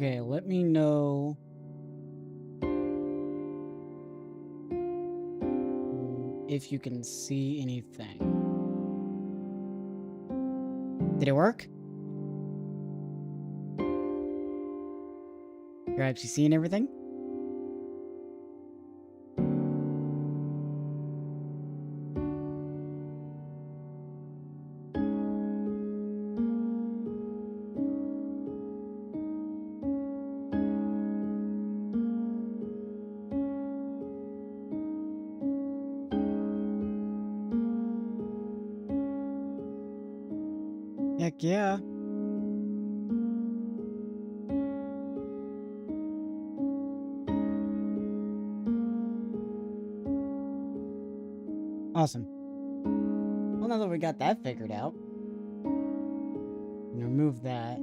Okay, let me know if you can see anything. Did it work? You're actually seeing everything? Heck yeah. Awesome. Well, now that we got that figured out, remove that.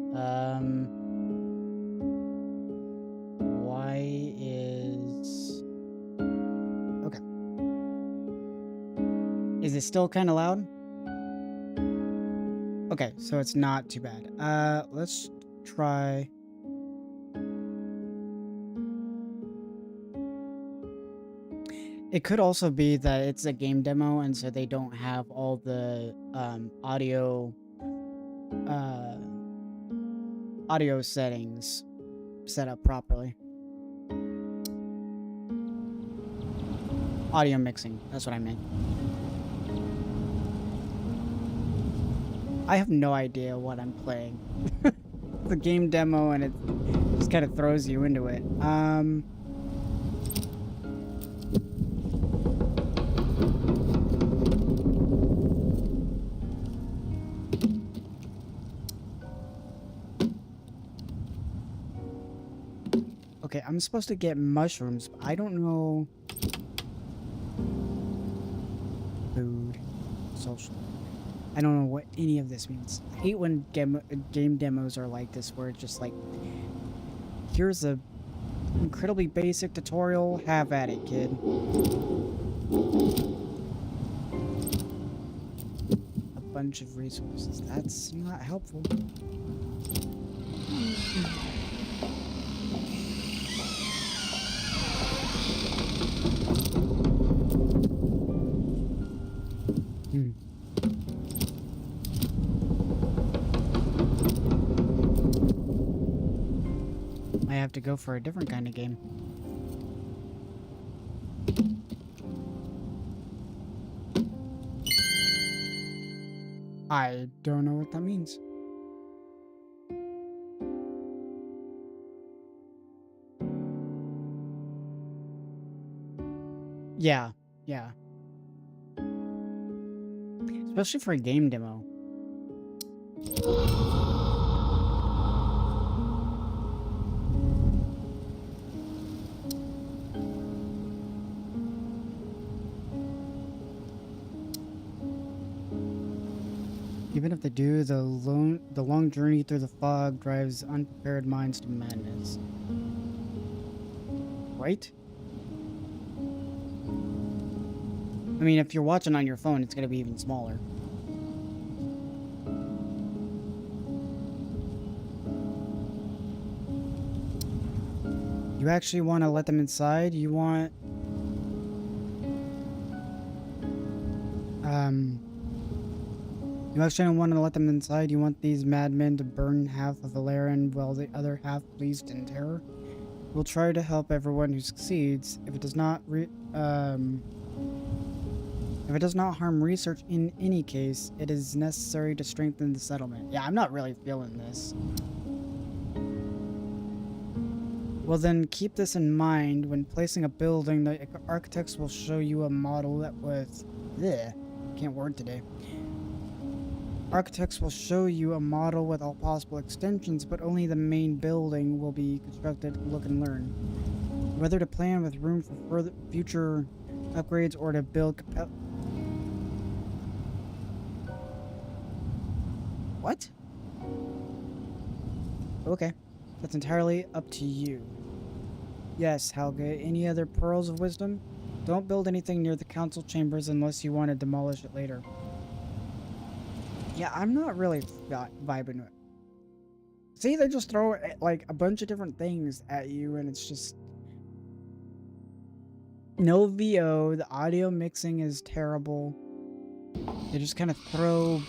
Why is... Okay. Is it still kind of loud? Okay, so it's not too bad. Let's try... It could also be that it's a game demo, and so they don't have all the audio settings set up properly. Audio mixing, that's what I meant. I have no idea what I'm playing. It's a game demo, and it just kind of throws you into it. Okay, I'm supposed to get mushrooms, but I don't know... Food. Social. I don't know what any of this means. I hate when game demos are like this, where it's just like... Here's a incredibly basic tutorial. Have at it, kid. A bunch of resources. That's not helpful. I have to go for a different kind of game. I don't know what that means. Yeah, yeah. Especially for a game demo. Even if they do, the long journey through the fog drives unprepared minds to madness. Right? I mean, if you're watching on your phone, it's going to be even smaller. You actually want to let them inside? You want... You actually don't want to let them inside? You want these madmen to burn half of Valeran while the other half pleased in terror? We'll try to help everyone who succeeds. If it does not harm research in any case, it is necessary to strengthen the settlement. Yeah, I'm not really feeling this. Well then, keep this in mind. When placing a building, the architects will show you a model that with... Bleh, can't word today. Architects will show you a model with all possible extensions, but only the main building will be constructed. Look and learn. Whether to plan with room for further future upgrades or to build... What? Okay. That's entirely up to you. Yes, Helga. Any other pearls of wisdom? Don't build anything near the council chambers unless you want to demolish it later. Yeah, I'm not really vibing See, they just throw like a bunch of different things at you, and it's just no VO. The audio mixing is terrible. They just kind of throw.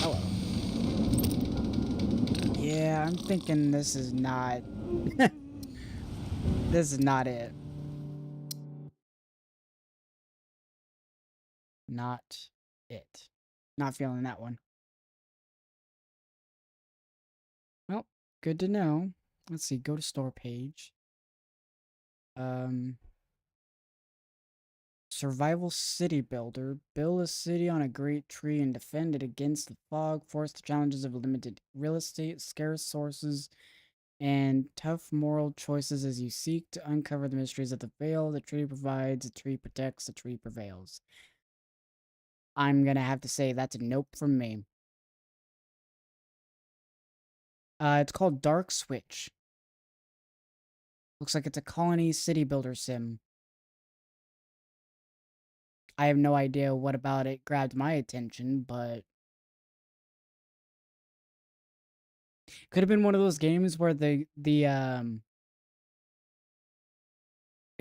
Hello. Yeah, I'm thinking this is not. This is not it. Not it. Not feeling that one. Well, good to know. Let's see. Go to store page. Survival city builder. Build a city on a great tree and defend it against the fog, force the challenges of limited real estate, scarce sources, and tough moral choices as you seek to uncover the mysteries of the veil. The tree provides, the tree protects, the tree prevails. I'm gonna have to say that's a nope from me. It's called Dark Switch. Looks like it's a colony city builder sim. I have no idea what about it grabbed my attention, but could have been one of those games where it could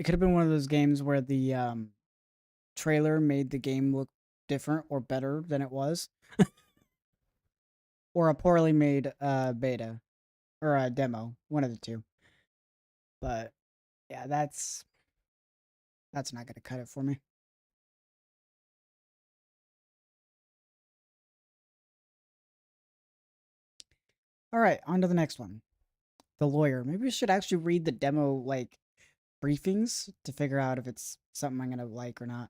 have been one of those games where the trailer made the game look different or better than it was. Or a poorly made beta or a demo, one of the two. But yeah, that's not going to cut it for me. All right, on to the next one. The Lawyer. Maybe we should actually read the demo like briefings to figure out if it's something I'm going to like or not.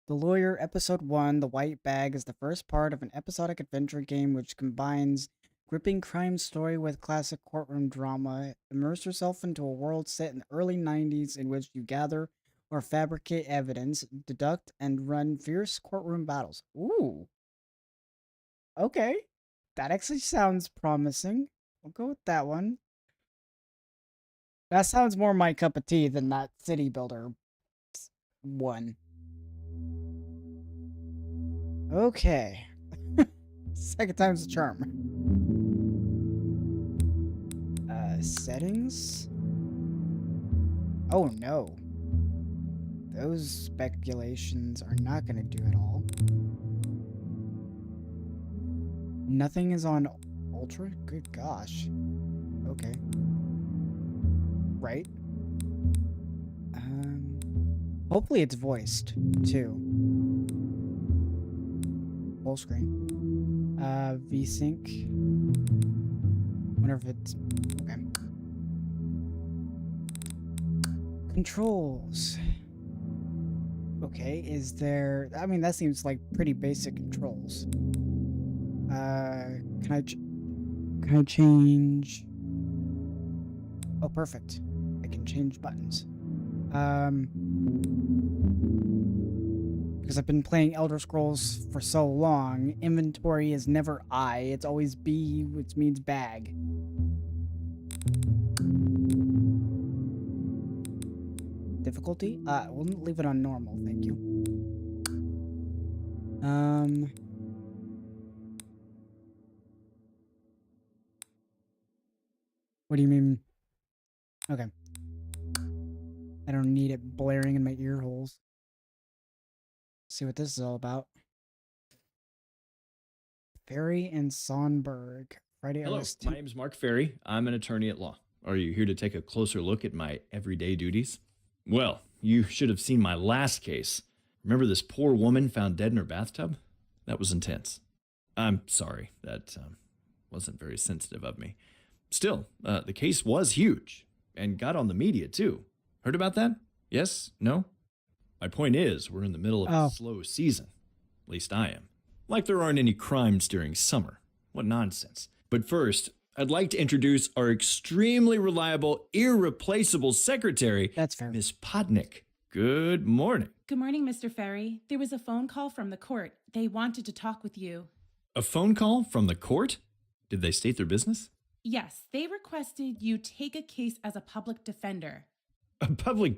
The Lawyer, Episode 1, The White Bag, is the first part of an episodic adventure game which combines gripping crime story with classic courtroom drama. Immerse yourself into a world set in the early 90s in which you gather or fabricate evidence, deduct, and run fierce courtroom battles. Ooh. Okay. That actually sounds promising. We'll go with that one. That sounds more my cup of tea than that city builder one. Okay. Second time's the charm. Settings? Oh no. Those speculations are not going to do it all. Nothing is on Ultra? Good gosh. Okay. Right. Hopefully it's voiced, too. Full screen. VSync. Wonder if it's... Okay. Controls. Okay, is there... I mean, that seems like pretty basic controls. Can I change... Oh, perfect. I can change buttons. Because I've been playing Elder Scrolls for so long, inventory is never I, it's always B, which means bag. Difficulty? We'll leave it on normal, thank you. What do you mean? Okay. I don't need it blaring in my ear holes. See what this is all about. Ferry and Sonberg. Friday. Hello, my name's Mark Ferry. I'm an attorney at law. Are you here to take a closer look at my everyday duties? Well, you should have seen my last case. Remember this poor woman found dead in her bathtub? That was intense. I'm sorry, that wasn't very sensitive of me. Still, the case was huge and got on the media too. Heard about that? Yes? No? My point is, we're in the middle of a slow season. At least I am. Like there aren't any crimes during summer. What nonsense. But first, I'd like to introduce our extremely reliable, irreplaceable secretary, That's fair. Miss Podnick. Good morning. Good morning, Mr. Ferry. There was a phone call from the court. They wanted to talk with you. A phone call from the court? Did they state their business? Yes, they requested you take a case as a public defender. A public...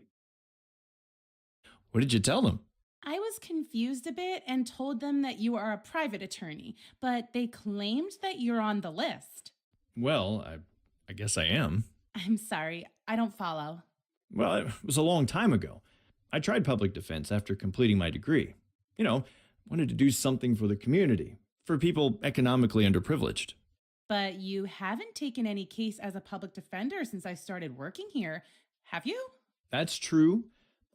What did you tell them? I was was confused a bit and told them that you are a private attorney, but they claimed that you're on the list. Well, I guess I am. I'm sorry, I don't follow. Well, it was a long time ago. I tried public defense after completing my degree. You know, wanted to do something for the community, for people economically underprivileged. But you haven't taken any case as a public defender since I started working here, have you? That's true.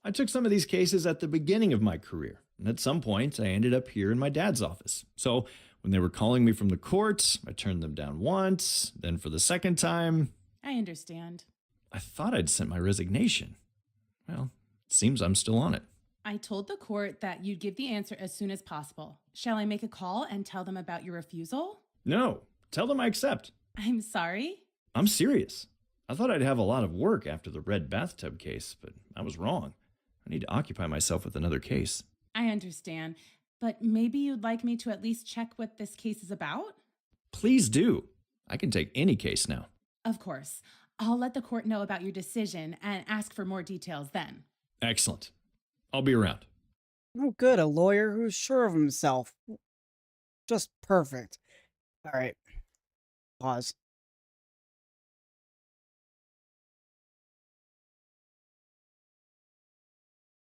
I took some of these cases at the beginning of my career, and at some point, I ended up here in my dad's office. So when they were calling me from the court, I turned them down once, then for the second time, I understand. I thought I'd sent my resignation. Well, it seems I'm still on it. I told the court that you'd give the answer as soon as possible. Shall I make a call and tell them about your refusal? No, tell them I accept. I'm sorry. I'm serious. I thought I'd have a lot of work after the red bathtub case, but I was wrong. I need to occupy myself with another case. I understand, but maybe you'd like me to at least check what this case is about? Please do. I can take any case now. Of course. I'll let the court know about your decision and ask for more details then. Excellent. I'll be around. Oh, good. A lawyer who's sure of himself. Just perfect. All right. Pause.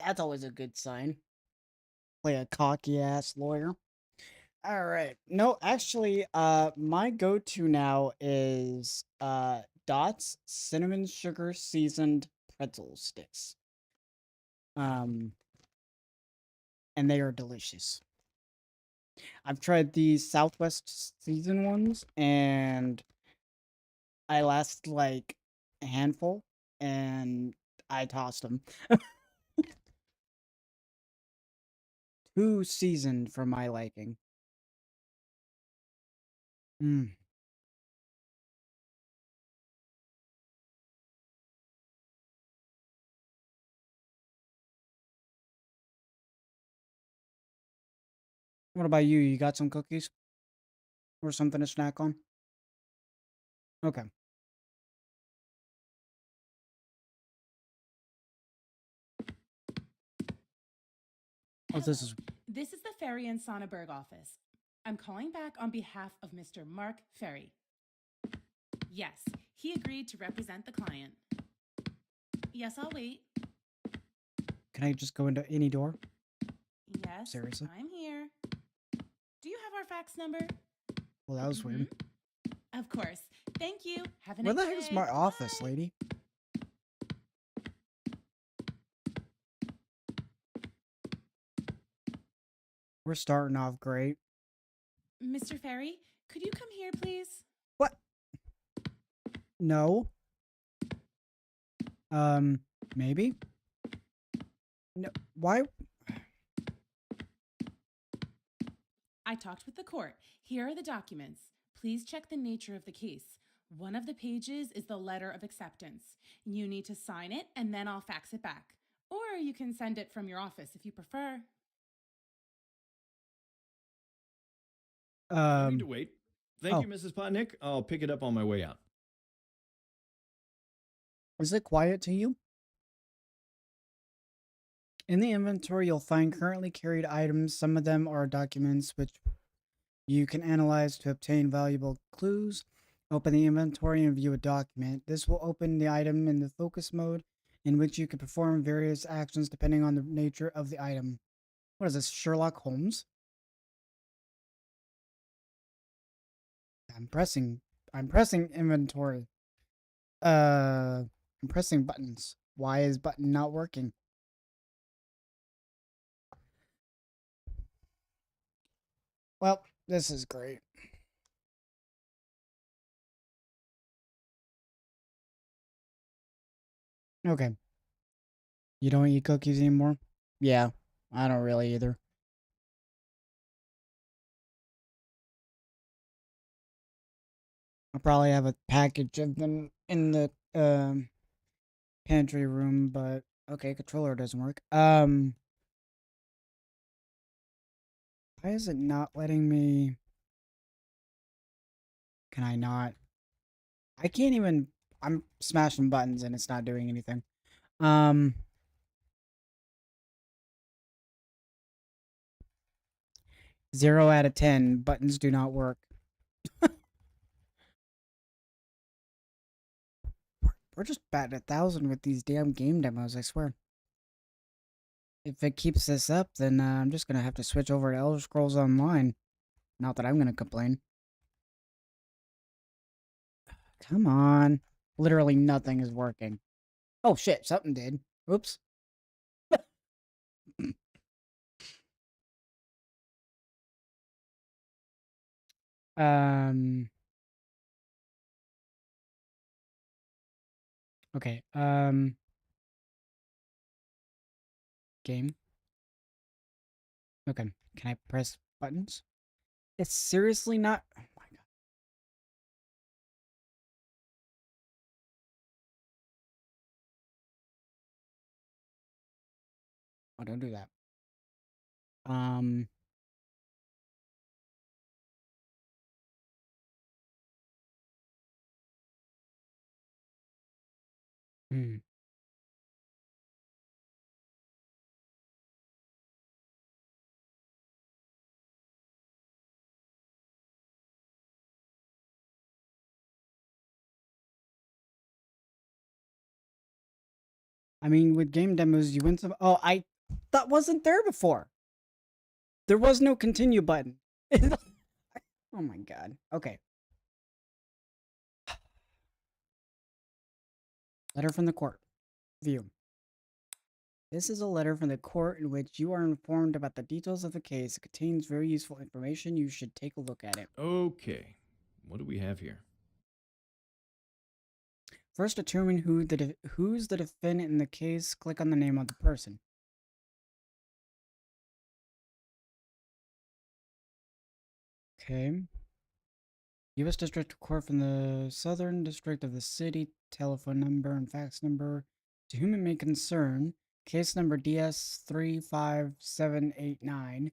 That's always a good sign. Play a cocky ass lawyer. All right. No, actually, my go-to now is Dots cinnamon sugar seasoned pretzel sticks. And they are delicious. I've tried the Southwest season ones, and I lasted like a handful, and I tossed them. Too seasoned for my liking. Mm. What about you? You got some cookies? Or something to snack on? Okay. Oh, this is... This is the Ferry and Sonneberg office. I'm calling back on behalf of Mr. Mark Ferry. Yes, he agreed to represent the client. Yes, I'll wait. Can I just go into any door? Yes, Seriously? I'm here. Do you have our fax number? Well, that was weird. Of course. Thank you. Have a Where nice the day. heck is my office, Bye. lady? We're starting off great. Mr. Ferry, could you come here, please? What? No. Maybe? No, why? I talked with the court. Here are the documents. Please check the nature of the case. One of the pages is the letter of acceptance. You need to sign it, and then I'll fax it back. Or you can send it from your office if you prefer. I need to wait. Thank oh. you, Mrs. Potnick. I'll pick it up on my way out. Is it quiet to you? In the inventory, you'll find currently carried items. Some of them are documents which you can analyze to obtain valuable clues. Open the inventory and view a document. This will open the item in the focus mode, in which you can perform various actions depending on the nature of the item. What is this, Sherlock Holmes? I'm pressing inventory. I'm pressing buttons. Why is button not working? Well, this is great. Okay. You don't eat cookies anymore? Yeah, I don't really either. I'll probably have a package of them in the pantry room, but okay, controller doesn't work. Why is it not letting me? Can I not? I can't even. I'm smashing buttons and it's not doing anything. 0 out of 10 buttons do not work. We're just batting 1,000 with these damn game demos, I swear. If it keeps this up, then I'm just gonna have to switch over to Elder Scrolls Online. Not that I'm gonna complain. Come on. Literally nothing is working. Oh shit, something did. Oops. Um. Okay. Game. Okay. Can I press buttons? It's seriously not. Oh my god. Oh, don't do that. Um. Hmm. I mean, with game demos, you win some. Oh, that wasn't there before. There was no continue button. Oh my god. Okay. Letter from the court. View. This is a letter from the court in which you are informed about the details of the case. It contains very useful information. You should take a look at it. Okay. What do we have here? First, determine who's the defendant in the case. Click on the name of the person. Okay. U.S. District Court from the Southern District of the City. Telephone number and fax number. To whom it may concern. Case number DS35789.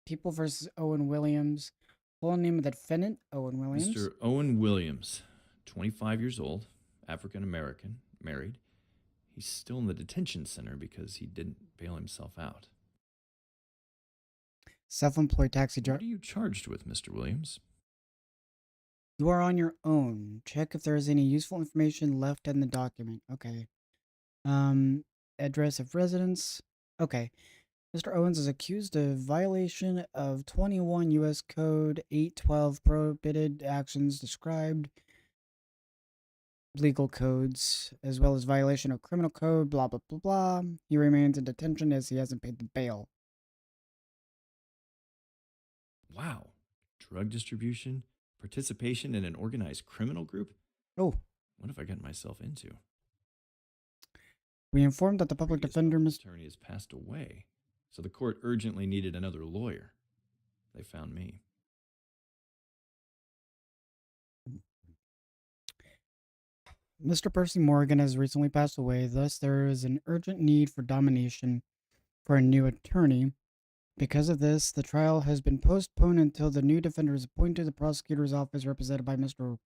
People versus Owen Williams. Full name of the defendant, Owen Williams. Mr. Owen Williams, 25 years old, African American, married. He's still in the detention center because he didn't bail himself out. Self-employed taxi What driver. are you charged with, Mr. Williams? You are on your own. Check if there is any useful information left in the document. Okay. Address of residence. Okay. Mr. Owens is accused of violation of 21 U.S. Code 812 prohibited actions described legal codes, as well as violation of criminal code, blah, blah, blah, blah. He remains in detention as he hasn't paid the bail. Wow. Drug distribution? Participation in an organized criminal group? Oh. What have I gotten myself into? We informed that the public defender, Mr. Attorney, has passed away, so the court urgently needed another lawyer. They found me. Mr. Percy Morgan has recently passed away, thus there is an urgent need for nomination for a new attorney. Because of this, the trial has been postponed until the new defender is appointed. The prosecutor's office, represented by Mr.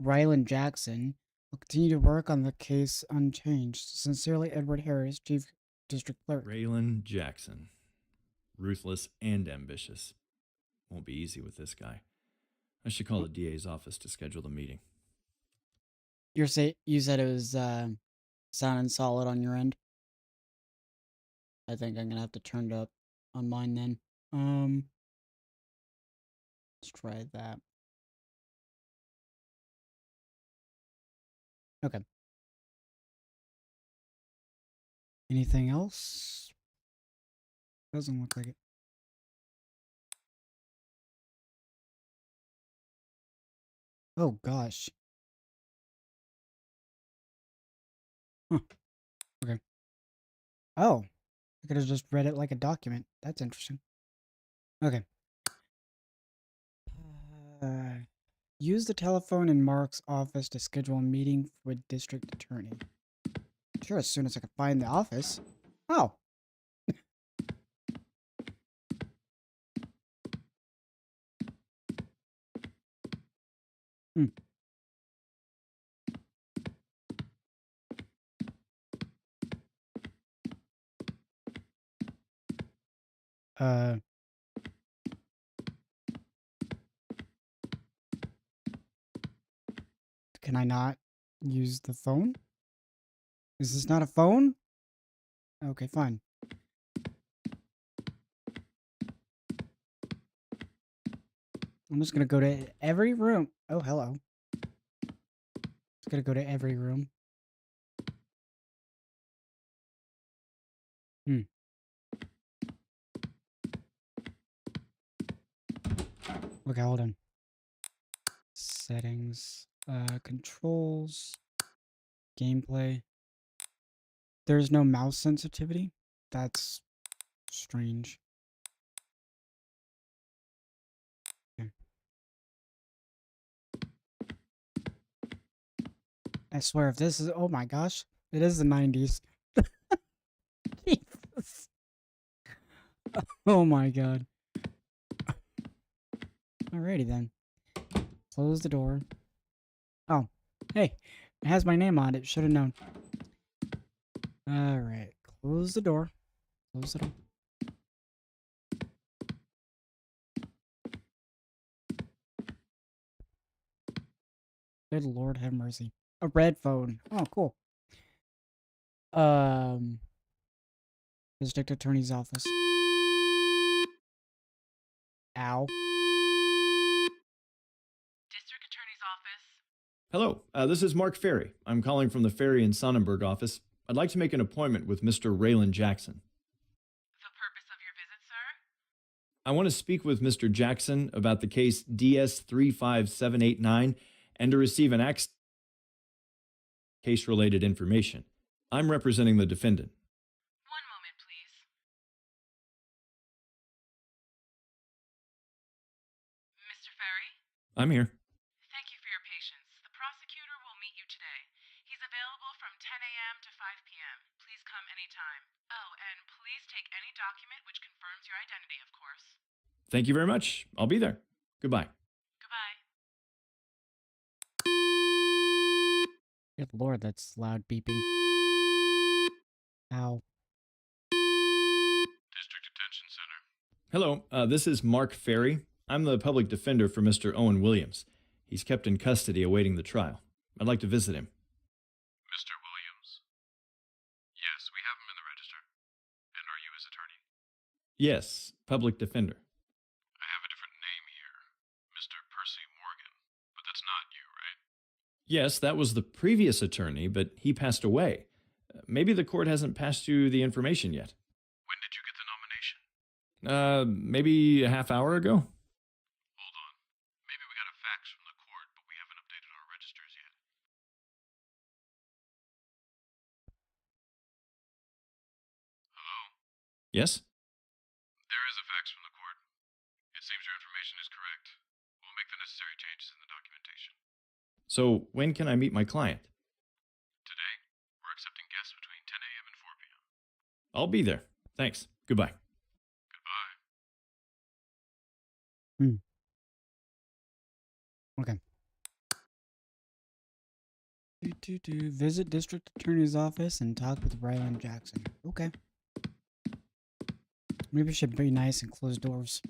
Ryland Jackson, will continue to work on the case unchanged. Sincerely, Edward Harris, Chief District Clerk. Ryland Jackson. Ruthless and ambitious. Won't be easy with this guy. I should call the DA's office to schedule the meeting. You said it was sounding solid on your end. I think I'm gonna have to turn it up on mine then. Let's try that. Okay. Anything else? Doesn't look like it. Oh gosh. Huh. Okay. Oh. I could have just read it like a document. That's interesting. Okay. Use the telephone in Mark's office to schedule a meeting with district attorney. Sure, as soon as I can find the office. Oh. Hmm. Can I not use the phone? Is this not a phone? Okay, fine. I'm just gonna go to every room. Oh, hello. Just gonna go to every room. Okay, hold on. Settings, controls, gameplay. There's no mouse sensitivity. That's strange. Okay. I swear, if this is, oh my gosh, it is the 90s. Jesus. Oh my god. Alrighty then. Close the door. Oh, hey, it has my name on it. Should have known. Alright, close the door. Close the door. Good Lord have mercy. A red phone. Oh, cool. District Attorney's Office. Ow. District Attorney's Office. Hello, this is Mark Ferry. I'm calling from the Ferry and Sonnenberg office. I'd like to make an appointment with Mr. Raylan Jackson. The purpose of your visit, sir? I want to speak with Mr. Jackson about the case DS35789 and to receive an case-related information. I'm representing the defendant. One moment, please. Mr. Ferry? I'm here. Thank you for your patience. The prosecutor will meet you today. He's available from 10 a.m. to 5 p.m. Please come anytime. Oh, and please take any document which confirms your identity, of course. Thank you very much. I'll be there. Goodbye. Goodbye. Good Lord, that's loud beeping. Ow. District Detention Center. Hello, this is Mark Ferry. I'm the public defender for Mr. Owen Williams. He's kept in custody awaiting the trial. I'd like to visit him. Mr. Williams? Yes, we have him in the register. And are you his attorney? Yes, public defender. I have a different name here. Mr. Percy Morgan. But that's not you, right? Yes, that was the previous attorney, but he passed away. Maybe the court hasn't passed you the information yet. When did you get the nomination? Maybe a half hour ago? Hold on. Maybe we got a fax from the court, but we haven't updated our registers yet. Hello? Yes? There is a fax from the court. It seems your information is correct. We'll make the necessary changes in the documentation. So when can I meet my client? Today, we're accepting guests between 10 a.m. and 4 p.m. I'll be there. Thanks. Goodbye. Goodbye. Okay. Visit District Attorney's Office and talk with Raylan Jackson. Okay. Maybe we should be nice and close doors.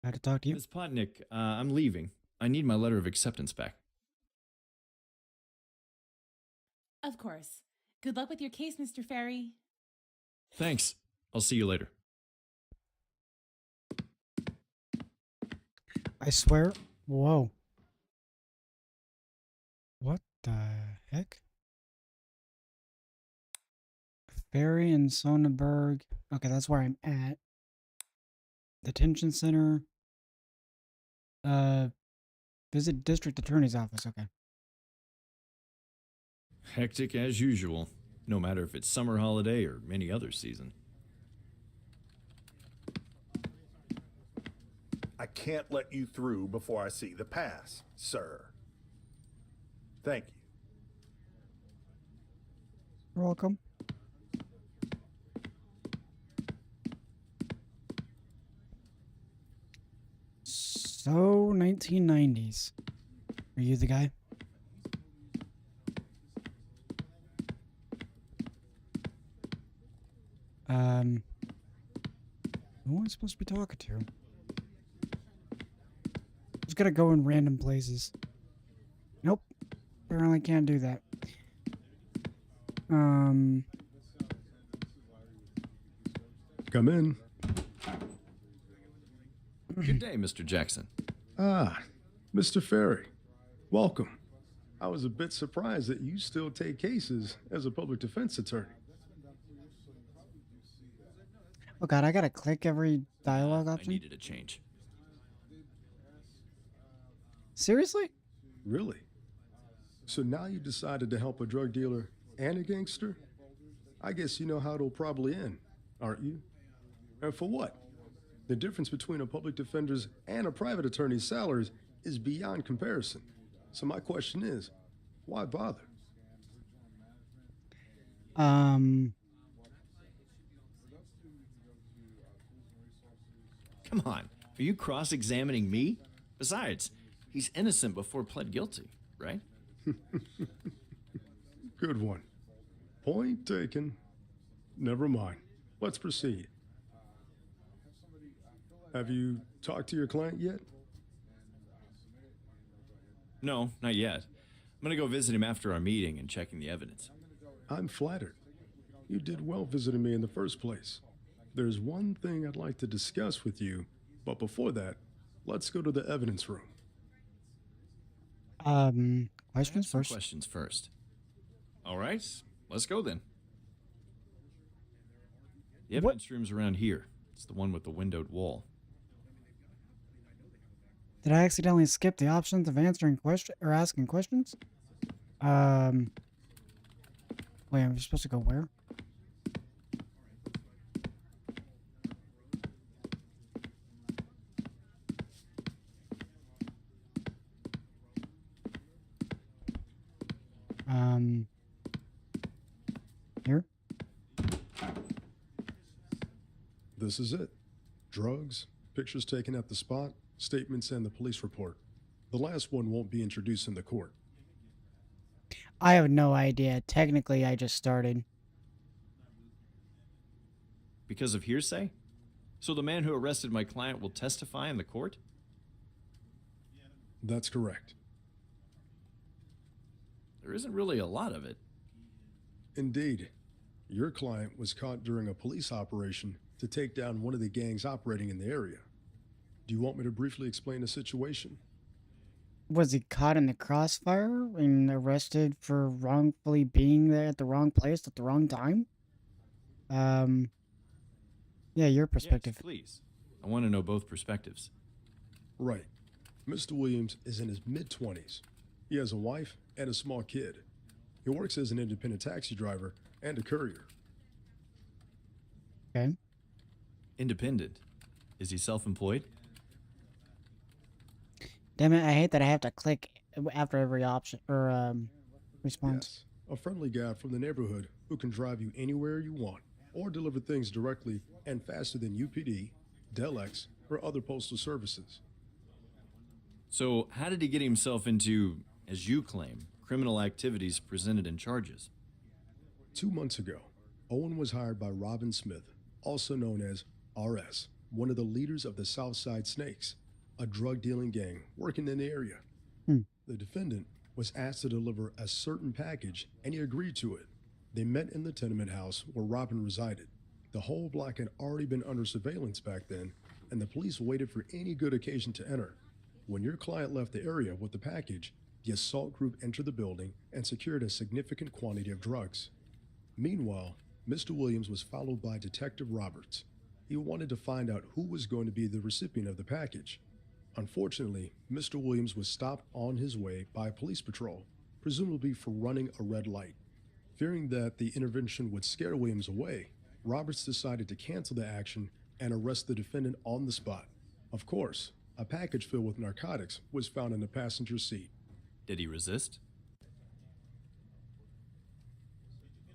How to talk to you? Ms. Potnick, I'm leaving. I need my letter of acceptance back. Of course. Good luck with your case, Mr. Ferry. Thanks. I'll see you later. I swear. Whoa. What the heck? Ferry and Sonnenberg. Okay, that's where I'm at. Detention center. Visit District Attorney's Office. Okay. Hectic as usual, no matter if it's summer holiday or any other season. I can't let you through before I see the pass, sir. Thank you. You're welcome. So, 1990s. Are you the guy? Who am I supposed to be talking to? gonna go in random places. Nope. Apparently can't do that. Come in. Good day, Mr. Jackson. Ah, Mr. Ferry. Welcome. I was a bit surprised that you still take cases as a public defense attorney. Oh god, I gotta click every dialogue I option? needed a change. Seriously? Really? So now you decided to help a drug dealer and a gangster? I guess you know how it'll probably end, aren't you? And for what? The difference between a public defender's and a private attorney's salaries is beyond comparison. So my question is, why bother? Come on. Are you cross-examining me? Besides, he's innocent before pled guilty, right? Good one. Point taken. Never mind. Let's proceed. Have you talked to your client yet? No, not yet. I'm gonna go visit him after our meeting and checking the evidence. I'm flattered. You did well visiting me in the first place. There's one thing I'd like to discuss with you, but before that, let's go to the evidence room. Questions Some first. questions first. All right, let's go then. The evidence room's around here. It's the one with the windowed wall. Did I accidentally skip the options of answering question or asking questions? Wait, I'm supposed to go where? Here? This is it. Drugs, pictures taken at the spot, statements, and the police report. The last one won't be introduced in the court. I have no idea. Technically, I just started. Because of hearsay? So the man who arrested my client will testify in the court? That's correct. There isn't really a lot of it. Indeed. Your client was caught during a police operation to take down one of the gangs operating in the area. Do you want me to briefly explain the situation? Was he caught in the crossfire and arrested for wrongfully being there at the wrong place at the wrong time? Yeah, your perspective. Yes, please. I want to know both perspectives. Right. Mr. Williams is in his mid-20s. He has a wife and a small kid. He works as an independent taxi driver and a courier. Okay. Independent. Is he self-employed? Damn it, I hate that I have to click after every option or response. Yes, a friendly guy from the neighborhood who can drive you anywhere you want or deliver things directly and faster than UPD, Delex, or other postal services. So, how did he get himself into, as you claim, criminal activities presented in charges? 2 months ago, Owen was hired by Robin Smith, also known as RS, one of the leaders of the Southside Snakes, a drug-dealing gang working in the area. The defendant was asked to deliver a certain package, and he agreed to it. They met in the tenement house where Robin resided. The whole block had already been under surveillance back then, and the police waited for any good occasion to enter. When your client left the area with the package, the assault group entered the building and secured a significant quantity of drugs. Meanwhile, Mr. Williams was followed by Detective Roberts. He wanted to find out who was going to be the recipient of the package. Unfortunately, Mr. Williams was stopped on his way by a police patrol, presumably for running a red light. Fearing that the intervention would scare Williams away, Roberts decided to cancel the action and arrest the defendant on the spot. Of course, a package filled with narcotics was found in the passenger seat. Did he resist?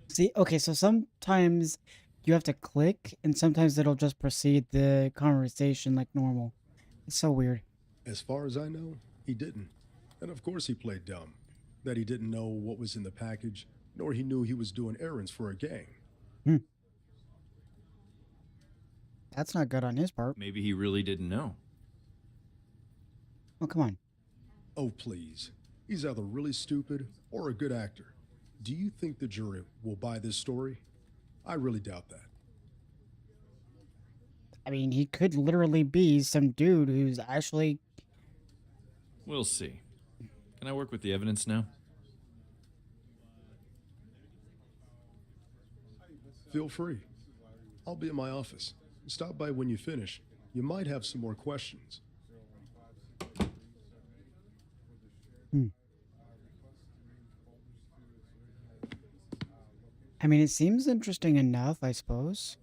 See, okay, so sometimes you have to click, and sometimes it'll just proceed the conversation like normal. It's so weird. As far as I know, he didn't. And of course he played dumb. That he didn't know what was in the package, nor he knew he was doing errands for a gang. That's not good on his part. Maybe he really didn't know. Oh, come on. Oh, please. He's either really stupid or a good actor. Do you think the jury will buy this story? I really doubt that. I mean, he could literally be some dude who's actually... We'll see. Can I work with the evidence now? Feel free. I'll be in my office. Stop by when you finish. You might have some more questions. I mean, it seems interesting enough, I suppose.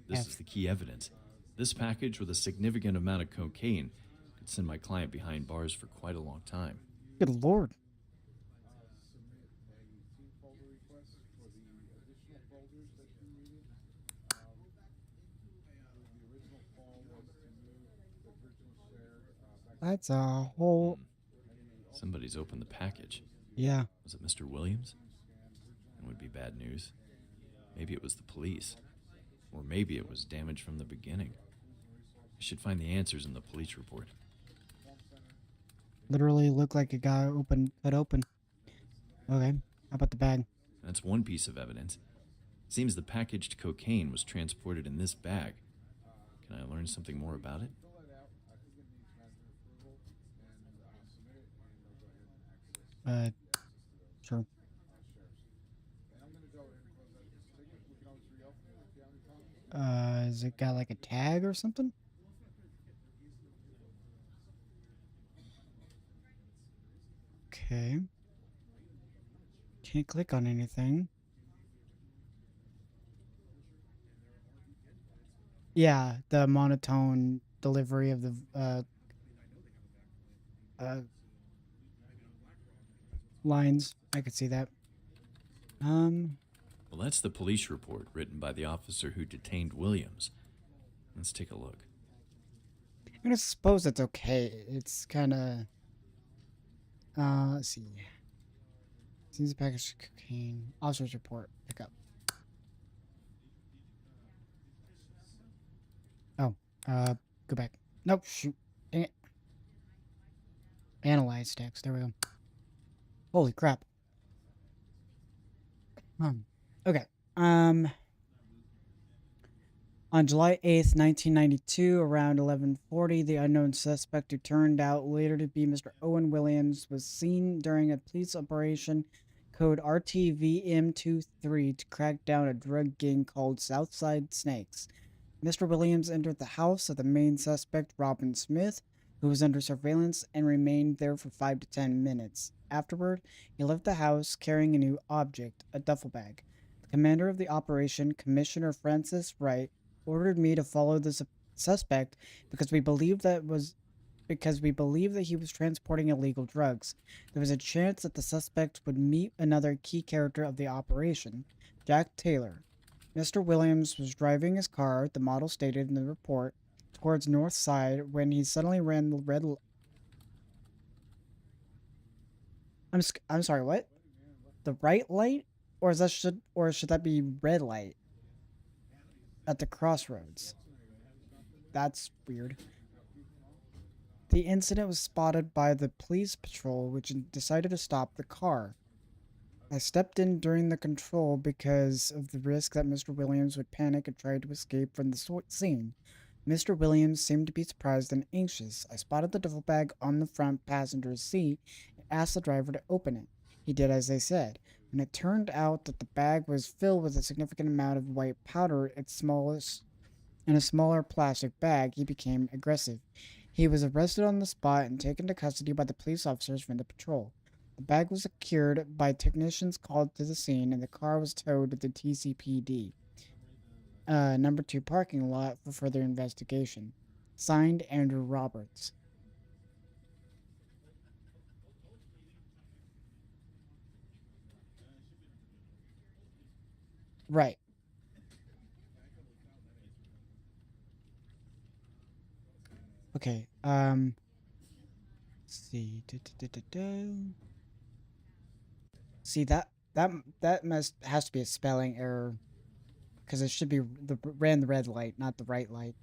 This is the key evidence. This package with a significant amount of cocaine could send my client behind bars for quite a long time. Good lord. That's a whole... Somebody's opened the package. Yeah. Was it Mr. Williams? It would be bad news. Maybe it was the police. Or maybe it was damage from the beginning. I should find the answers in the police report. Literally looked like a guy cut open. Okay. How about the bag? That's one piece of evidence. Seems the packaged cocaine was transported in this bag. Can I learn something more about it? Sure. Has it got like a tag or something? Okay. Can't click on anything. Yeah, the monotone delivery of the lines. I could see that. Well, that's the police report written by the officer who detained Williams. Let's take a look. I'm gonna suppose it's okay. It's kind of. Let's see. Seems a package of cocaine. Officer's report. Pick up. Oh. Go back. Nope. Shoot. Dang it. Analyze text. There we go. Holy crap. Okay. On July 8th, 1992, around 11:40, the unknown suspect, who turned out later to be Mr. Owen Williams, was seen during a police operation code RTVM23 to crack down a drug gang called Southside Snakes. Mr. Williams entered the house of the main suspect, Robin Smith, who was under surveillance, and remained there for 5 to 10 minutes. Afterward, he left the house carrying a new object, a duffel bag. The commander of the operation, Commissioner Francis Wright, ordered me to follow the suspect because we believed that he was transporting illegal drugs. There was a chance that the suspect would meet another key character of the operation, Jack Taylor. Mr. Williams was driving his car, the model stated in the report, towards North Side when he suddenly ran the red light. I'm sorry, what? The right light? Or should that be red light? At the crossroads. That's weird. The incident was spotted by the police patrol, which decided to stop the car. I stepped in during the control because of the risk that Mr. Williams would panic and try to escape from the scene. Mr. Williams seemed to be surprised and anxious. I spotted the duffel bag on the front passenger's seat and asked the driver to open it. He did as I said. When it turned out that the bag was filled with a significant amount of white powder, in a smaller plastic bag, he became aggressive. He was arrested on the spot and taken to custody by the police officers from the patrol. The bag was secured by technicians called to the scene, and the car was towed to the TCPD number 2 parking lot for further investigation. Signed, Andrew Roberts. Right. Okay, let's see. See, that has to be a spelling error. Because it should be ran the red light, not the right light.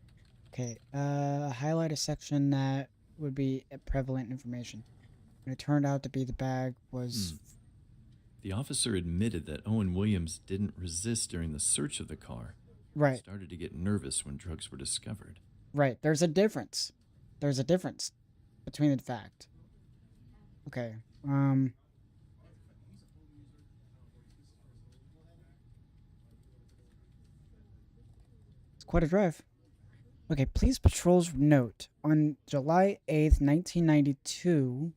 Okay, highlight a section that would be prevalent information. And it turned out to be the bag was The officer admitted that Owen Williams didn't resist during the search of the car. He right. started to get nervous when drugs were discovered. Right. There's a difference. There's a difference between the fact. Okay. It's quite a drive. Okay, police patrols note on July 8th, 1992.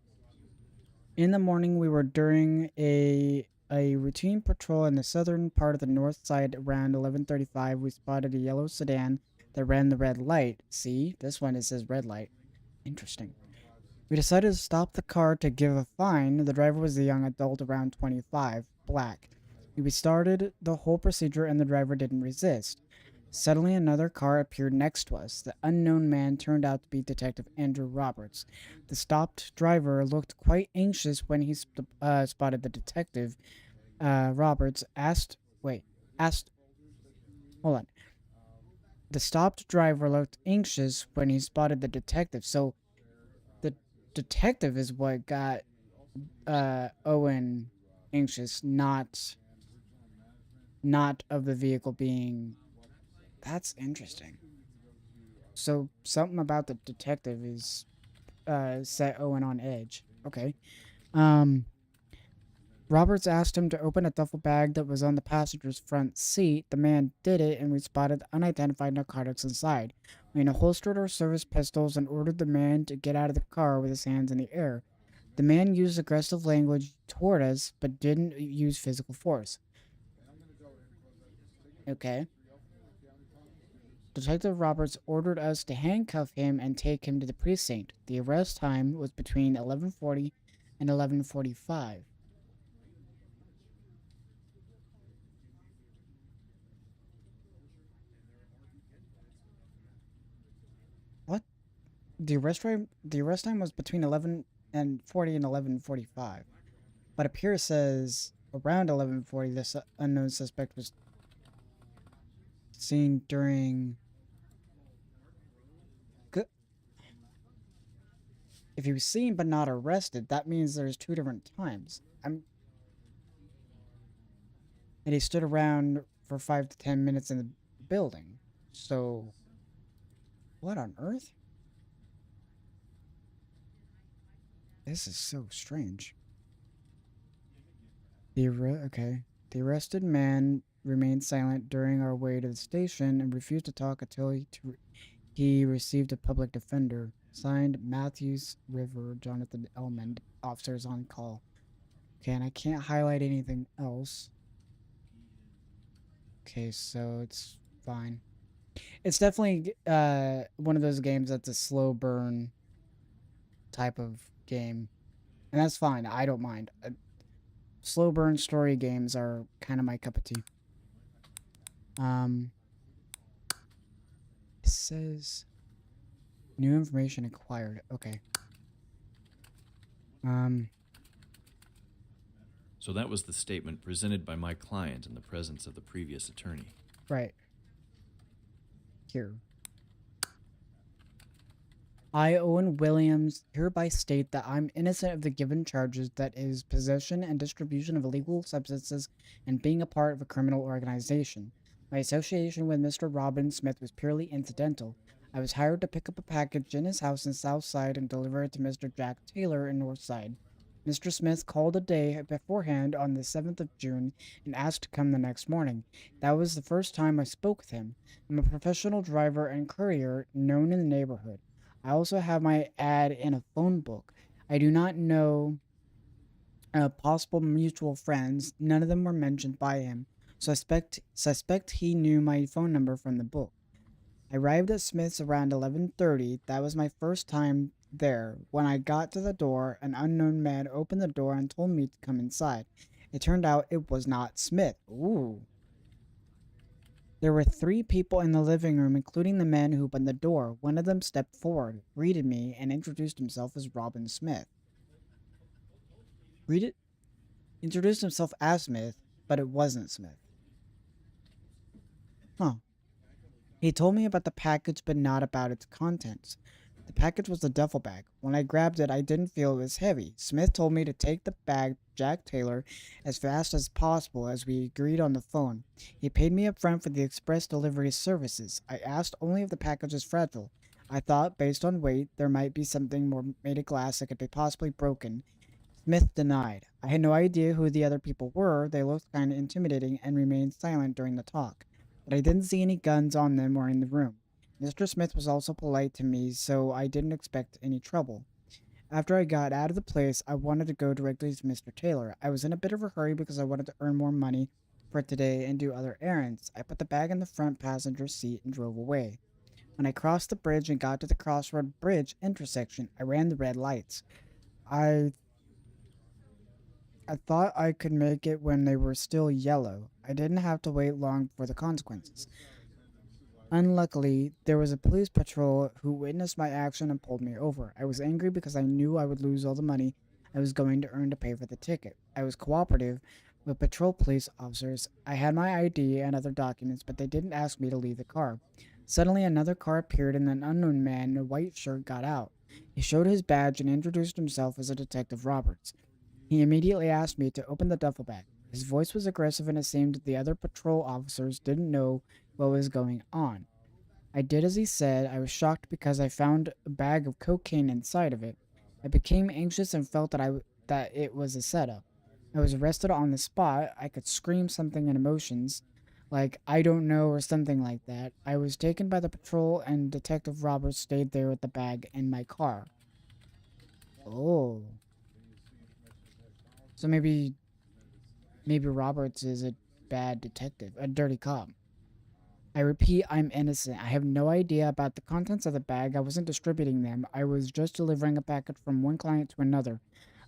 In the morning, we were during a routine patrol in the southern part of the north side around 11:35. We spotted a yellow sedan that ran the red light. See, this one it says red light. Interesting. We decided to stop the car to give a fine. The driver was a young adult around 25, black. We started the whole procedure and the driver didn't resist. Suddenly, another car appeared next to us. The unknown man turned out to be Detective Andrew Roberts. The stopped driver looked quite anxious when he spotted the detective. Roberts hold on. The stopped driver looked anxious when he spotted the detective. So, the detective is what got Owen anxious, not of the vehicle being. That's interesting. So something about the detective is set Owen on edge. Okay. Roberts asked him to open a duffel bag that was on the passenger's front seat. The man did it, and we spotted unidentified narcotics inside. We holstered our service pistols and ordered the man to get out of the car with his hands in the air. The man used aggressive language toward us, but didn't use physical force. Okay. Detective Roberts ordered us to handcuff him and take him to the precinct. The arrest time was between 11:40 and 11:45. What? The arrest time was between 11:40 and 11:45. But up here says around 11:40 this unknown suspect was seen during. If he was seen but not arrested, that means there's two different times. And he stood around for 5 to 10 minutes in the building. So, what on earth? This is so strange. The arrested man remained silent during our way to the station and refused to talk until he received a public defender. Signed, Matthews River, Jonathan Elmond, officers on call. Okay, and I can't highlight anything else. Okay, so it's fine. It's definitely one of those games that's a slow burn type of game. And that's fine, I don't mind. Slow burn story games are kind of my cup of tea. It says new information acquired. Okay. So that was the statement presented by my client in the presence of the previous attorney. Right. Here. I, Owen Williams, hereby state that I'm innocent of the given charges, that is, possession and distribution of illegal substances and being a part of a criminal organization. My association with Mr. Robin Smith was purely incidental. I was hired to pick up a package in his house in Southside and deliver it to Mr. Jack Taylor in Northside. Mr. Smith called a day beforehand on the 7th of June and asked to come the next morning. That was the first time I spoke with him. I'm a professional driver and courier known in the neighborhood. I also have my ad in a phone book. I do not know possible mutual friends. None of them were mentioned by him. Suspect he knew my phone number from the book. I arrived at Smith's around 11:30. That was my first time there. When I got to the door, an unknown man opened the door and told me to come inside. It turned out it was not Smith. Ooh. There were 3 people in the living room, including the man who opened the door. One of them stepped forward, greeted me, and introduced himself as Robin Smith. Introduced himself as Smith, but it wasn't Smith. Huh. He told me about the package, but not about its contents. The package was a duffel bag. When I grabbed it, I didn't feel it was heavy. Smith told me to take the bag to Jack Taylor as fast as possible as we agreed on the phone. He paid me up front for the express delivery services. I asked only if the package was fragile. I thought, based on weight, there might be something more made of glass that could be possibly broken. Smith denied. I had no idea who the other people were. They looked kind of intimidating and remained silent during the talk. But I didn't see any guns on them or in the room. Mr. Smith was also polite to me, so I didn't expect any trouble. After I got out of the place, I wanted to go directly to Mr. Taylor. I was in a bit of a hurry because I wanted to earn more money for today and do other errands. I put the bag in the front passenger seat and drove away. When I crossed the bridge and got to the Crossroad Bridge intersection, I ran the red lights. I thought I could make it when they were still yellow. I didn't have to wait long for the consequences. Unluckily, there was a police patrol who witnessed my action and pulled me over. I was angry because I knew I would lose all the money I was going to earn to pay for the ticket. I was cooperative with patrol police officers. I had my ID and other documents, but they didn't ask me to leave the car. Suddenly, another car appeared and an unknown man in a white shirt got out. He showed his badge and introduced himself as a Detective Roberts. He immediately asked me to open the duffel bag. His voice was aggressive and it seemed the other patrol officers didn't know what was going on. I did as he said. I was shocked because I found a bag of cocaine inside of it. I became anxious and felt that it was a setup. I was arrested on the spot. I could scream something in emotions, like "I don't know" or something like that. I was taken by the patrol and Detective Roberts stayed there with the bag in my car. Oh. So maybe Roberts is a bad detective, a dirty cop. I repeat, I'm innocent. I have no idea about the contents of the bag. I wasn't distributing them. I was just delivering a package from one client to another.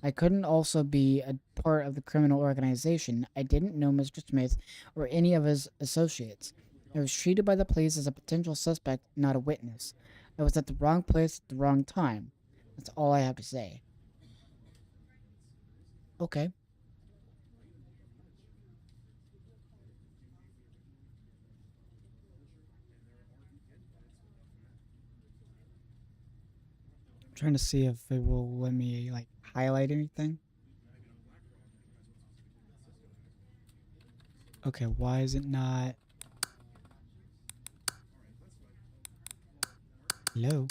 I couldn't also be a part of the criminal organization. I didn't know Mr. Smith or any of his associates. I was treated by the police as a potential suspect, not a witness. I was at the wrong place at the wrong time. That's all I have to say. Okay. I'm trying to see if it will let me, like, highlight anything. Okay, why is it not? Hello?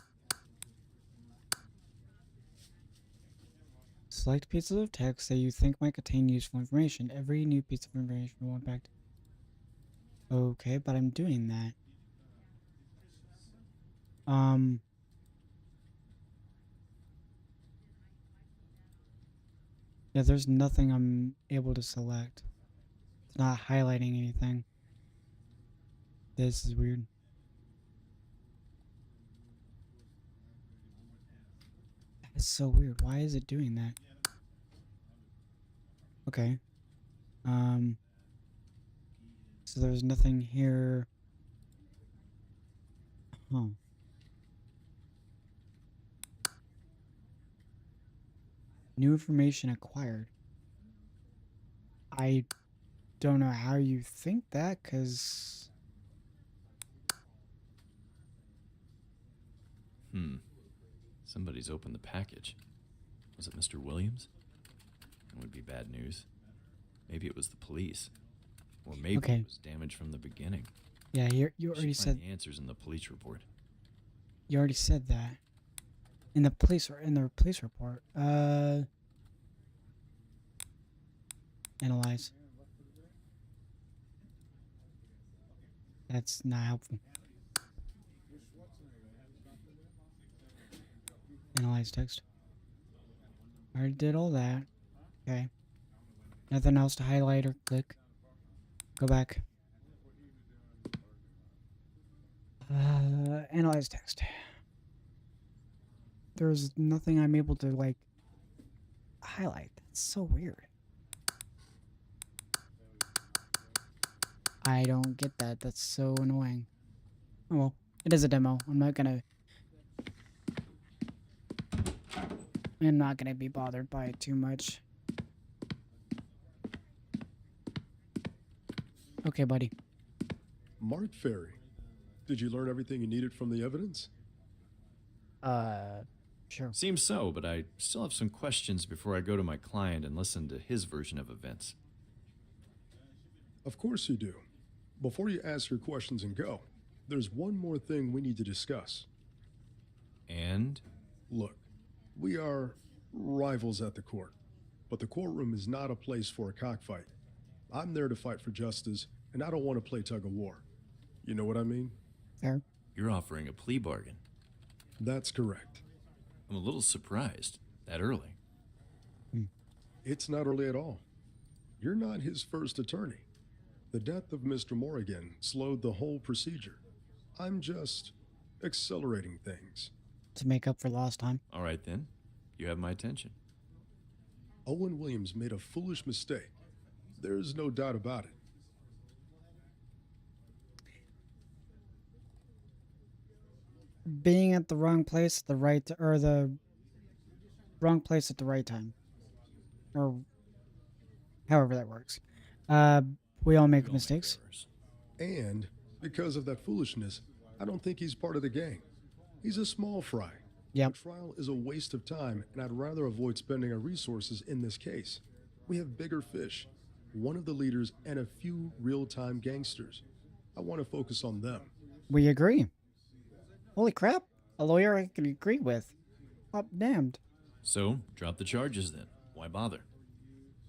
Select pieces of text that you think might contain useful information. Every new piece of information will impact. Okay, but I'm doing that. Yeah, there's nothing I'm able to select. It's not highlighting anything. This is weird. It's so weird. Why is it doing that? Okay. So there's nothing here. Huh. New information acquired. I don't know how you think that, because... Somebody's opened the package. Was it Mr. Williams? It would be bad news. Maybe it was the police. Or maybe it was damage from the beginning. Yeah, you already said the answers in the police report. You already said that. In the police report. Analyze. That's not helpful. Analyze text. I already did all that. Okay. Nothing else to highlight or click. Go back. Analyze text. There's nothing I'm able to, like, highlight. That's so weird. I don't get that. That's so annoying. Oh well, it is a demo. I'm not gonna be bothered by it too much. Okay, buddy. Mark Ferry. Did you learn everything you needed from the evidence? Sure. Seems so, but I still have some questions before I go to my client and listen to his version of events. Of course you do. Before you ask your questions and go, there's one more thing we need to discuss. And? Look, we are rivals at the court, but the courtroom is not a place for a cockfight. I'm there to fight for justice, and I don't want to play tug of war. You know what I mean? Fair. You're offering a plea bargain. That's correct. I'm a little surprised. That early. It's not early at all. You're not his first attorney. The death of Mr. Morrigan slowed the whole procedure. I'm just accelerating things. To make up for lost time. All right, then. You have my attention. Owen Williams made a foolish mistake. There's no doubt about it. Being at the wrong place at the right or the wrong place at the right time. Or however that works. We all make We all make mistakes. errors. And because of that foolishness, I don't think he's part of the gang. He's a small fry. Yep. A trial is a waste of time, and I'd rather avoid spending our resources in this case. We have bigger fish, one of the leaders, and a few real-time gangsters. I want to focus on them. We agree. Holy crap. A lawyer I can agree with. Oh, damned. So, drop the charges then. Why bother?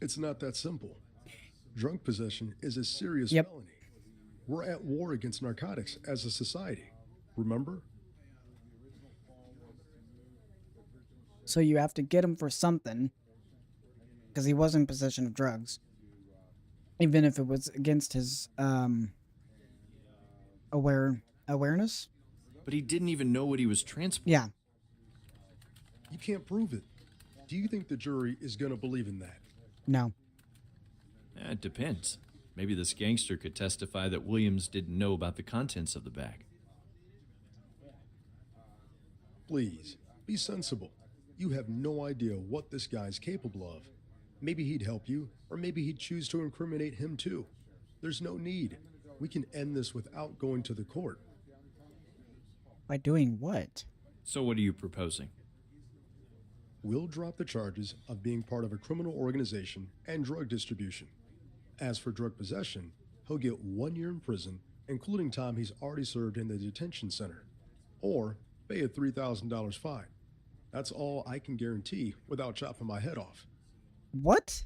It's not that simple. Drug possession is a serious Yep. felony. We're at war against narcotics as a society. Remember? So you have to get him for something. Because he was in possession of drugs. Even if it was against his awareness? But he didn't even know what he was transporting. Yeah. You can't prove it. Do you think the jury is going to believe in that? No. It depends. Maybe this gangster could testify that Williams didn't know about the contents of the bag. Please, be sensible. You have no idea what this guy's capable of. Maybe he'd help you, or maybe he'd choose to incriminate him too. There's no need. We can end this without going to the court. By doing what? So what are you proposing? We'll drop the charges of being part of a criminal organization and drug distribution. As for drug possession, he'll get 1 year in prison, including time he's already served in the detention center, or pay a $3,000 fine. That's all I can guarantee without chopping my head off. What?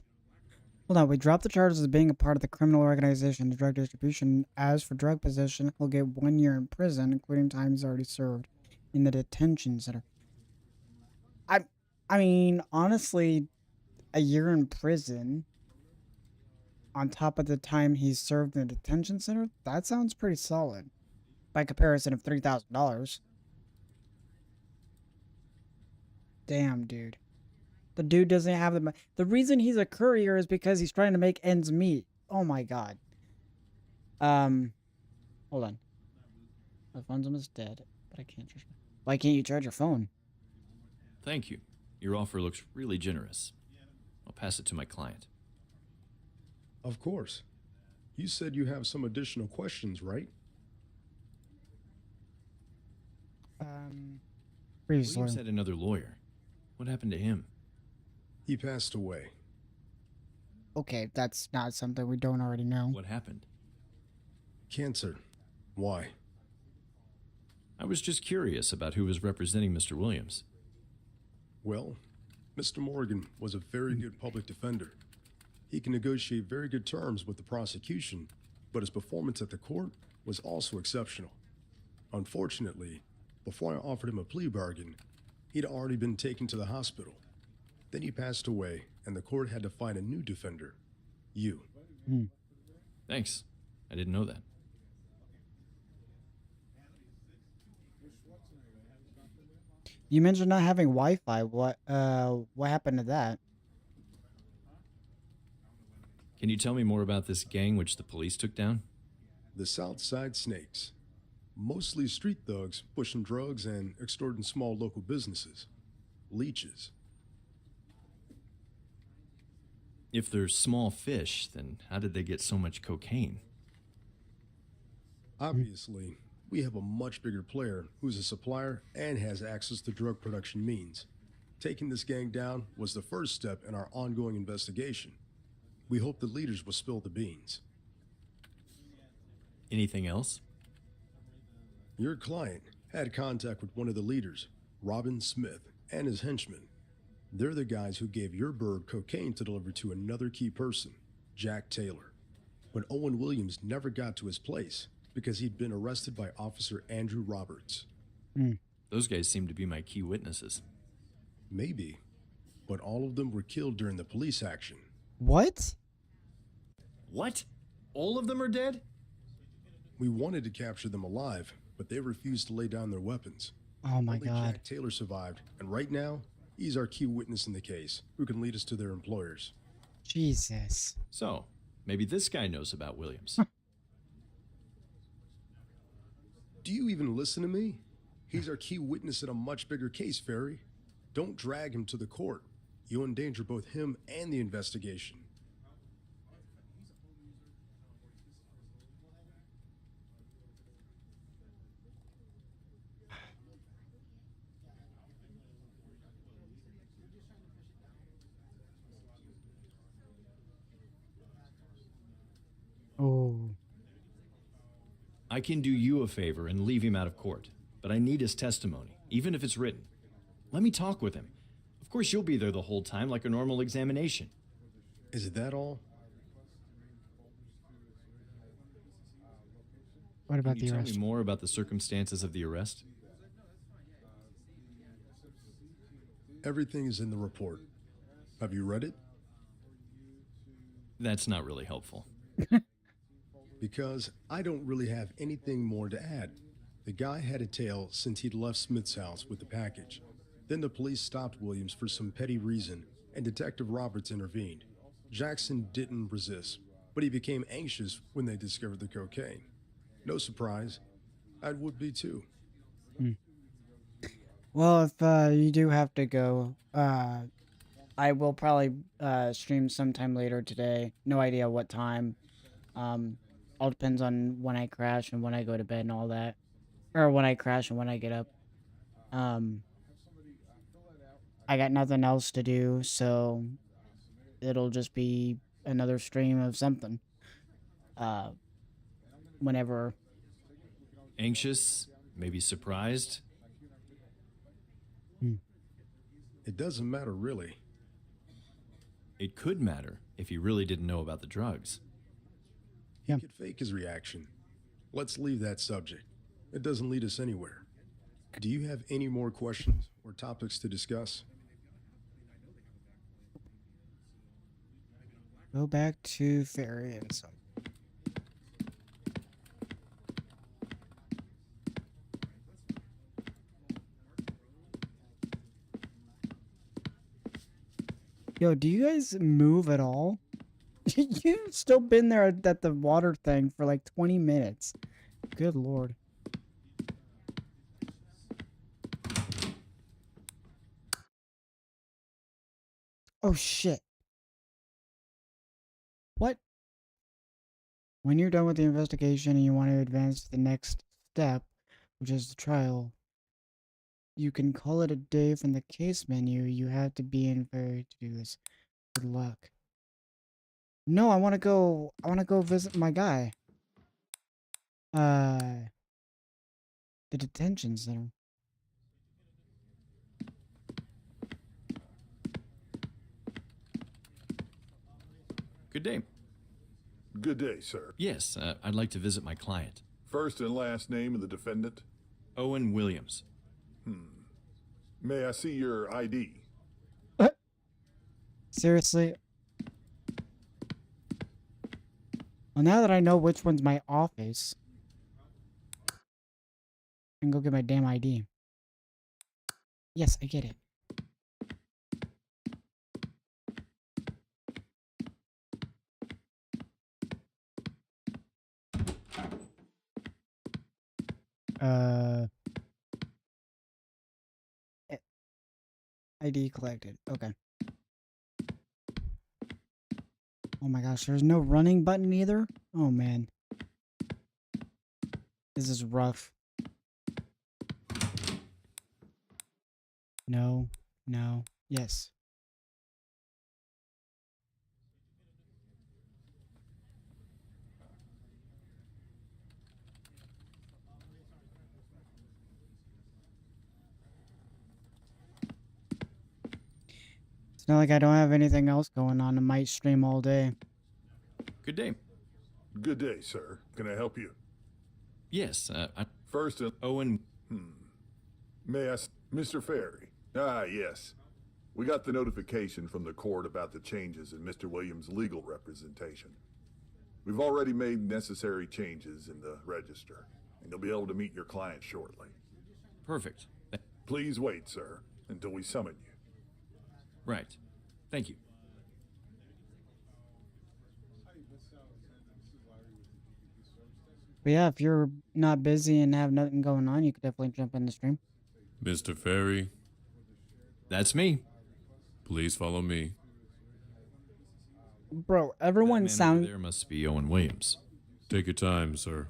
Hold on, we dropped the charges of being a part of the criminal organization, the drug distribution. As for drug possession, he'll get 1 year in prison, including time he's already served in the detention center. I mean, honestly, a year in prison on top of the time he's served in the detention center, that sounds pretty solid. By comparison of $3,000. Damn, dude. The dude doesn't have the money. The reason he's a courier is because he's trying to make ends meet. Oh my god. Hold on. My phone's almost dead, but I can't charge. Why can't you charge your phone? Thank you. Your offer looks really generous. I'll pass it to my client. Of course. You said you have some additional questions, right? Previous Williams lawyer. had another lawyer. What happened to him? He passed away. Okay, that's not something we don't already know. What happened? Cancer. Why? I was just curious about who was representing Mr. Williams. Well, Mr. Morgan was a very good public defender. He can negotiate very good terms with the prosecution, but his performance at the court was also exceptional. Unfortunately, before I offered him a plea bargain, he'd already been taken to the hospital. Then he passed away, and the court had to find a new defender. You. Thanks. I didn't know that. You mentioned not having Wi-Fi. What happened to that? Can you tell me more about this gang which the police took down? The Southside Snakes. Mostly street thugs pushing drugs and extorting small local businesses. Leeches. If they're small fish, then how did they get so much cocaine? Obviously, we have a much bigger player who's a supplier and has access to drug production means. Taking this gang down was the first step in our ongoing investigation. We hope the leaders will spill the beans. Anything else? Your client had contact with one of the leaders, Robin Smith, and his henchmen. They're the guys who gave your bird cocaine to deliver to another key person, Jack Taylor. But Owen Williams never got to his place because he'd been arrested by Officer Andrew Roberts. Those guys seem to be my key witnesses. Maybe, but all of them were killed during the police action. What? What? All of them are dead? We wanted to capture them alive, but they refused to lay down their weapons. Oh my Only god. Jack Taylor survived, and right now, he's our key witness in the case, who can lead us to their employers. Jesus. So, maybe this guy knows about Williams. Do you even listen to me? He's our key witness in a much bigger case, Ferry. Don't drag him to the court. You'll endanger both him and the investigation. Oh. I can do you a favor and leave him out of court, but I need his testimony, even if it's written. Let me talk with him. Of course, you'll be there the whole time like a normal examination. Is it that all? What about Can you the tell arrest? me more about the circumstances of the arrest? Everything is in the report. Have you read it? That's not really helpful. Because I don't really have anything more to add. The guy had a tail since he'd left Smith's house with the package. Then the police stopped Williams for some petty reason, and Detective Roberts intervened. Jackson didn't resist, but he became anxious when they discovered the cocaine. No surprise, I would be too. Well, if you do have to go, I will probably stream sometime later today. No idea what time. All depends on when I crash and when I go to bed and all that. Or when I crash and when I get up. I got nothing else to do, so it'll just be another stream of something. Whenever. Anxious? Maybe surprised? It doesn't matter really. It could matter if he really didn't know about the drugs. He could fake his reaction. Let's leave that subject. It doesn't lead us anywhere. Do you have any more questions or topics to discuss? Go back to Ferry and some. Yo, do you guys move at all? You've still been there at the water thing for like 20 minutes. Good lord. Oh shit. What? When you're done with the investigation and you want to advance to the next step, which is the trial, you can call it a day from the case menu. You have to be in Ferry to do this. Good luck. No, I want to go visit my guy. The detention center. Good day. Good day, sir. Yes, I'd like to visit my client, First and last name of the defendant. Owen Williams. May I see your ID? Seriously? Well, now that I know which one's my office, I can go get my damn ID. Yes, I get it. ID collected. Okay. Oh my gosh, there's no running button either? Oh man. This is rough. No, no, yes. It's not like I don't have anything else going on. I might stream all day. Good day. Good day, sir. Can I help you? Yes, First, Owen. may I, Mr. Ferry? Ah, yes. We got the notification from the court about the changes in Mr. Williams' legal representation. We've already made necessary changes in the register, and you'll be able to meet your client shortly. Perfect. Please wait, sir, until we summon you. Right. Thank you. But yeah, if you're not busy and have nothing going on, you could definitely jump in the stream. Mr. Ferry, That's me. please follow me. Bro, That everyone man over sounds there must be Owen Williams. Take your time, sir.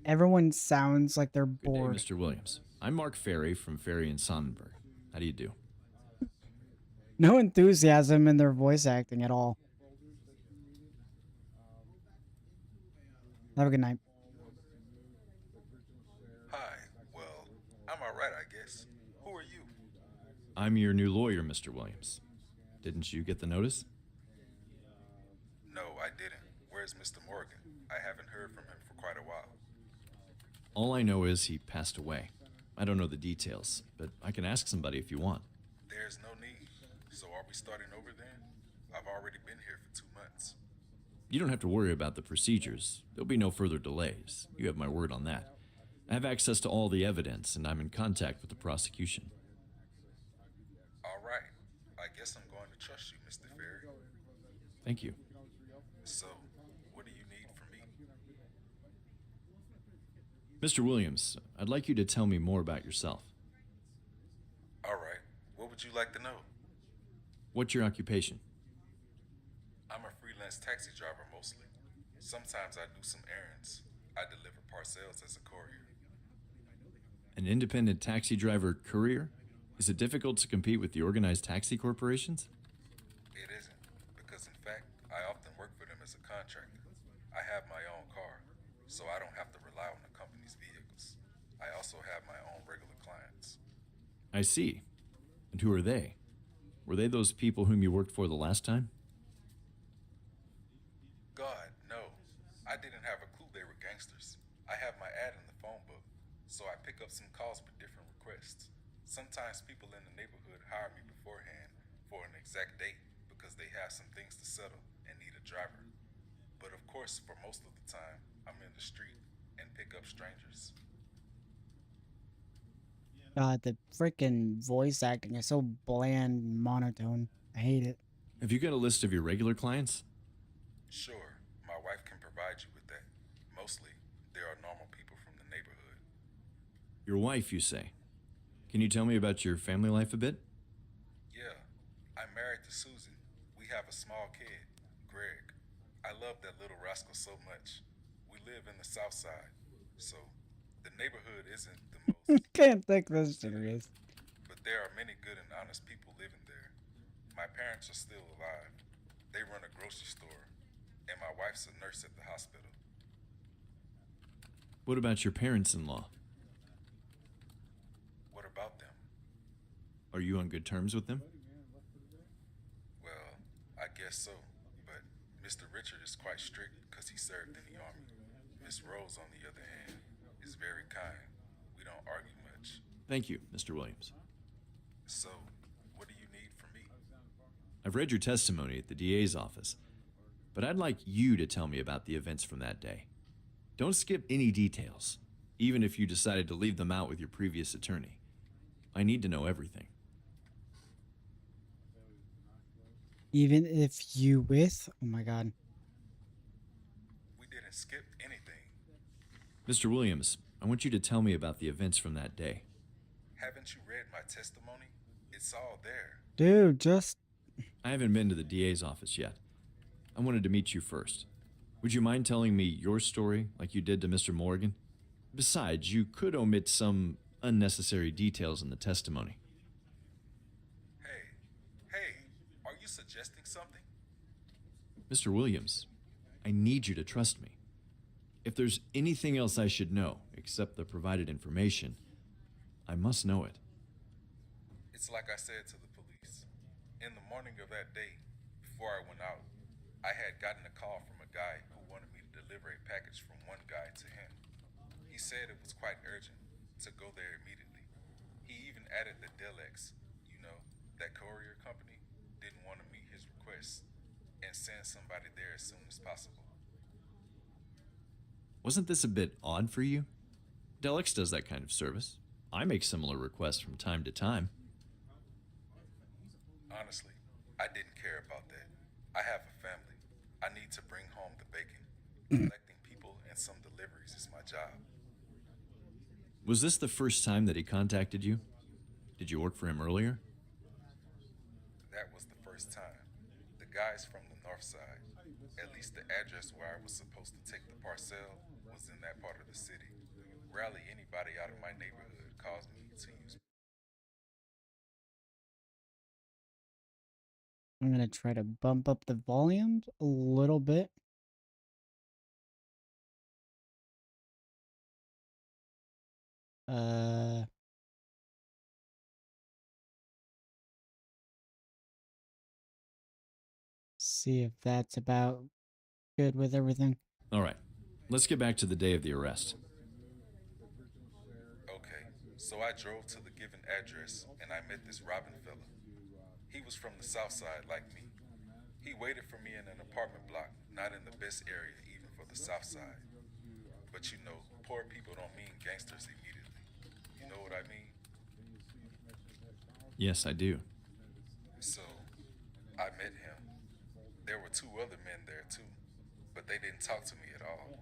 everyone sounds like they're Good day, bored. Mr. Williams. I'm Mark Ferry from Ferry and Sonnenberg. How do you do? No enthusiasm in their voice acting at all. Have a good night. Hi. Well, I'm alright, I guess. Who are you? I'm your new lawyer, Mr. Williams. Didn't you get the notice? No, I didn't. Where's Mr. Morgan? I haven't heard from him for quite a while. All I know is he passed away. I don't know the details, but I can ask somebody if you want. There's no need. So are we starting over then? I've already been here for 2 months. You don't have to worry about the procedures. There'll be no further delays. You have my word on that. I have access to all the evidence, and I'm in contact with the prosecution. Alright. I guess I'm going to trust you, Mr. Ferry. Thank you. So, what do you need from me? Mr. Williams, I'd like you to tell me more about yourself. Alright. What would you like to know? What's your occupation? I'm a freelance taxi driver mostly. Sometimes I do some errands. I deliver parcels as a courier. An independent taxi driver courier? Is it difficult to compete with the organized taxi corporations? It isn't, because in fact, I often work for them as a contractor. I have my own car, so I don't have to rely on the company's vehicles. I also have my own regular clients. I see. And who are they? Were they those people whom you worked for the last time? God, no. I didn't have a clue they were gangsters. I have my ad in the phone book, so I pick up some calls for different requests. Sometimes people in the neighborhood hire me beforehand for an exact date because they have some things to settle and need a driver. But of course, for most of the time, I'm in the street and pick up strangers. God, the freaking voice acting is so bland and monotone. I hate it. Have you got a list of your regular clients? Sure, my wife can provide you with that. Mostly, there are normal people from the neighborhood. Your wife, you say. Can you tell me about your family life a bit? Yeah, I'm married to Susan. We have a small kid, Greg. I love that little rascal so much. We live in the South Side, so the neighborhood isn't the most, Can't take this serious. but there are many good and honest people living there. My parents are still alive. They run a grocery store, and my wife's a nurse at the hospital. What about your parents-in-law? What about them? Are you on good terms with them? Well, I guess so, but Mr. Richard is quite strict because he served in the army. Miss Rose, on the other hand, is very kind. We don't argue much. Thank you, Mr. Williams. So, what do you need from me? I've read your testimony at the DA's office, but I'd like you to tell me about the events from that day. Don't skip any details, even if you decided to leave them out with your previous attorney. I need to know everything. Even if you with, oh my god. We didn't skip anything. Mr. Williams, I want you to tell me about the events from that day. Haven't you read my testimony? It's all there. Dude, just I haven't been to the DA's office yet. I wanted to meet you first. Would you mind telling me your story like you did to Mr. Morgan? Besides, you could omit some unnecessary details in the testimony. Hey, are you suggesting something? Mr. Williams, I need you to trust me. If there's anything else I should know except the provided information, I must know it. It's like I said to the police. In the morning of that day, before I went out, I had gotten a call from a guy who wanted me to deliver a package from one guy to him. He said it was quite urgent to go there immediately. He even added that Delex, that courier company, didn't want to meet his request and send somebody there as soon as possible. Wasn't this a bit odd for you? Delex does that kind of service. I make similar requests from time to time. Honestly, I didn't care about that. I have a family. I need to bring home the bacon. Collecting people and some deliveries is my job. Was this the first time that he contacted you? Did you work for him earlier? That was the first time. The guy's from the north side. At least the address where I was supposed to take the parcel was in that part of the city. Rarely anybody out of my neighborhood calls me to use. I'm gonna try to bump up the volume a little bit. See if that's about good with everything. All right, let's get back to the day of the arrest. Okay, so I drove to the given address and I met this Robin fella. He was from the south side like me. He waited for me in an apartment block, not in the best area even for the south side. But poor people don't mean gangsters immediately. You know what I mean? Yes, I do. So, I met him. There were two other men there too, but they didn't talk to me at all.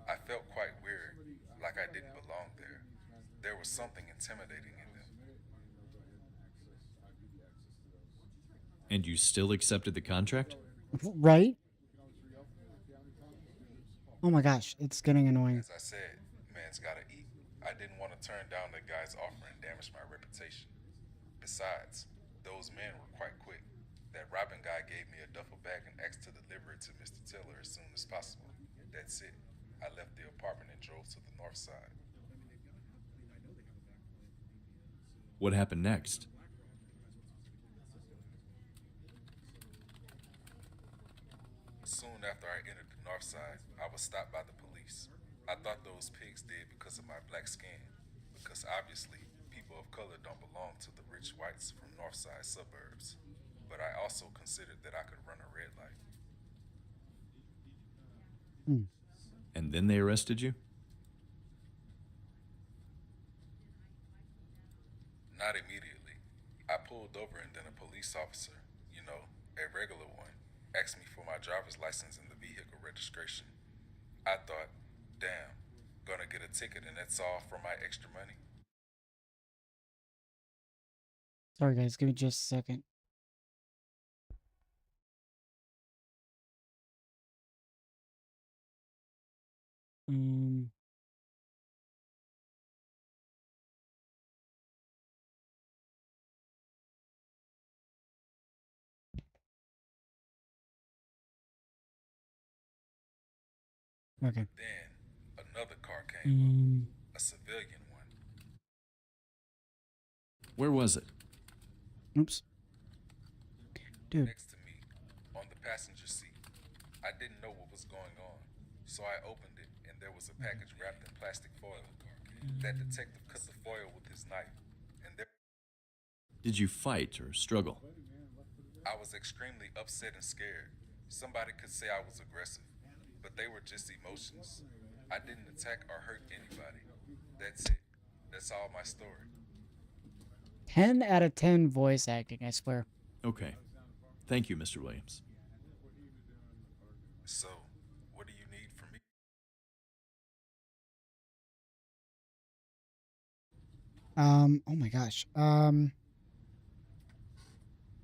I felt quite weird, like I didn't belong there. There was something intimidating in them. And you still accepted the contract? Right? Oh my gosh, it's getting annoying. As I said, man's gotta eat. I didn't want to turn down the guy's offer and damage my reputation. Besides, those men were quite quick. That Robin guy gave me a duffel bag and asked to deliver it to Mr. Tiller as soon as possible. That's it. I left the apartment and drove to the north side. What happened next? Soon after I entered the north side, I was stopped by the police. I thought those pigs did because of my black skin, because obviously people of color don't belong to the rich whites from north side suburbs. But I also considered that I could run a red light. And then they arrested you? Not immediately. I pulled over and then a police officer, a regular one, asked me for my driver's license and the vehicle registration. I thought, damn, gonna get a ticket and that's all for my extra money? Sorry guys, give me just a second. Okay. Then another car came up, a civilian one. Where was it? Oops. Dude. Next to me, on the passenger seat. I didn't know what was going on, so I opened it and there was a package wrapped in plastic foil. That detective cut the foil with his knife, and there... Did you fight or struggle? I was extremely upset and scared. Somebody could say I was aggressive, but they were just emotions. I didn't attack or hurt anybody. That's it. That's all my story. 10 out of 10 voice acting, I swear. Okay. Thank you, Mr. Williams. So, what do you need from me? Oh my gosh.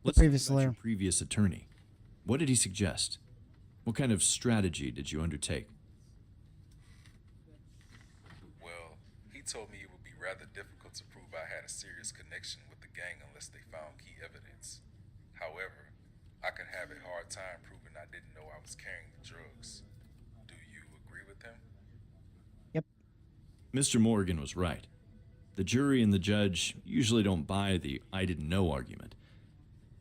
Let's previous talk about your lawyer. previous attorney. What did he suggest? What kind of strategy did you undertake? Well, he told me it would be rather difficult to prove I had a serious connection with the gang unless they found key evidence. However, I could have a hard time proving I didn't know I was carrying the drugs. Do you agree with him? Yep. Mr. Morgan was right. The jury and the judge usually don't buy the I didn't know argument.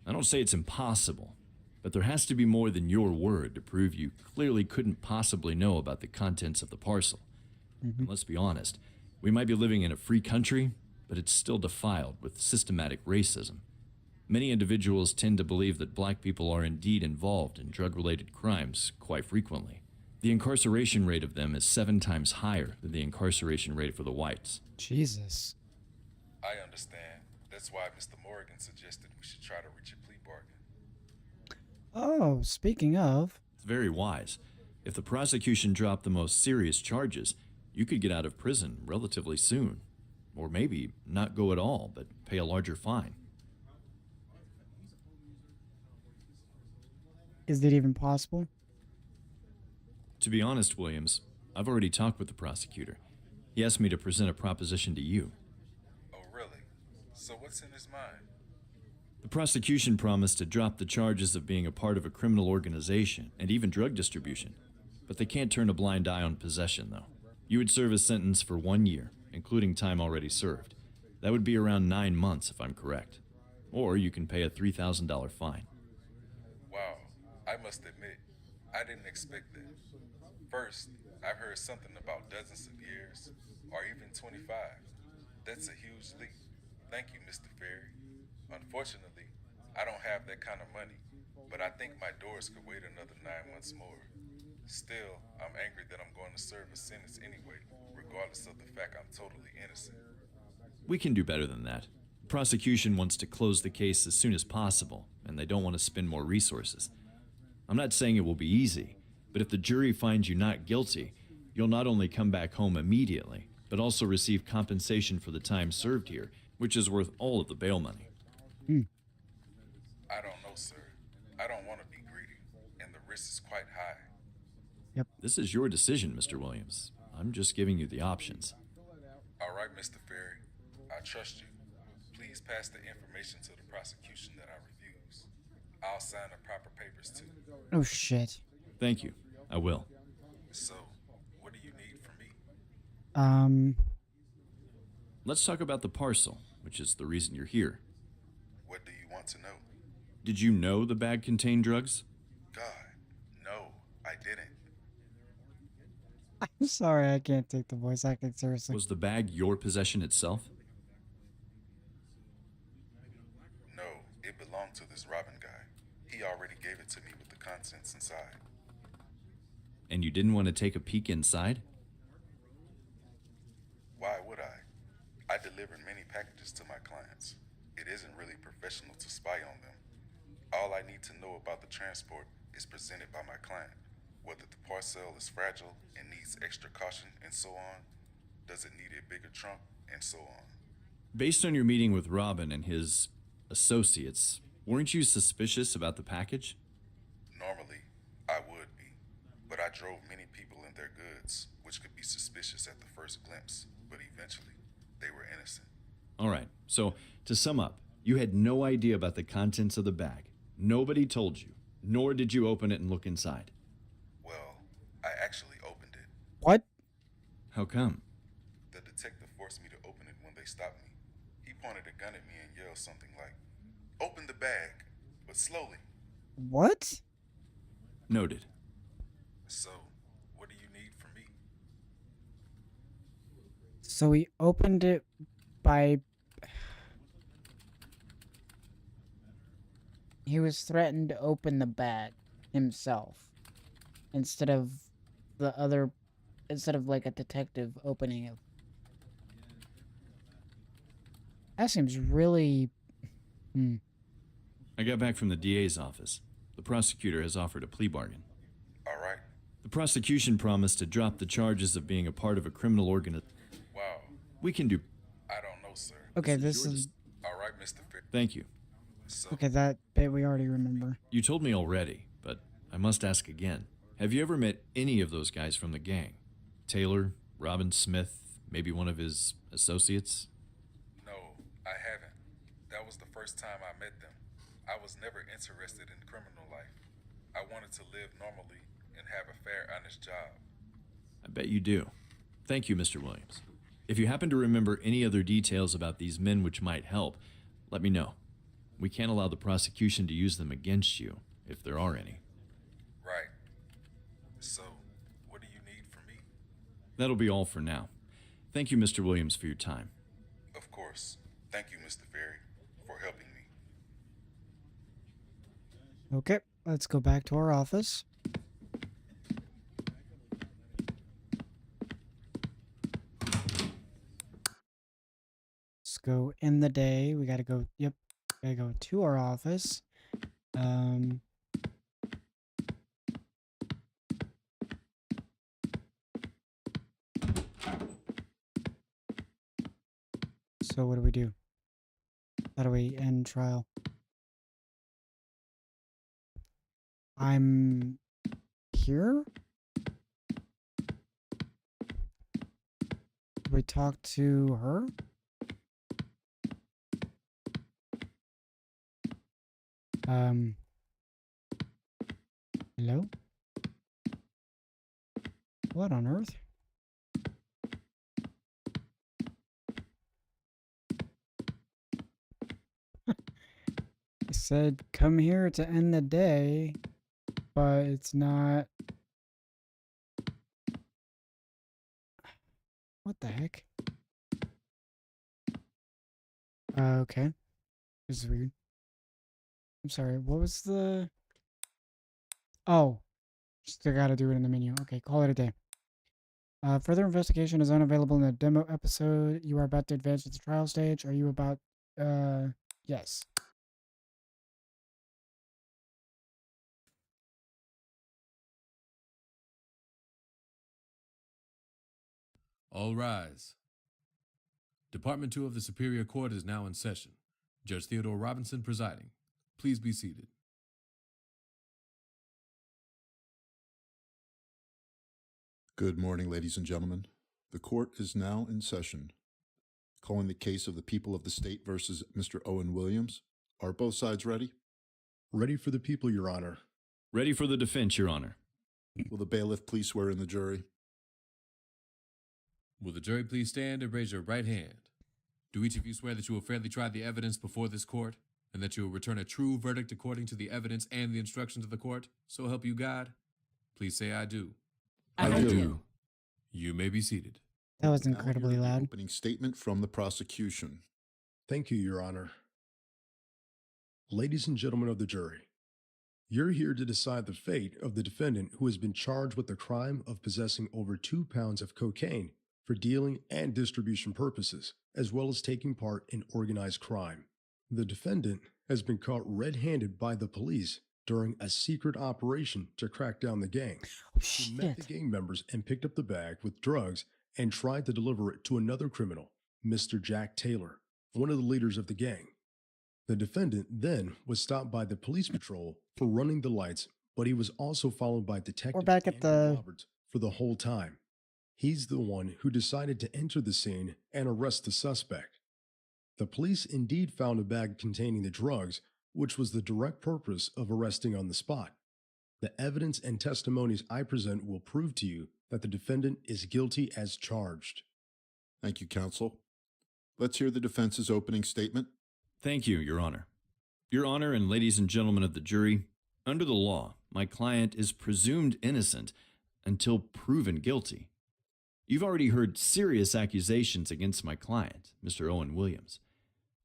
I don't say it's impossible, but there has to be more than your word to prove you clearly couldn't possibly know about the contents of the parcel. And let's be honest, we might be living in a free country, but it's still defiled with systematic racism. Many individuals tend to believe that black people are indeed involved in drug-related crimes quite frequently. The incarceration rate of them is 7 times higher than the incarceration rate for the whites. Jesus. I understand. That's why Mr. Morgan suggested we should try to reach a plea bargain. Oh, speaking of, It's very wise. If the prosecution dropped the most serious charges, you could get out of prison relatively soon. Or maybe not go at all, but pay a larger fine. is it even possible? To be honest, Williams, I've already talked with the prosecutor. He asked me to present a proposition to you. Oh, really? So what's in his mind? The prosecution promised to drop the charges of being a part of a criminal organization and even drug distribution. But they can't turn a blind eye on possession, though. You would serve a sentence for 1 year, including time already served. That would be around 9 months, if I'm correct. Or you can pay a $3,000 fine. Wow, I must admit, I didn't expect that. First, I've heard something about dozens of years, or even 25. That's a huge leap. Thank you, Mr. Ferry. Unfortunately, I don't have that kind of money, but I think my doors could wait another 9 months more. Still, I'm angry that I'm going to serve a sentence anyway, regardless of the fact I'm totally innocent. We can do better than that. The prosecution wants to close the case as soon as possible, and they don't want to spend more resources. I'm not saying it will be easy, but if the jury finds you not guilty, you'll not only come back home immediately, but also receive compensation for the time served here, which is worth all of the bail money. I don't know, sir. I don't want to be greedy, and the risk is quite high. This is your decision, Mr. Williams. I'm just giving you the options. All right, Mr. Ferry. I trust you. Please pass the information to the prosecution that I refuse. I'll sign the proper papers too. Oh shit. Thank you. I will. So, what do you need from me? Let's talk about the parcel, which is the reason you're here. What do you want to know? Did you know the bag contained drugs? God, no, I didn't. I'm sorry, I can't take the voice acting seriously. Was the bag your possession itself? No, it belonged to this Robin guy. He already gave it to me with the contents inside. And you didn't want to take a peek inside? Why would I? I delivered many packages to my clients. It isn't really professional to spy on them. All I need to know about the transport is presented by my client. Whether the parcel is fragile and needs extra caution and so on. Does it need a bigger trunk and so on. Based on your meeting with Robin and his associates, weren't you suspicious about the package? Normally, I would be. But I drove many people in their goods, which could be suspicious at the first glimpse. But eventually, they were innocent. All right, so to sum up, you had no idea about the contents of the bag. Nobody told you, nor did you open it and look inside. Well, I actually opened it. What? How come? The detective forced me to open it when they stopped me. He pointed a gun at me and yelled something like, "Open the bag, but slowly." What? Noted. So, what do you need from me? So he opened it by... He was threatened to open the bag himself instead of like a detective opening it. That seems really... I got back from the DA's office. The prosecutor has offered a plea bargain. All right. The prosecution promised to drop the charges of being a part of a criminal organization. Wow. We can do... I don't know, sir. Okay, This is this your is... All right, Mr. Fair. Thank you. So, Okay, that bit we already remember. You told me already, but I must ask again. Have you ever met any of those guys from the gang? Taylor, Robin Smith, Maybe one of his associates? No, I haven't. That was the first time I met them. I was never interested in criminal life. I wanted to live normally and have a fair, honest job. I bet you do. Thank you, Mr. Williams. If you happen to remember any other details about these men which might help, let me know. We can't allow the prosecution to use them against you, if there are any. Right. So, what do you need from me? That'll be all for now. Thank you, Mr. Williams, for your time. Of course. Thank you, Mr. Ferry, for helping me. Okay, let's go back to our office. Let's go in the day. We gotta go, yep, gotta go to our office. So what do we do? How do we end trial? I'm here? We talk to her? Hello? What on earth? I said, come here to end the day, but it's not. What the heck? Okay. This is weird. I'm sorry, what was the... Oh. Still gotta do it in the menu. Okay, call it a day. Further investigation is unavailable in the demo episode. You are about to advance to the trial stage. Are you about... Yes. All rise. Department 2 of the Superior Court is now in session. Judge Theodore Robinson presiding. Please be seated. Good morning, ladies and gentlemen. The court is now in session. Calling the case of the people of the state versus Mr. Owen Williams. Are both sides ready? Ready for the people, Your Honor. Ready for the defense, Your Honor. Will the bailiff please swear in the jury? Will the jury please stand and raise your right hand? Do each of you swear that you will fairly try the evidence before this court, and that you will return a true verdict according to the evidence and the instructions of the court? So help you God. Please say I do. I do. You may be seated. That was Now hear incredibly the loud. Opening statement from the prosecution. Thank you, Your Honor. Ladies and gentlemen of the jury, you're here to decide the fate of the defendant who has been charged with the crime of possessing over 2 pounds of cocaine for dealing and distribution purposes, as well as taking part in organized crime. The defendant has been caught red-handed by the police during a secret operation to crack down the gang. Oh, He met the shit. gang members and picked up the bag with drugs and tried to deliver it to another criminal, Mr. Jack Taylor, one of the leaders of the gang. The defendant then was stopped by the police patrol for running the lights, but he was also followed by Detective We're back at Andrew the... Roberts for the whole time. He's the one who decided to enter the scene and arrest the suspect. The police indeed found a bag containing the drugs, which was the direct purpose of arresting on the spot. The evidence and testimonies I present will prove to you that the defendant is guilty as charged. Thank you, counsel. Let's hear the defense's opening statement. Thank you, Your Honor. Your Honor and ladies and gentlemen of the jury, under the law, my client is presumed innocent until proven guilty. You've already heard serious accusations against my client, Mr. Owen Williams.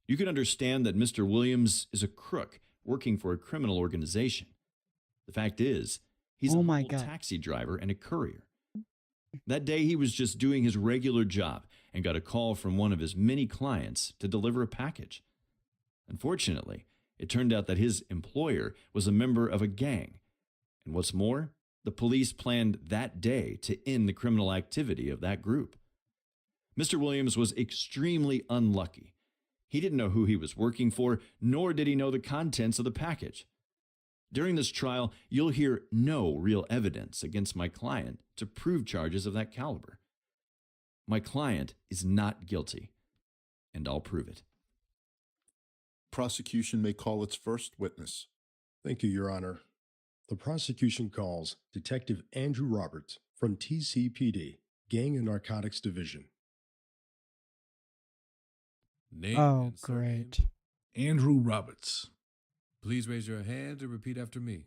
You can understand that Mr. Williams is a crook working for a criminal organization. The fact is, he's Oh a my humble God. taxi driver and a courier. That day, he was just doing his regular job and got a call from one of his many clients to deliver a package. Unfortunately, it turned out that his employer was a member of a gang. And what's more, the police planned that day to end the criminal activity of that group. Mr. Williams was extremely unlucky. He didn't know who he was working for, nor did he know the contents of the package. During this trial, you'll hear no real evidence against my client to prove charges of that caliber. My client is not guilty, and I'll prove it. Prosecution may call its first witness. Thank you, Your Honor. The prosecution calls Detective Andrew Roberts from TCPD, Gang and Narcotics Division. Name Oh, and surname. great. Andrew Roberts. Please raise your hand and repeat after me.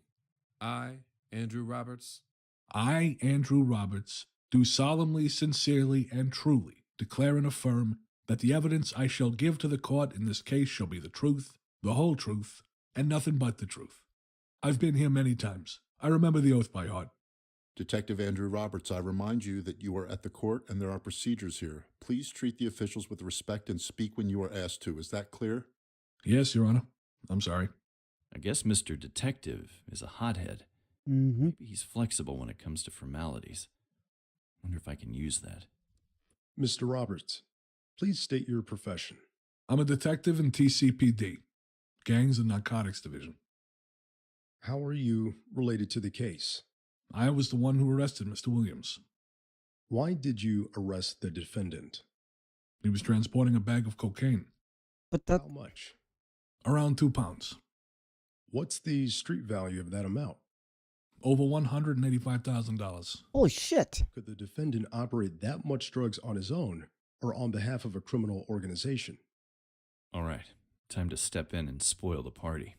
I, Andrew Roberts, I, Andrew Roberts, do solemnly, sincerely, and truly declare and affirm that the evidence I shall give to the court in this case shall be the truth, the whole truth, and nothing but the truth. I've been here many times. I remember the oath by heart. Detective Andrew Roberts, I remind you that you are at the court and there are procedures here. Please treat the officials with respect and speak when you are asked to. Is that clear? Yes, Your Honor. I'm sorry. I guess Mr. Detective is a hothead. Mm-hmm. Maybe he's flexible when it comes to formalities. Wonder if I can use that. Mr. Roberts, please state your profession. I'm a detective in TCPD, Gangs and Narcotics Division. How are you related to the case? I was the one who arrested Mr. Williams. Why did you arrest the defendant? He was transporting a bag of cocaine, But that How much? around 2 pounds, What's the street value of that amount? over $185,000. holy shit. Could the defendant operate that much drugs on his own or on behalf of a criminal organization? All right, time to step in and spoil the party.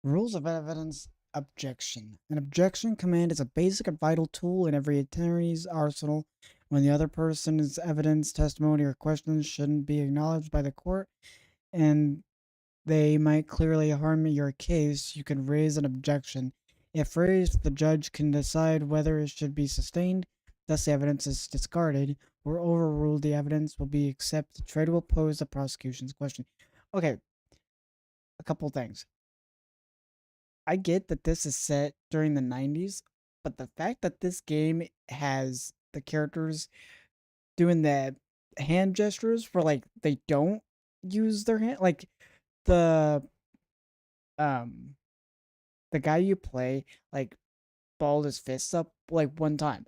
Rules of evidence objection. An objection command is a basic and vital tool in every attorney's arsenal. When the other person's evidence, testimony, or questions shouldn't be acknowledged by the court and they might clearly harm your case, you can raise an objection. If raised, the judge can decide whether it should be sustained, thus the evidence is discarded, or overruled. The evidence will be accepted. Try to oppose the prosecution's question. Okay, a couple things. I get that this is set during the 90s, but the fact that this game has the characters doing the hand gestures for like they don't use their hand, like the guy you play like balled his fists up like one time.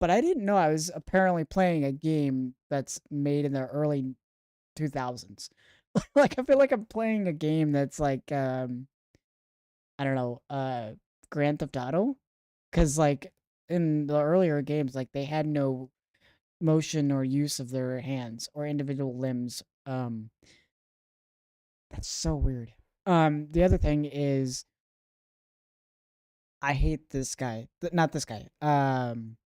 But I didn't know I was apparently playing a game that's made in the early 2000s. Like I feel like I'm playing a game that's like I don't know, Grand Theft Auto, cuz like in the earlier games like they had no motion or use of their hands or individual limbs. That's so weird. The other thing is I hate this guy. Not this guy. The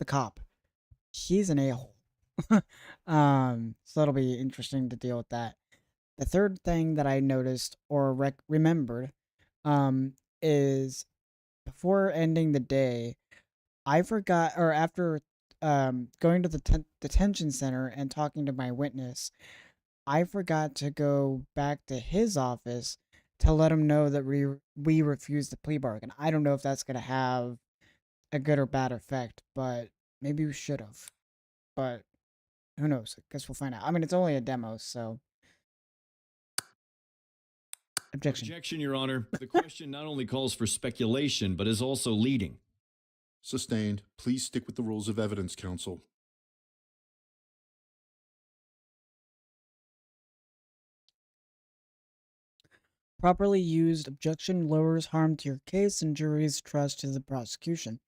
cop. He's an a-hole. So that'll be interesting to deal with that. The third thing that I noticed or remembered is before ending the day, I forgot, or after going to the detention center and talking to my witness, I forgot to go back to his office to let him know that we refused the plea bargain. I don't know if that's going to have a good or bad effect, but maybe we should have. But who knows? I guess we'll find out. I mean, it's only a demo, so. Objection. Objection, Your Honor. The question not only calls for speculation, but is also leading. Sustained. Please stick with the rules of evidence, counsel. Properly used, objection lowers harm to your case and jury's trust to the prosecution.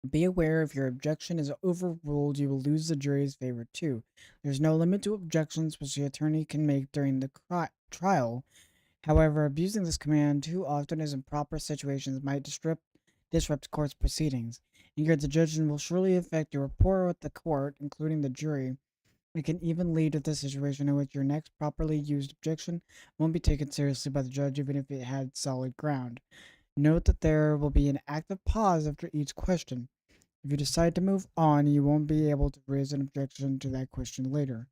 Be aware if your objection is overruled, you will lose the jury's favor too. There's no limit to objections which the attorney can make during the trial. However, abusing this command too often in improper situations might disrupt court's proceedings. Neither the judge will surely affect your rapport with the court, including the jury. It can even lead to the situation in which your next properly used objection won't be taken seriously by the judge even if it had solid ground. Note that there will be an active pause after each question. If you decide to move on, you won't be able to raise an objection to that question later.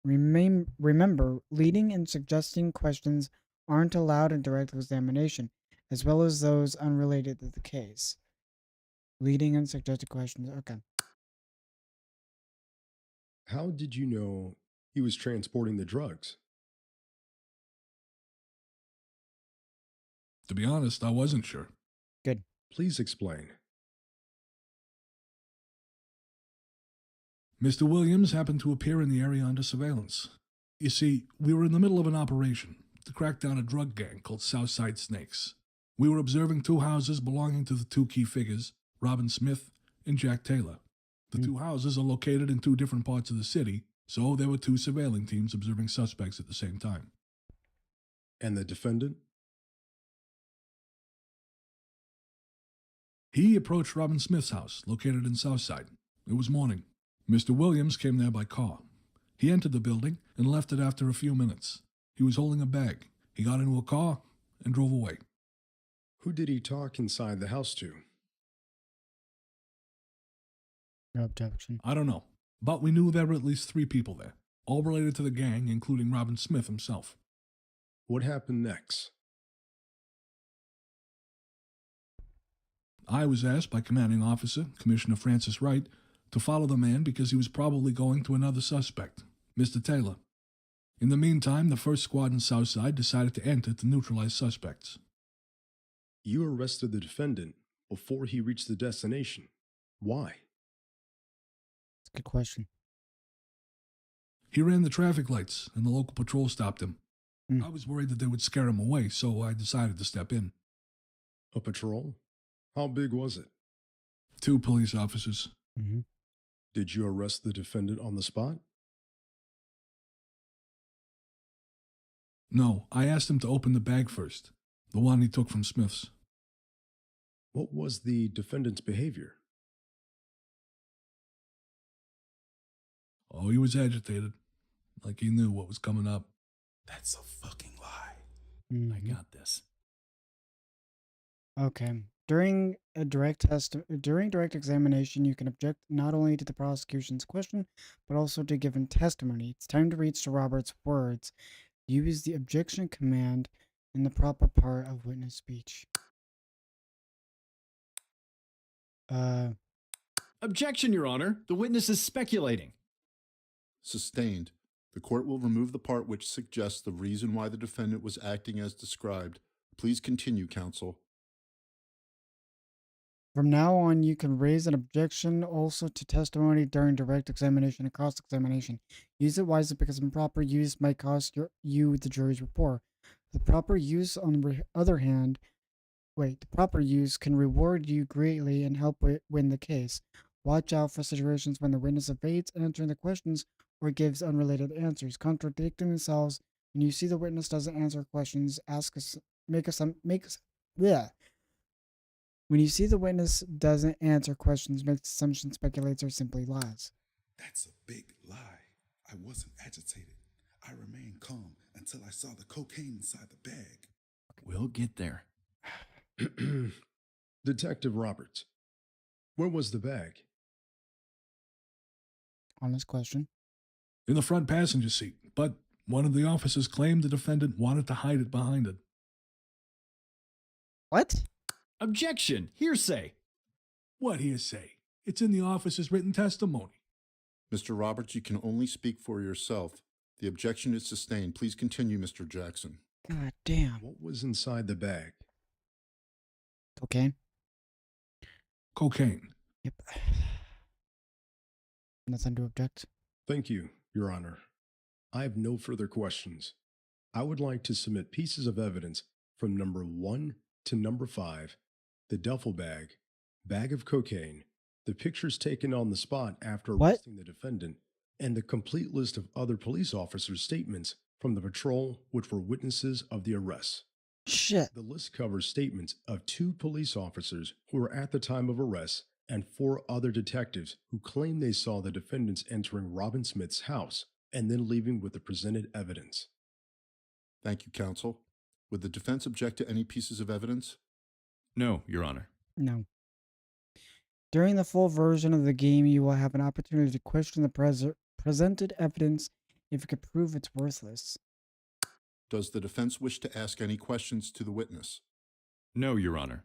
Remember, leading and suggesting questions aren't allowed in direct examination, as well as those unrelated to the case. Leading and suggesting questions, okay. How did you know he was transporting the drugs? To be honest, I wasn't sure. Good. Please explain. Mr. Williams happened to appear in the area under surveillance. You see, we were in the middle of an operation to crack down a drug gang called Southside Snakes. We were observing two houses belonging to the two key figures, Robin Smith and Jack Taylor. The two houses are located in two different parts of the city, so there were two surveilling teams observing suspects at the same time. And the defendant? He approached Robin Smith's house, located in Southside. It was morning. Mr. Williams came there by car. He entered the building and left it after a few minutes. He was holding a bag. He got into a car and drove away. Who did he talk inside the house to? No objection. I don't know, but we knew there were at least 3 people there, all related to the gang, including Robin Smith himself. What happened next? I was asked by Commanding Officer, Commissioner Francis Wright, to follow the man because he was probably going to another suspect, Mr. Taylor. In the meantime, the first squad in Southside decided to enter to neutralize suspects. You arrested the defendant before he reached the destination. Why? That's a good question. He ran the traffic lights, and the local patrol stopped him. Mm. I was worried that they would scare him away, so I decided to step in. A patrol? How big was it? 2 police officers. Mm-hmm. Did you arrest the defendant on the spot? No, I asked him to open the bag first, the one he took from Smith's. What was the defendant's behavior? Oh, he was agitated, like he knew what was coming up. That's a fucking lie. Mm-hmm. I got this. Okay. During direct examination, you can object not only to the prosecution's question, but also to given testimony. It's time to read Sir Robert's words. Use the objection command in the proper part of witness speech. Objection, Your Honor. The witness is speculating. Sustained. The court will remove the part which suggests the reason why the defendant was acting as described. Please continue, counsel. From now on, you can raise an objection also to testimony during direct examination and cross-examination. Use it wisely because improper use might cost you the jury's rapport. The proper use, on the other hand, the proper use can reward you greatly and help win the case. Watch out for situations when the witness evades answering the questions or gives unrelated answers, contradicting themselves. When you see the witness doesn't answer questions, When you see the witness doesn't answer questions, makes assumptions, speculates, or simply lies. That's a big lie. I wasn't agitated. I remained calm until I saw the cocaine inside the bag. We'll get there. Detective Roberts, where was the bag? Honest question. In the front passenger seat, but one of the officers claimed the defendant wanted to hide it behind it. What? Objection! Hearsay! What hearsay? It's in the officer's written testimony. Mr. Roberts, you can only speak for yourself. The objection is sustained. Please continue, Mr. Jackson. God damn. What was inside the bag? Cocaine? Cocaine. Yep. Nothing to object. Thank you, Your Honor. I have no further questions. I would like to submit pieces of evidence from number 1 to number 5, the duffel bag, bag of cocaine, the pictures taken on the spot after arresting the defendant, and the complete list of other police officers' statements from the patrol which were witnesses of the arrest. Shit. The list covers statements of 2 police officers who were at the time of arrest and 4 other detectives who claim they saw the defendants entering Robin Smith's house and then leaving with the presented evidence. Thank you, counsel. Would the defense object to any pieces of evidence? No, Your Honor. No. During the full version of the game, you will have an opportunity to question the presented evidence if you can prove it's worthless. Does the defense wish to ask any questions to the witness? No, Your Honor.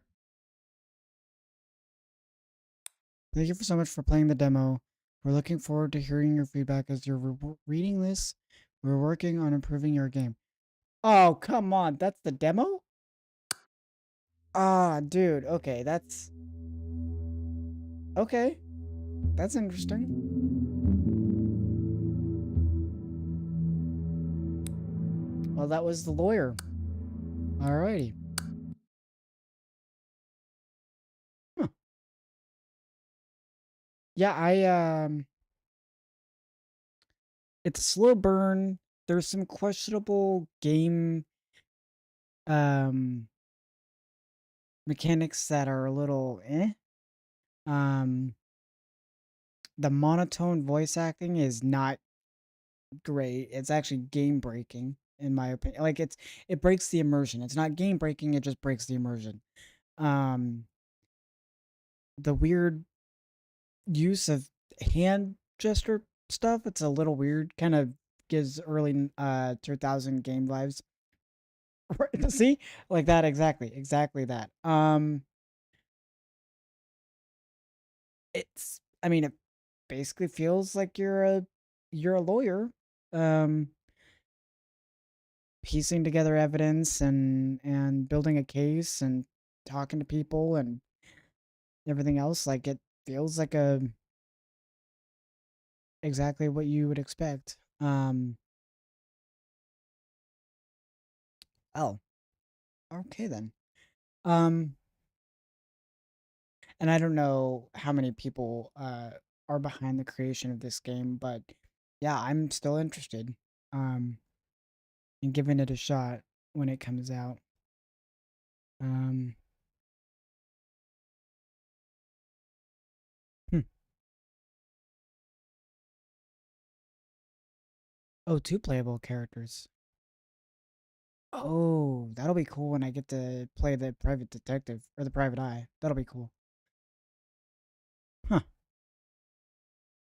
Thank you so much for playing the demo. We're looking forward to hearing your feedback as you're reading this. We're working on improving your game. Oh, come on. That's the demo? Ah, dude. Okay, that's... Okay. That's interesting. Well, that was the lawyer. Alrighty. Huh. Yeah, it's a slow burn. There's some questionable game mechanics that are a little the monotone voice acting is not great. It's actually game breaking in my opinion. Like it breaks the immersion. It's not game breaking, it just breaks the immersion. The weird use of hand gesture stuff, it's a little weird. Kind of gives early 2000 game vibes. See? Like that exactly that. I mean, it basically feels like you're a lawyer, piecing together evidence and building a case and talking to people and everything else. Like it feels like exactly what you would expect. Oh, okay then. And I don't know how many people are behind the creation of this game, but yeah, I'm still interested in giving it a shot when it comes out. Oh, 2 playable characters. Oh, that'll be cool when I get to play the private detective or the private eye. That'll be cool. Huh.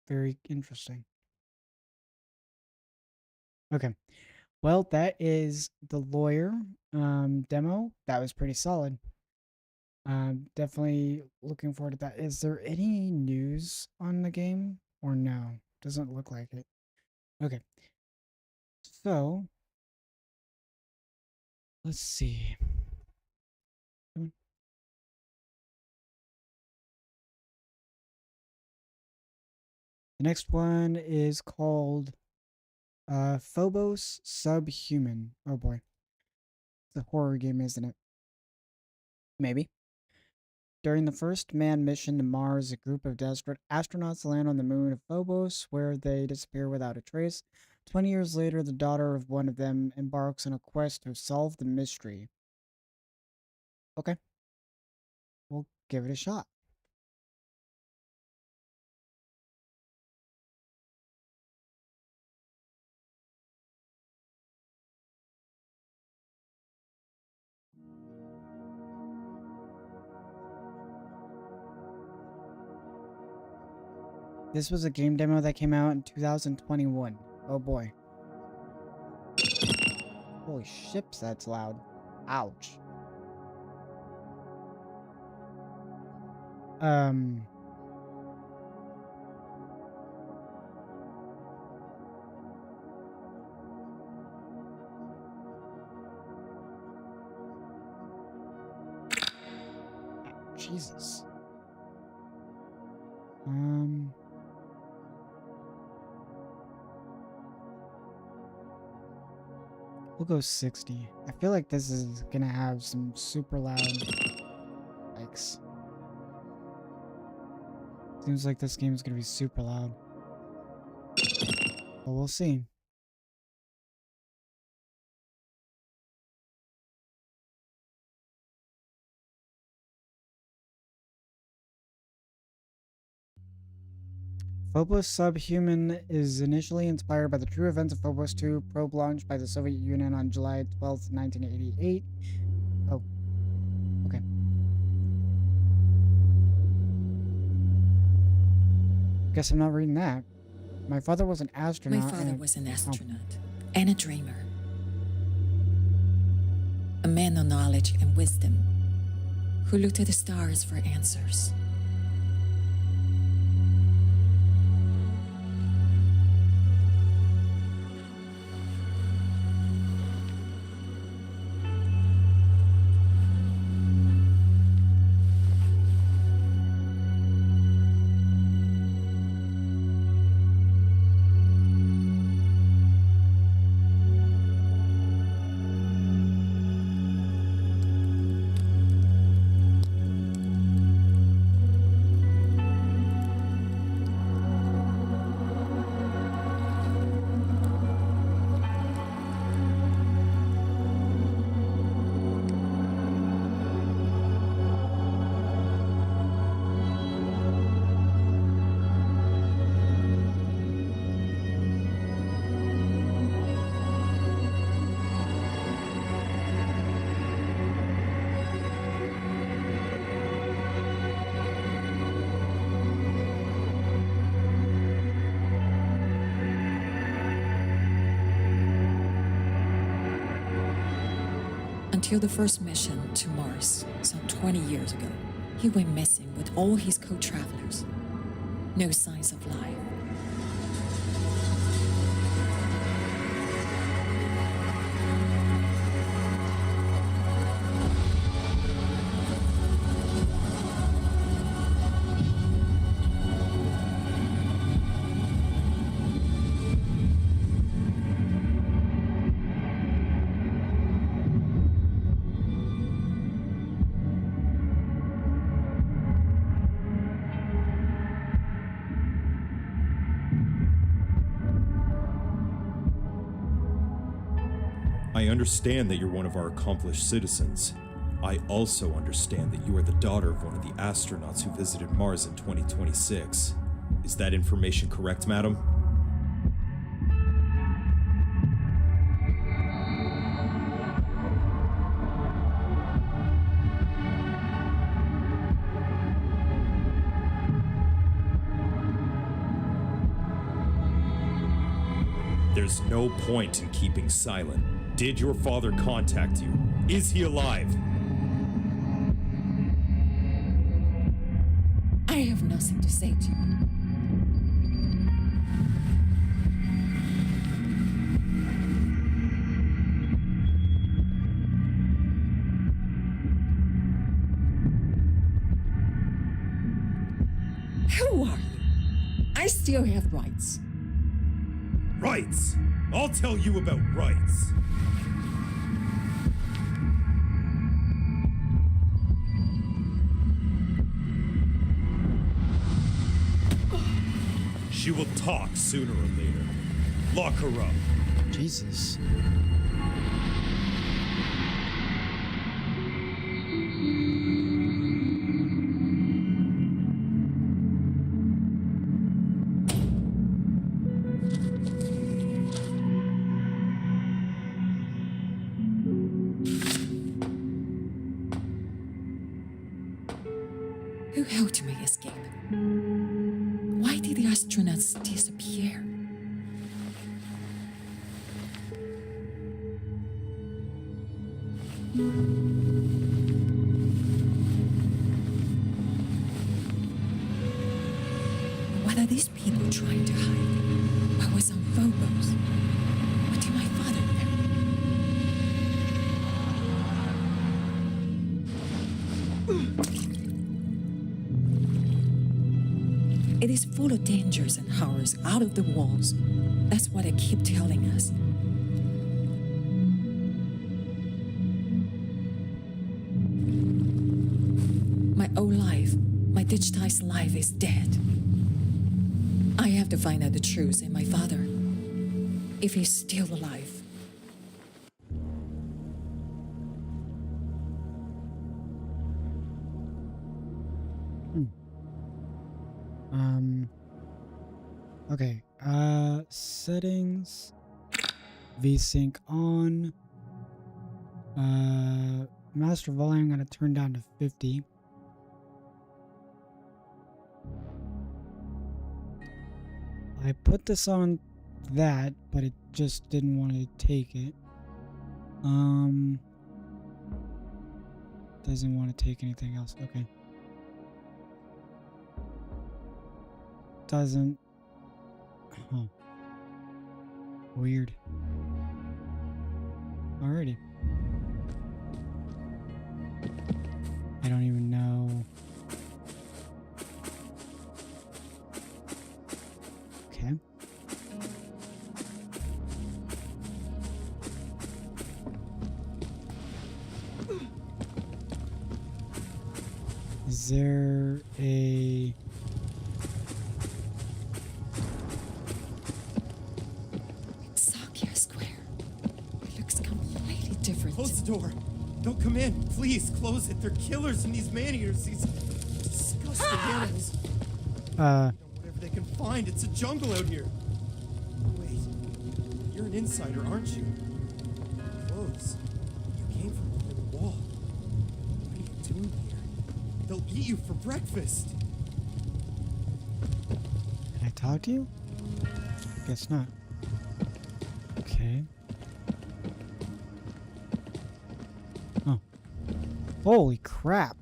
Very interesting. Okay. Well, that is the lawyer demo. That was pretty solid. Definitely looking forward to that. Is there any news on the game or no? Doesn't look like it. Okay. So, let's see. The next one is called Phobos Subhuman. Oh boy. It's a horror game, isn't it? Maybe. During the first manned mission to Mars, a group of desperate astronauts land on the moon of Phobos, where they disappear without a trace. 20 years later, the daughter of one of them embarks on a quest to solve the mystery. Okay. We'll give it a shot. This was a game demo that came out in 2021. Oh boy. Holy ships, that's loud. Ouch. Jesus. We'll go 60. I feel like this is gonna have some super loud likes. Seems like this game is gonna be super loud. But we'll see. Phobos Subhuman is initially inspired by the true events of Phobos 2, probe launched by the Soviet Union on July 12th, 1988. Oh. Okay. Guess I'm not reading that. My father was an astronaut. My father was an astronaut and a dreamer. A man of knowledge and wisdom who looked to the stars for answers. until the first mission to Mars some 20 years ago. He went missing with all his co-travelers. No signs of life. I understand that you're one of our accomplished citizens. I also understand that you are the daughter of one of the astronauts who visited Mars in 2026. Is that information correct, madam? There's no point in keeping silent. Did your father contact you? Is he alive? I have nothing to say to you. Who are you? I still have rights. Rights? I'll tell you about rights. She will talk sooner or later. Lock her up. Jesus. Who helped me escape? Why did the astronauts disappear? What are these people trying to hide? What was on Phobos? What did my father know? It is full of dangers and horrors out of the walls. That's what they keep telling us. My old life, my digitized life is dead. I have to find out the truth and my father, if he's still alive. Okay, settings, VSync on, master volume I'm gonna turn down to 50. I put this on that, but it just didn't want to take it. Doesn't want to take anything else, okay. Doesn't. Huh. Weird. Alrighty. I don't even know. Okay. Is there a... Close the door. Don't come in. Please, close it. They're killers and these man-eaters. These disgusting animals. Whatever they can find. It's a jungle out here. Wait. You're an insider, aren't you? Clothes. You came from under the wall. What are you doing here? They'll eat you for breakfast. Can I talk to you? Guess not. Okay. Holy crap.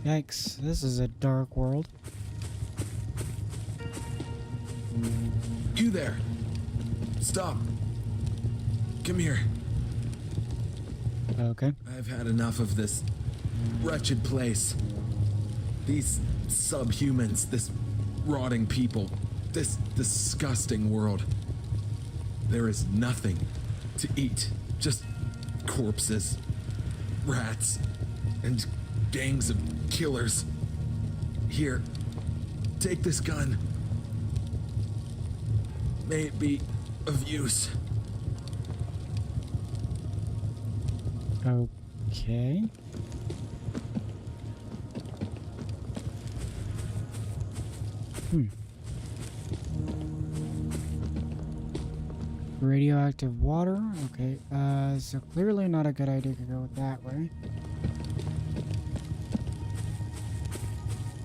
Yikes, this is a dark world. You there! Stop! Come here. Okay. I've had enough of this wretched place. These subhumans, this rotting people, this disgusting world. There is nothing to eat, just corpses, rats, and gangs of killers. Here, take this gun. May it be of use. Okay. Radioactive water. Okay. So clearly not a good idea to go that way.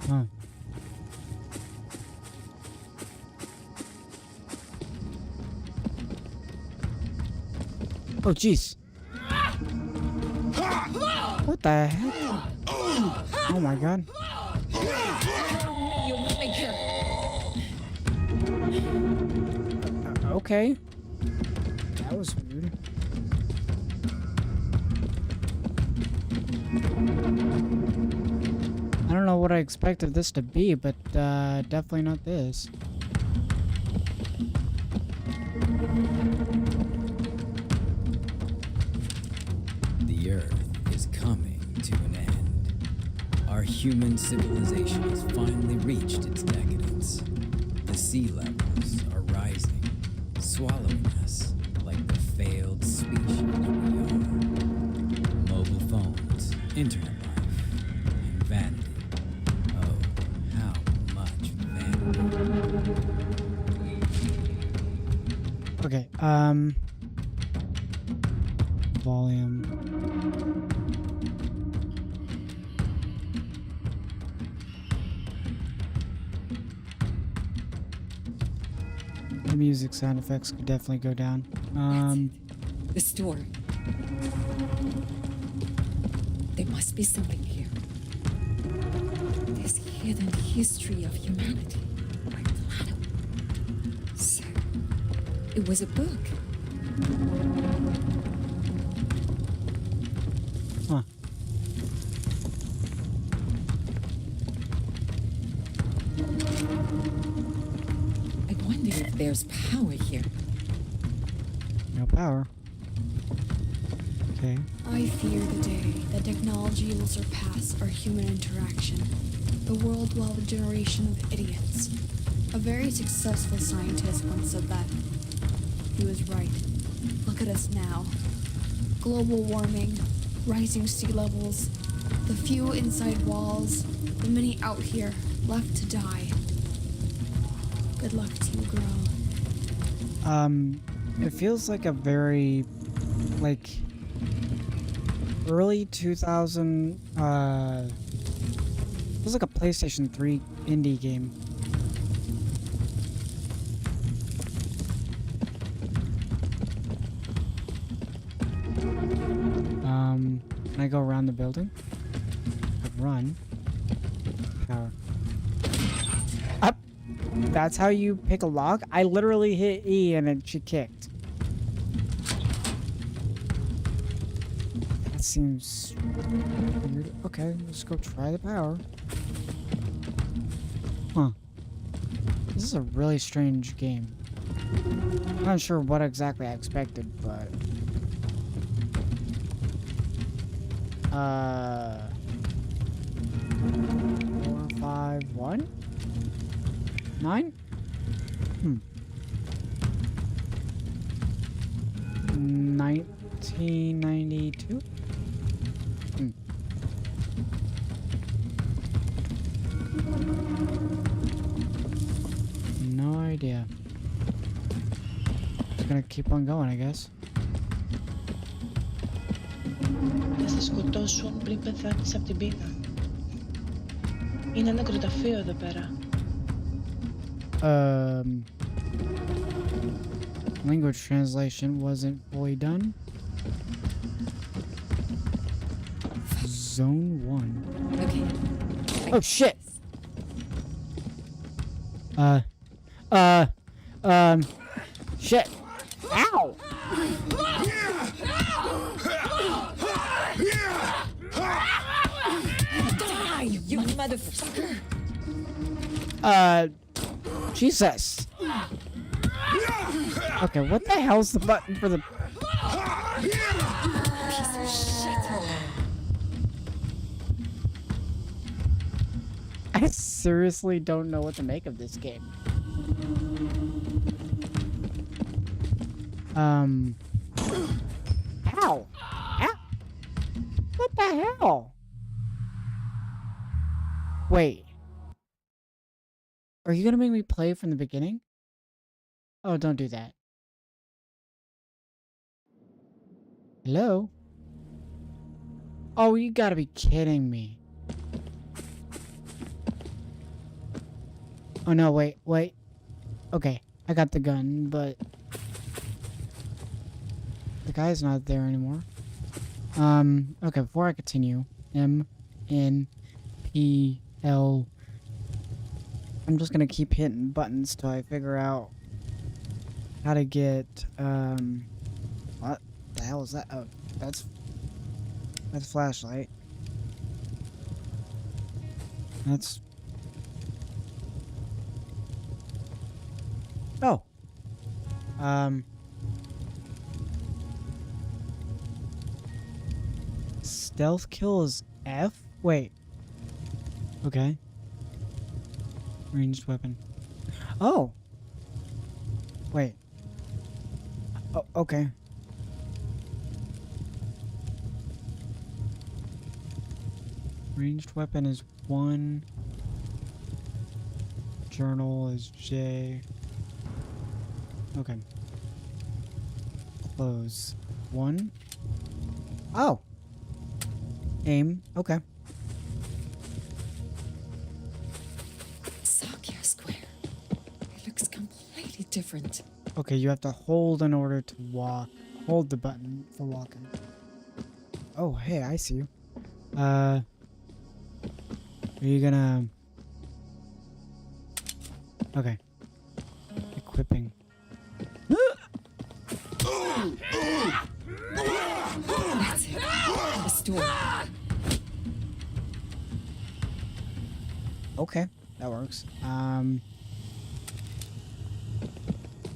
Huh. Oh, jeez. What the heck? Oh my god. Okay. That was weird. I don't know what I expected this to be, but definitely not this. The Earth is coming to an end. Our human civilization has finally reached its decadence. The sea levels are rising, swallowing us like the failed species we are. Mobile phones, internet life, and vanity. Oh, how much vanity. Okay, volume. The music sound effects could definitely go down. The store. There must be something here. This hidden history of humanity. So, it was a book. Huh. I wonder if there's power here. No power. Okay. I fear the day that technology will surpass our human interaction. The world will have a generation of idiots. A very successful scientist once said that. He was right. Look at us now. Global warming, rising sea levels, the few inside walls, the many out here left to die. Good luck to you, girl. It feels like a very, like, early 2000, it feels like a PlayStation 3 indie game. Can I go around the building? Run. Power. Up! That's how you pick a lock? I literally hit E and she kicked. That seems weird. Okay, let's go try the power. Huh. This is a really strange game. I'm not sure what exactly I expected, but... 4, 5, 1? 9? 1992? No idea. Just gonna keep on going, I guess. Θα σε σκοτώσουν πριν πεθάνεις από την πείνα. Είναι ένα νεκροταφείο εδώ πέρα. Language translation wasn't fully done. Zone 1. Okay. Oh shit! Shit! Ow! Die, you motherfucker! Jesus! Okay, what the hell's the button for the... Piece of shit. I seriously don't know what to make of this game. Ow! Ow! What the hell? Wait. Are you gonna make me play from the beginning? Oh, don't do that. Hello? Oh, you gotta be kidding me. Oh no, wait. Okay, I got the gun, but... the guy's not there anymore. Okay, before I continue, M, N, P, L... I'm just gonna keep hitting buttons till I figure out how to get, what the hell is that? Oh, that's flashlight. That's... oh. Stealth kill is F? Wait. Okay. Ranged weapon. Oh! Wait. Oh, okay. Ranged weapon is 1. Journal is J. Okay. Close. 1. Oh! Aim. Okay. Sakya Square. It looks completely different. Okay, you have to hold in order to walk. Hold the button for walking. Oh, hey, I see you. Are you gonna... okay. Equipping. That's it. The store. Okay, that works.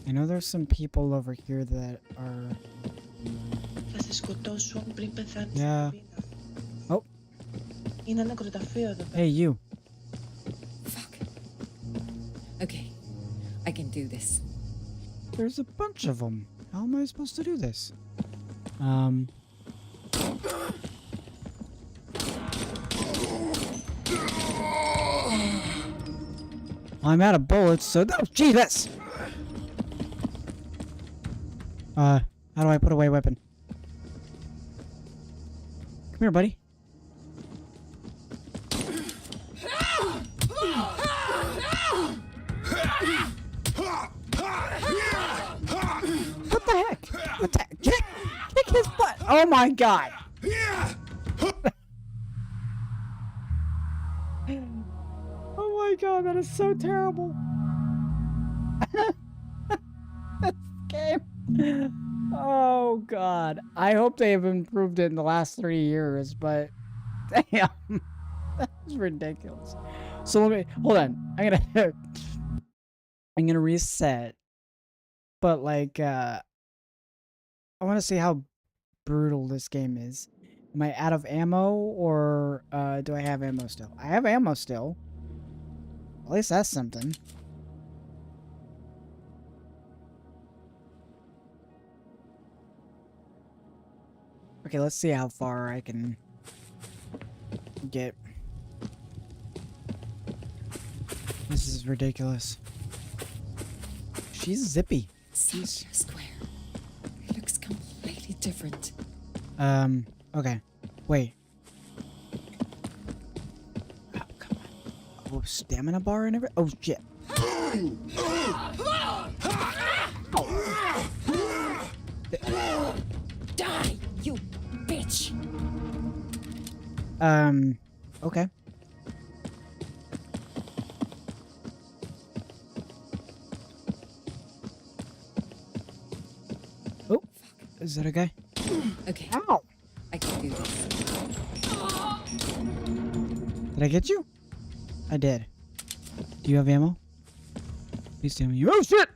I know there's some people over here that are... Θα σε σκοτώσουν πριν πεθάνεις Yeah. στην πείνα. Oh. Είναι νεκροταφείο εδώ πέρα. Hey, you. Okay, I can do this. There's a bunch of them. How am I supposed to do this? I'm out of bullets, so... oh, Jesus! How do I put away weapon? Come here, buddy. What the heck? Kick his butt! Oh my god! Oh my god, that is so terrible. This game. Oh god. I hope they have improved it in the last 3 years, but damn. That's ridiculous. So let me hold on. I'm gonna reset. But like I wanna see how brutal this game is. Am I out of ammo or do I have ammo still? I have ammo still. At least that's something. Okay, let's see how far I can get. This is ridiculous. She's zippy. Sakya Square. It looks completely different. Okay. Wait. Oh, come on. Oh, stamina bar and everything? Oh, shit. Die! Okay. Oh, is that a guy? Okay. Ow! I can do this. Did I get you? I did. Do you have ammo? Please tell me you. Oh shit!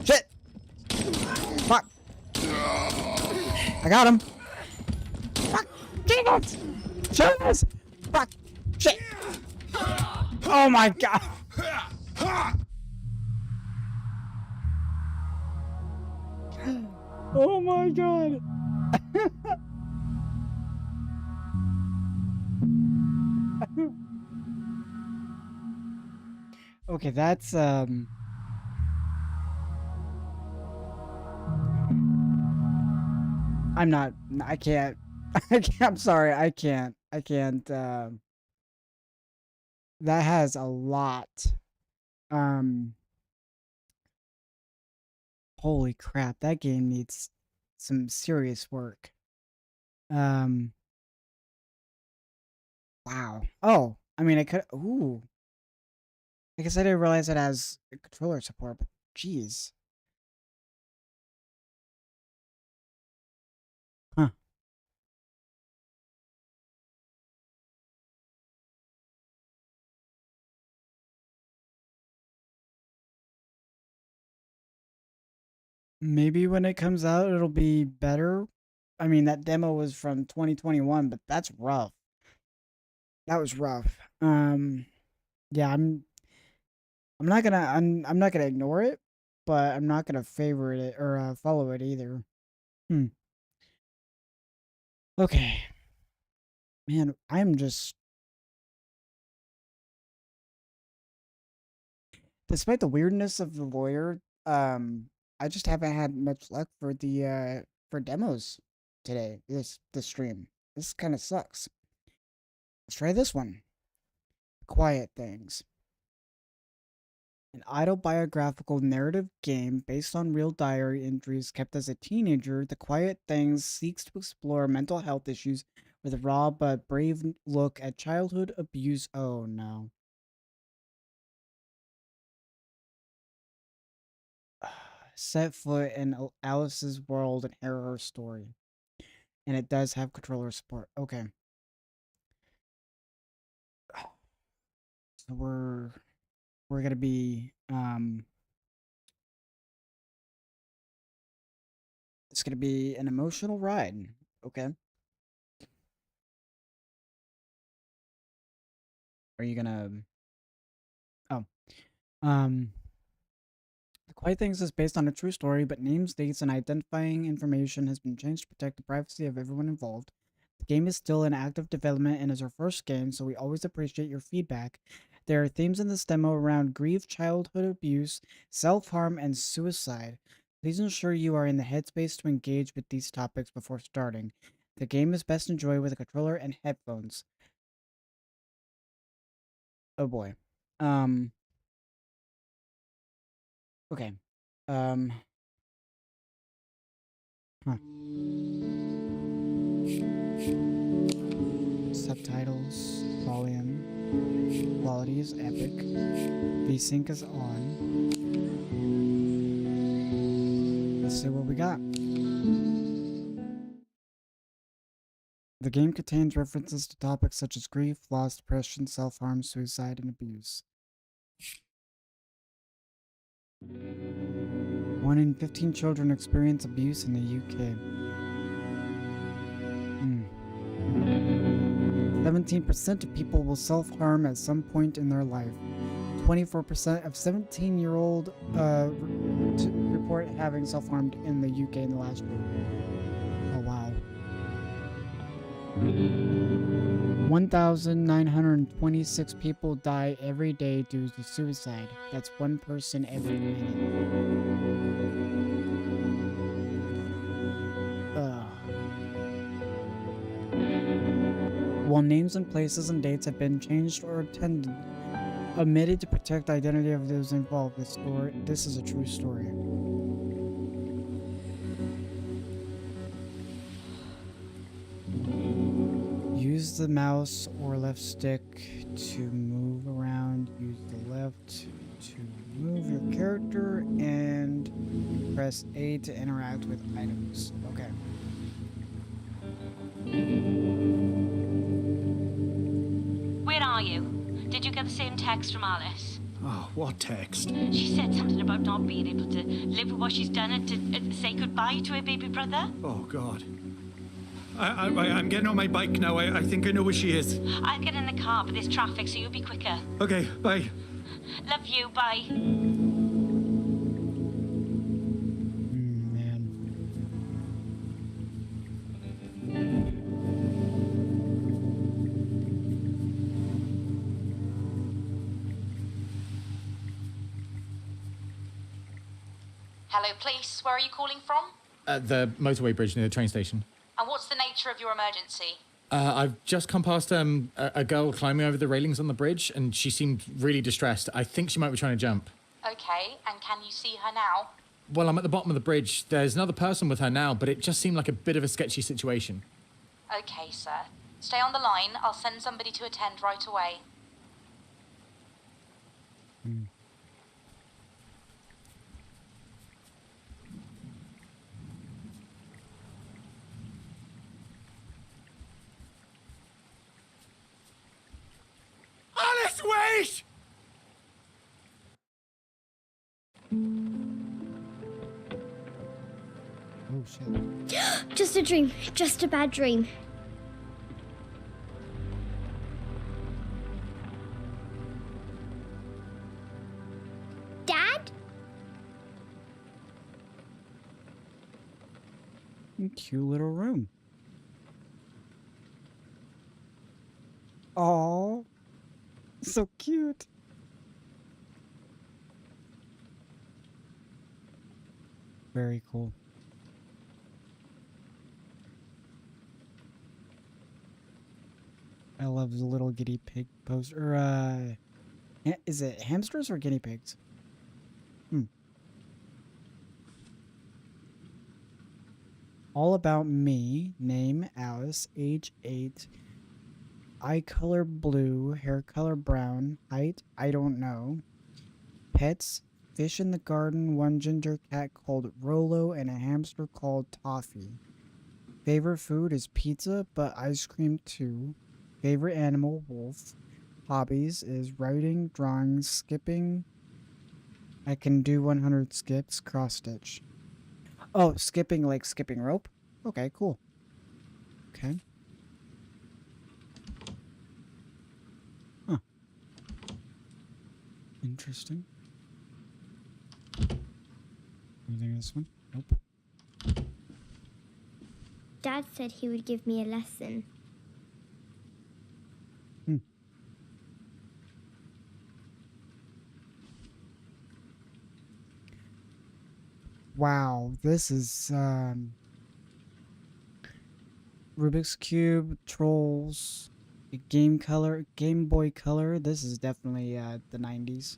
Shit! Fuck! I got him! Fuck! Jesus! Jesus! Fuck! Shit! Oh my god! Oh my god! Okay, that's I'm not. I can't. I'm sorry. I can't. That has a lot. Holy crap! That game needs some serious work. Wow. Oh, I mean, I could. Ooh. I guess I didn't realize it has controller support. But jeez. Huh. Maybe when it comes out, it'll be better. I mean, that demo was from 2021, but that's rough. That was rough. Yeah, I'm not gonna I'm not gonna ignore it, but I'm not gonna favorite it or follow it either. Okay, man, I'm just. Despite the weirdness of the lawyer, I just haven't had much luck for the for demos today. This stream. This kind of sucks. Let's try this one. Quiet Things. An autobiographical narrative game based on real diary entries kept as a teenager, The Quiet Things seeks to explore mental health issues with a raw but brave look at childhood abuse. Oh no. Set foot in Alice's world and hear her story. And it does have controller support. Okay. So we're gonna be it's gonna be an emotional ride. Okay. Are you gonna oh. The Quiet Things is based on a true story, but names, dates, and identifying information has been changed to protect the privacy of everyone involved. The game is still in active development and is our first game, so we always appreciate your feedback. There are themes in this demo around grief, childhood abuse, self-harm, and suicide. Please ensure you are in the headspace to engage with these topics before starting. The game is best enjoyed with a controller and headphones. Oh boy. Okay. Huh. Subtitles, volume, quality is epic, VSync is on. Let's see what we got. The game contains references to topics such as grief, loss, depression, self-harm, suicide, and abuse. 1 in 15 children experience abuse in the UK. 17% of people will self-harm at some point in their life. 24% of 17-year-old report having self-harmed in the UK in the last year. Oh wow. 1,926 people die every day due to suicide. That's one person every minute. While names and places and dates have been changed or omitted to protect the identity of those involved, this is a true story. use the mouse or left stick to move around. Use the left to move your character and press A to interact with items. Okay. Where are you? Did you get the same text from Alice? Oh, what text? She said something about not being able to live with what she's done and to say goodbye to her baby brother. Oh, God. I'm getting on my bike now. I think I know where she is. I'll get in the car, but there's traffic, so you'll be quicker. Okay, bye. Love you, bye. Hello, police. Where are you calling from? The motorway bridge near the train station. And what's the nature of your emergency? I've just come past a girl climbing over the railings on the bridge, and she seemed really distressed. I think she might be trying to jump. Okay, and can you see her now? Well, I'm at the bottom of the bridge. There's another person with her now, but it just seemed like a bit of a sketchy situation. Okay, sir. Stay on the line. I'll send somebody to attend right away. Alice, wait! Oh, shit. Just a dream. Just a bad dream. Dad? Cute little room. Oh, so cute. Very cool. I love the little guinea pig poster. Is it hamsters or guinea pigs? All about me. Name Alice. Age 8. Eye color blue. Hair color brown. Height I don't know. Pets. Fish in the garden. One ginger cat called Rolo and a hamster called Toffee. Favorite food is pizza, but ice cream too. Favorite animal, wolf. Hobbies is writing, drawing, skipping. I can do 100 skips, cross stitch. Oh, skipping like skipping rope? Okay, cool. Okay. Huh. Interesting. Anything in this one? Nope. Dad said he would give me a lesson. Wow, this is Rubik's Cube, Trolls, Game Boy Color. This is definitely the 90s.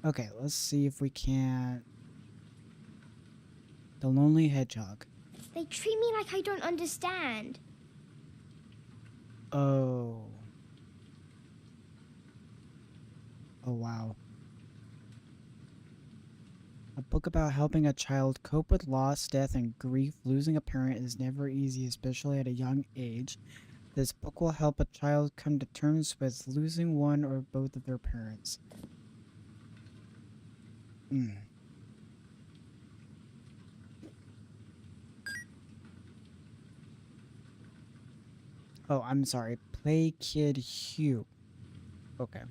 Okay, let's see if we can. The Lonely Hedgehog. They treat me like I don't understand. Oh. Oh, wow. A book about helping a child cope with loss, death, and grief. Losing a parent is never easy, especially at a young age. This book will help a child come to terms with losing one or both of their parents. Oh, I'm sorry. Play Kid Hugh. Okay.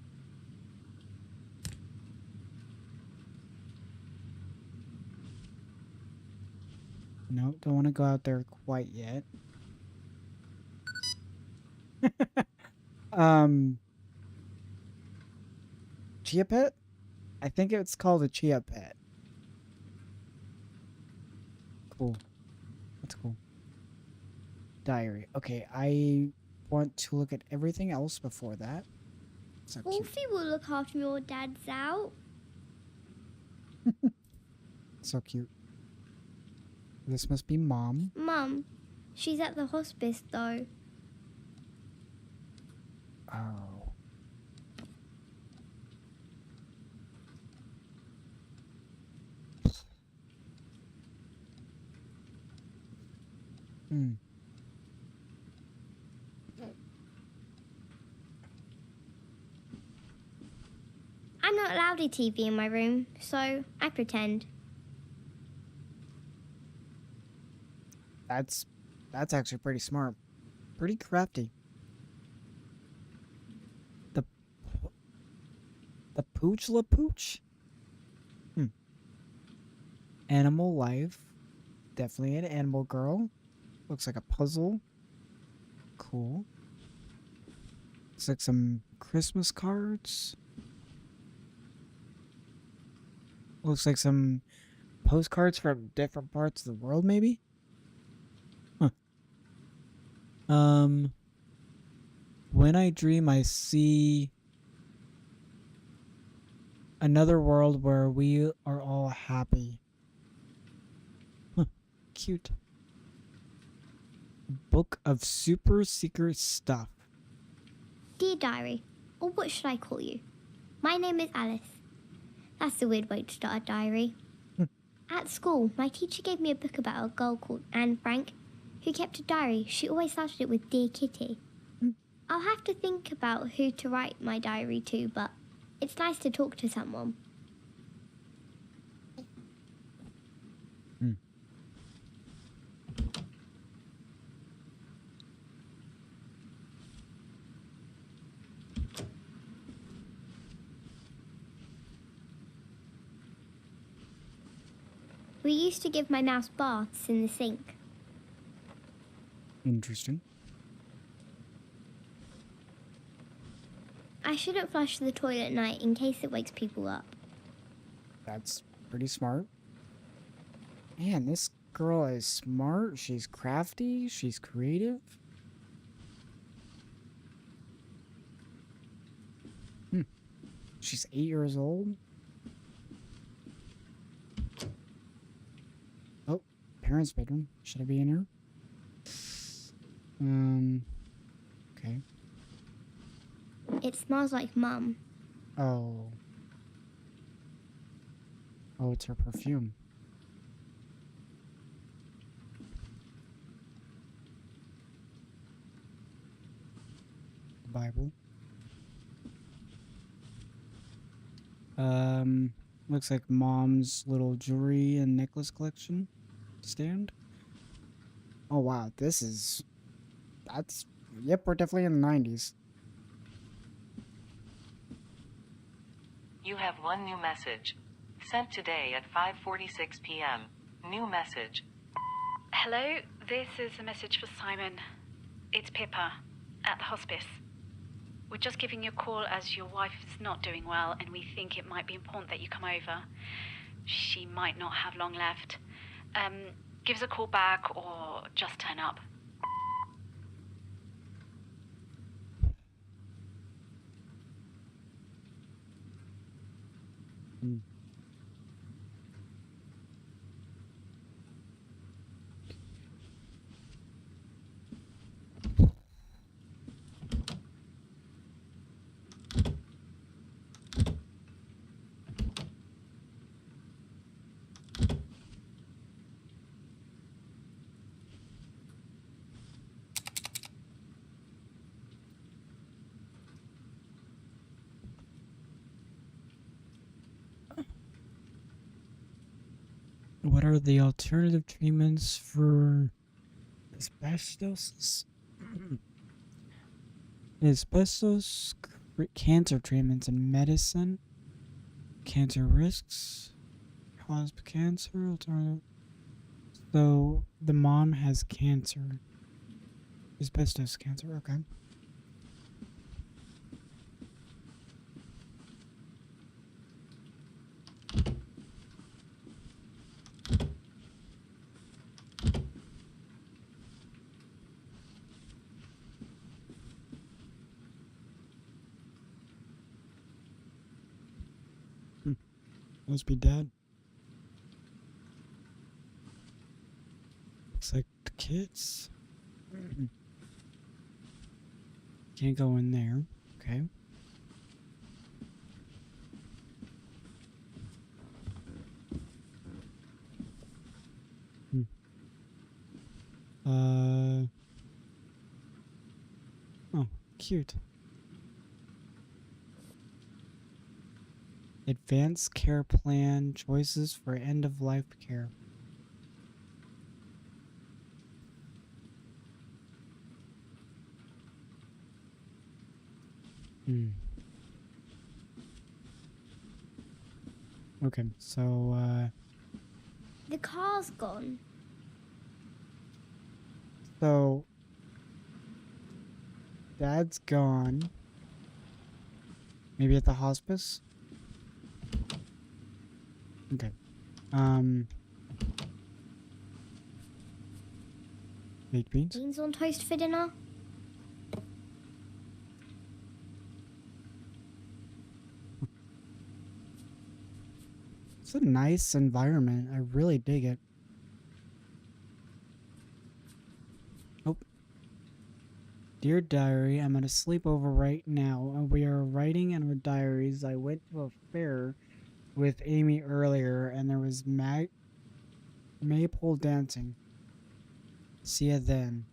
No, don't want to go out there quite yet. Chia Pet? I think it's called a Chia Pet. Cool. That's cool. Diary. Okay, I want to look at everything else before that. So cute. Wolfie will look after me while Dad's out. So cute. This must be Mom. Mum, she's at the hospice though. Oh. Hmm. I'm not allowed a TV in my room, so I pretend. That's actually pretty smart. Pretty crafty. The Pooch La Pooch? Animal life. Definitely an animal girl. Looks like a puzzle. Cool. Looks like some Christmas cards. Looks like some postcards from different parts of the world, maybe? Huh. When I dream, I see another world where we are all happy. Huh. Cute. Book of super secret stuff. Dear Diary, or what should I call you? My name is Alice. That's a weird way to start a diary. At school, my teacher gave me a book about a girl called Anne Frank who kept a diary. She always started it with Dear Kitty. I'll have to think about who to write my diary to, but it's nice to talk to someone. We used to give my mouse baths in the sink. Interesting. I shouldn't flush the toilet at night in case it wakes people up. That's pretty smart. Man, this girl is smart. She's crafty. She's creative. She's 8 years old. Oh, parents' bedroom. Should I be in here? Okay. It smells like Mum. Oh. Oh, it's her perfume. The Bible. Looks like Mom's little jewelry and necklace collection stand. Oh wow, yep, we're definitely in the 90s. You have one new message. Sent today at 5:46 p.m. New message. Hello, this is a message for Simon. It's Pippa, at the hospice. We're just giving you a call as your wife is not doing well and we think it might be important that you come over. She might not have long left. Give us a call back or just turn up. What are the alternative treatments for asbestosis? Asbestos, cancer treatments and medicine, cancer risks, cause of cancer, alternative. So the mom has cancer. Asbestos cancer, okay. Must be dead. Looks like the kids. Can't go in there. Okay. Oh, cute. Advanced care plan choices for end of life care. Okay, so The car's gone. so Dad's gone. Maybe at the hospice? Okay. Baked beans? Beans on toast for dinner? It's a nice environment. I really dig it. Oh. Dear Diary, I'm at a sleepover right now, and we are writing in our diaries. I went to a fair with Amy earlier, and there was maypole dancing. See ya then.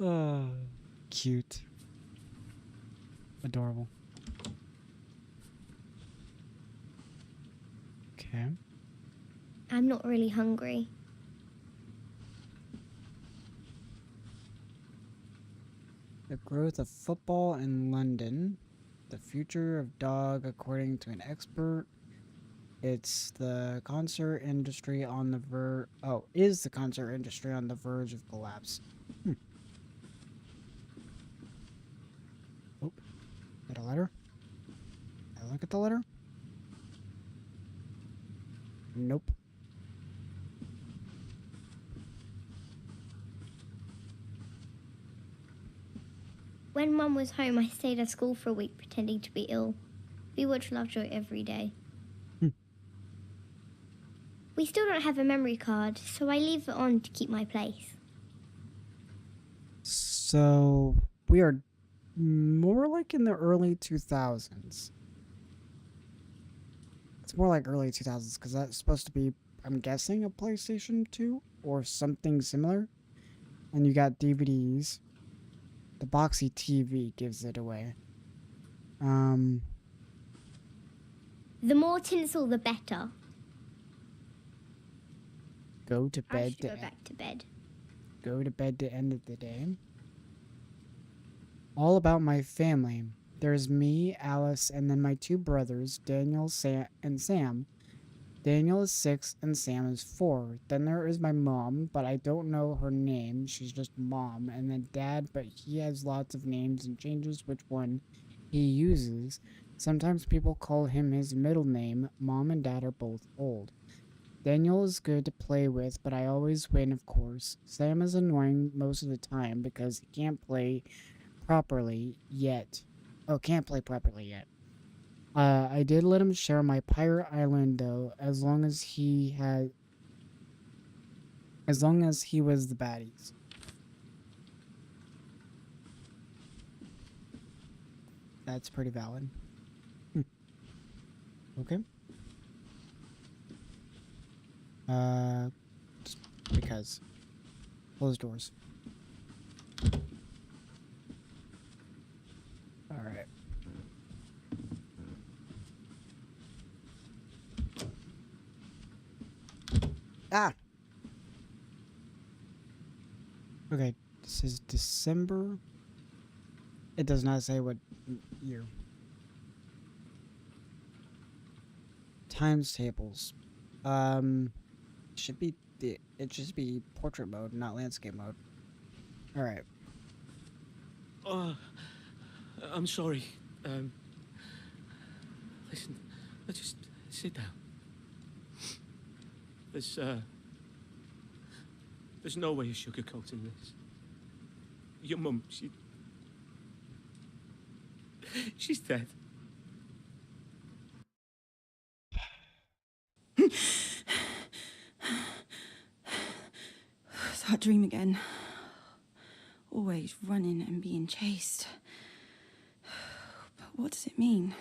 Oh, cute. Adorable. Okay. I'm not really hungry. The growth of football in London. The future of dog, according to an expert. It's the concert industry on the verge. Oh, is the concert industry on the verge of collapse? Oh, is that a letter? Can I look at the letter? Nope. When Mum was home, I stayed at school for a week pretending to be ill. We watch Lovejoy every day. We still don't have a memory card, so I leave it on to keep my place. So, we are more like in the early 2000s. It's more like early 2000s, because that's supposed to be, I'm guessing, a PlayStation 2 or something similar. And you got DVDs. The boxy TV gives it away. The more tinsel, the better. Go to I bed should go back to bed. Go to bed to end of the day. All about my family. There's me, Alice, and then my two brothers, Daniel and Sam. Daniel is 6 and Sam is 4. Then there is my mom, but I don't know her name. She's just Mom. And then Dad, but he has lots of names and changes which one he uses. Sometimes people call him his middle name. Mom and Dad are both old. Daniel is good to play with, but I always win, of course. Sam is annoying most of the time because he can't play properly yet. Oh, can't play properly yet. I did let him share my pirate island though, as long as he was the baddies. That's pretty valid. Okay. Just because. Close doors. Alright. Ah! Okay, this is December. It does not say what year. Times tables. Should be it should be portrait mode, not landscape mode. All right. I'm sorry. Listen, let's just sit down. There's no way of sugarcoating this. Your mum, she's dead. that dream again. Always running and being chased. But what does it mean?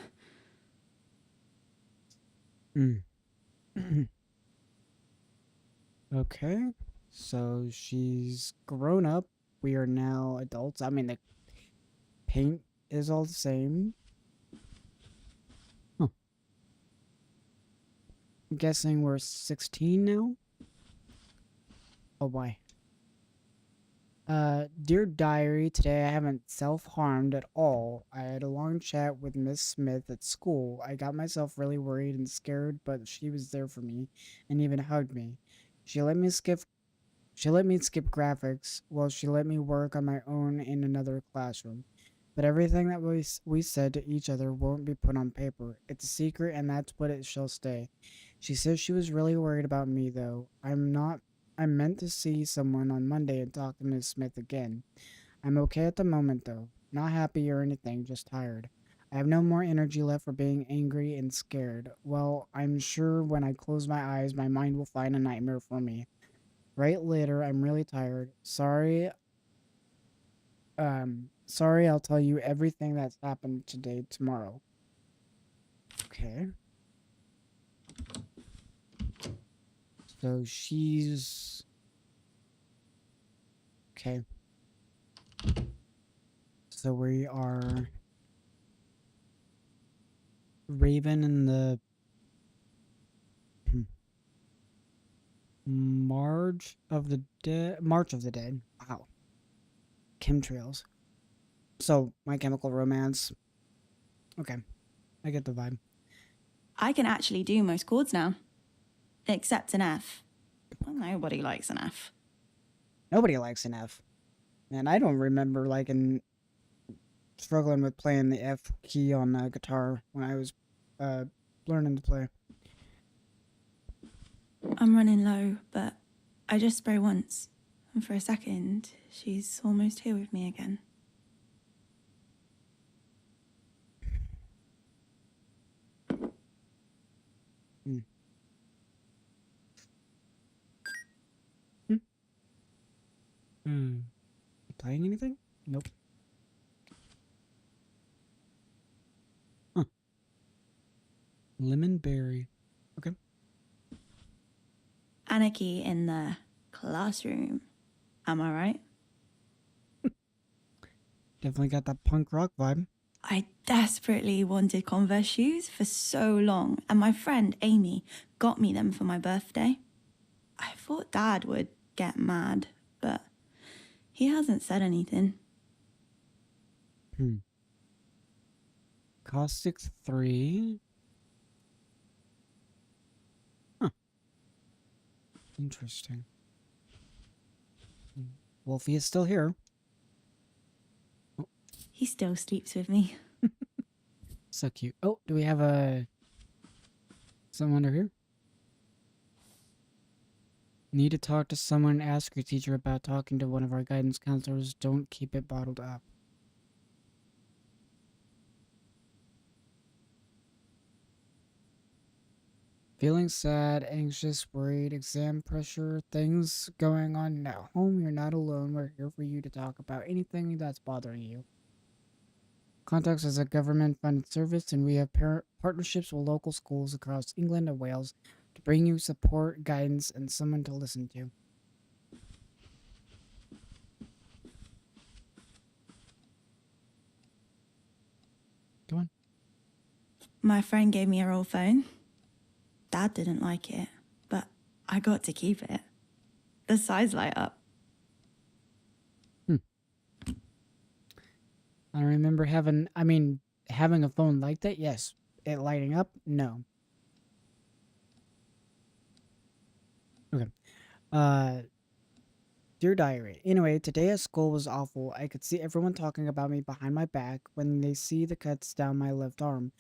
Okay, so she's grown up. We are now adults. I mean, the paint is all the same. Huh. I'm guessing we're 16 now? Oh boy. Dear Diary, today I haven't self-harmed at all. I had a long chat with Miss Smith at school. I got myself really worried and scared, but she was there for me and even hugged me. She let me skip graphics while she let me work on my own in another classroom. But everything that we said to each other won't be put on paper. It's a secret and that's what it shall stay. She says she was really worried about me though. I meant to see someone on Monday and talk to Ms. Smith again. I'm okay at the moment though. Not happy or anything, just tired. I have no more energy left for being angry and scared. Well, I'm sure when I close my eyes, my mind will find a nightmare for me. Right later, I'm really tired. Sorry, I'll tell you everything that's happened today tomorrow. Okay. So she's... Okay. So we are... Raven in the... March of the Dead. Wow. Chemtrails. So, My Chemical Romance. Okay. I get the vibe. I can actually do most chords now. Except an F. Well, nobody likes an F. Nobody likes an F. And I don't remember struggling with playing the F key on the guitar when I was learning to play. I'm running low, but I just spray once. And for a second, she's almost here with me again. Playing anything? Nope. Huh. Lemon berry. Okay. Anarchy in the classroom. Am I right? Definitely got that punk rock vibe. I desperately wanted Converse shoes for so long, and my friend Amy got me them for my birthday. I thought Dad would get mad, but he hasn't said anything. Caustic 3. Huh. Interesting. Wolfie is still here. Oh. He still sleeps with me. So cute. Oh, do we have someone under here? Need to talk to someone, ask your teacher about talking to one of our guidance counselors. Don't keep it bottled up. Feeling sad, anxious, worried, exam pressure, things going on at home. You're not alone. We're here for you to talk about anything that's bothering you. Contacts is a government-funded service, and we have partnerships with local schools across England and Wales to bring you support, guidance, and someone to listen to. Come on. My friend gave me her old phone. Dad didn't like it, but I got to keep it. The sides light up. I don't remember having a phone like that. Yes. It lighting up? No. Okay. Dear Diary. Anyway, today at school was awful. I could see everyone talking about me behind my back when they see the cuts down my left arm.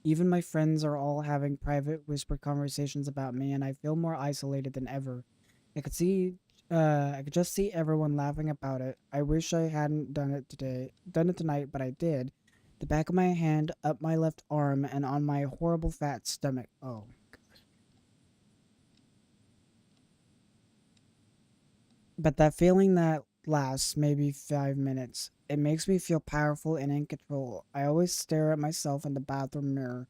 Even my friends are all having private whispered conversations about me, and I feel more isolated than ever. I could just see everyone laughing about it. I wish I hadn't done it tonight, but I did. The back of my hand, up my left arm, and on my horrible fat stomach. Oh, God. But that feeling that lasts maybe 5 minutes. It makes me feel powerful and in control. I always stare at myself in the bathroom mirror.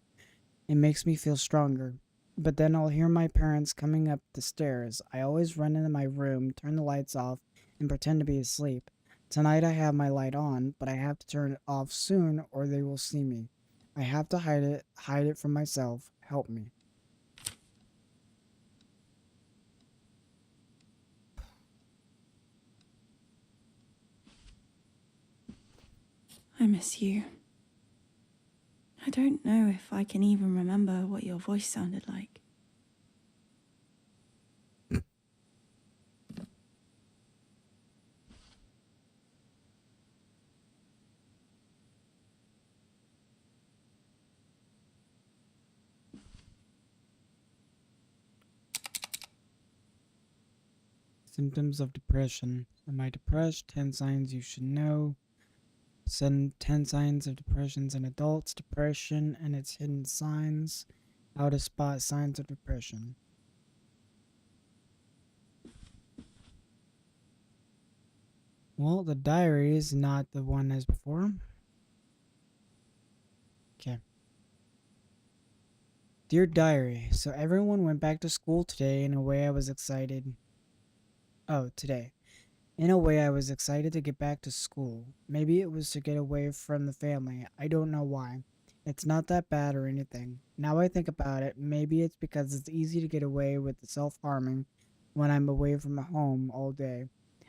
It makes me feel stronger. But then I'll hear my parents coming up the stairs. I always run into my room, turn the lights off, and pretend to be asleep. Tonight I have my light on, but I have to turn it off soon or they will see me. I have to hide it from myself. Help me. I miss you. I don't know if I can even remember what your voice sounded like. Symptoms of depression. Am I depressed? 10 signs you should know. 10 signs of depressions in adults. Depression and its hidden signs. How to spot signs of depression. Well, the diary is not the one as before. Okay. Dear Diary, so everyone went back to school today. In a way I was excited. Today. In a way I was excited to get back to school. Maybe it was to get away from the family. I don't know why. It's not that bad or anything. Now I think about it, maybe it's because it's easy to get away with the self-harming when I'm away from home all day.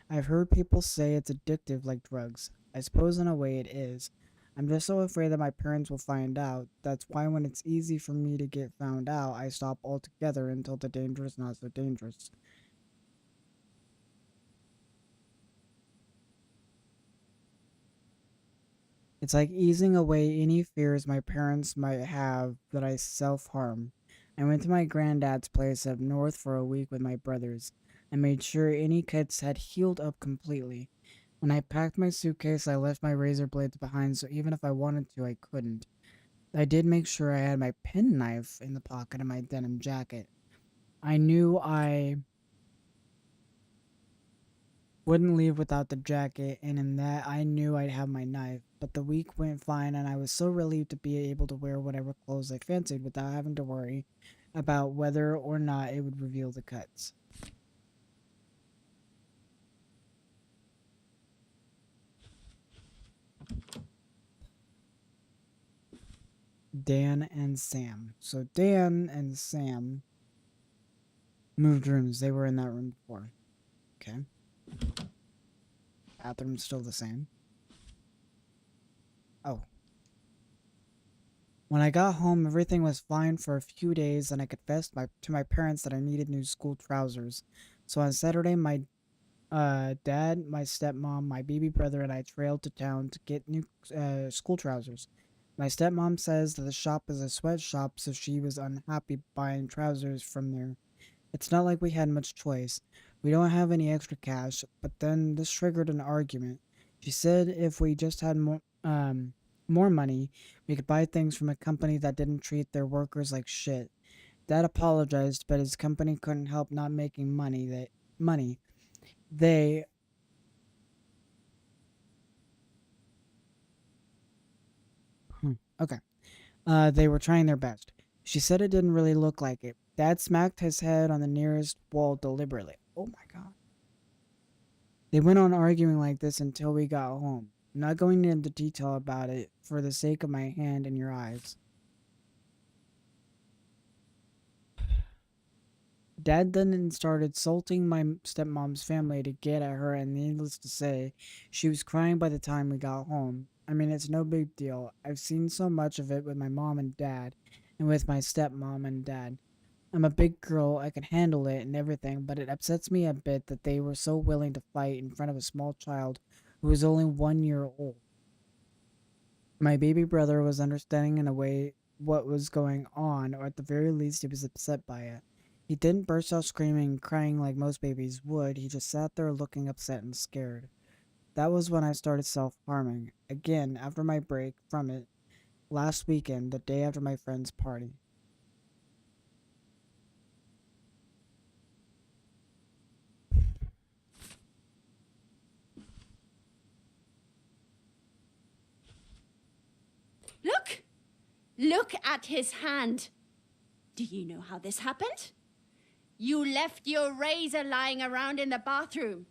I've heard people say it's addictive like drugs. I suppose in a way it is. I'm just so afraid that my parents will find out. That's why when it's easy for me to get found out, I stop altogether until the danger is not so dangerous. It's like easing away any fears my parents might have that I self-harm. I went to my granddad's place up north for a week with my brothers. I made sure any cuts had healed up completely. When I packed my suitcase, I left my razor blades behind, so even if I wanted to, I couldn't. I did make sure I had my penknife in the pocket of my denim jacket. I knew I wouldn't leave without the jacket, and in that I knew I'd have my knife. But the week went fine, and I was so relieved to be able to wear whatever clothes I fancied without having to worry about whether or not it would reveal the cuts. Dan and Sam. So Dan and Sam moved rooms. They were in that room before. Okay. Bathroom's still the same. Oh. When I got home, everything was fine for a few days, and I confessed to my parents that I needed new school trousers. So on Saturday, my dad, my stepmom, my baby brother, and I trailed to town to get new school trousers. My stepmom says that the shop is a sweatshop, so she was unhappy buying trousers from there. It's not like we had much choice. We don't have any extra cash, but then this triggered an argument. She said if we just had more money, we could buy things from a company that didn't treat their workers like shit. Dad apologized, but his company couldn't help not making money. Okay. They were trying their best. She said it didn't really look like it. Dad smacked his head on the nearest wall deliberately. Oh my god. They went on arguing like this until we got home. I'm not going into detail about it for the sake of my hand and your eyes. Dad then started insulting my stepmom's family to get at her, and needless to say, she was crying by the time we got home. I mean, it's no big deal. I've seen so much of it with my mom and dad, and with my stepmom and dad. I'm a big girl, I can handle it and everything, but it upsets me a bit that they were so willing to fight in front of a small child who was only 1 year old. My baby brother was understanding in a way what was going on, or at the very least he was upset by it. He didn't burst out screaming and crying like most babies would, he just sat there looking upset and scared. That was when I started self-harming, again after my break from it last weekend, the day after my friend's party. Look at his hand. Do you know how this happened? You left your razor lying around in the bathroom.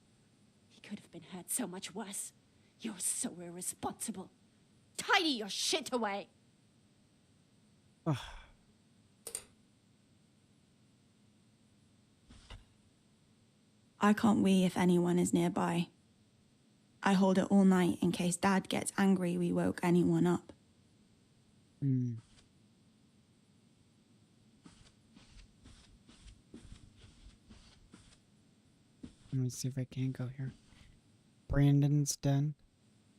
He could have been hurt so much worse. You're so irresponsible. Tidy your shit away. I can't wee if anyone is nearby. I hold it all night in case Dad gets angry we woke anyone up. Let me see if I can go here. Brandon's den.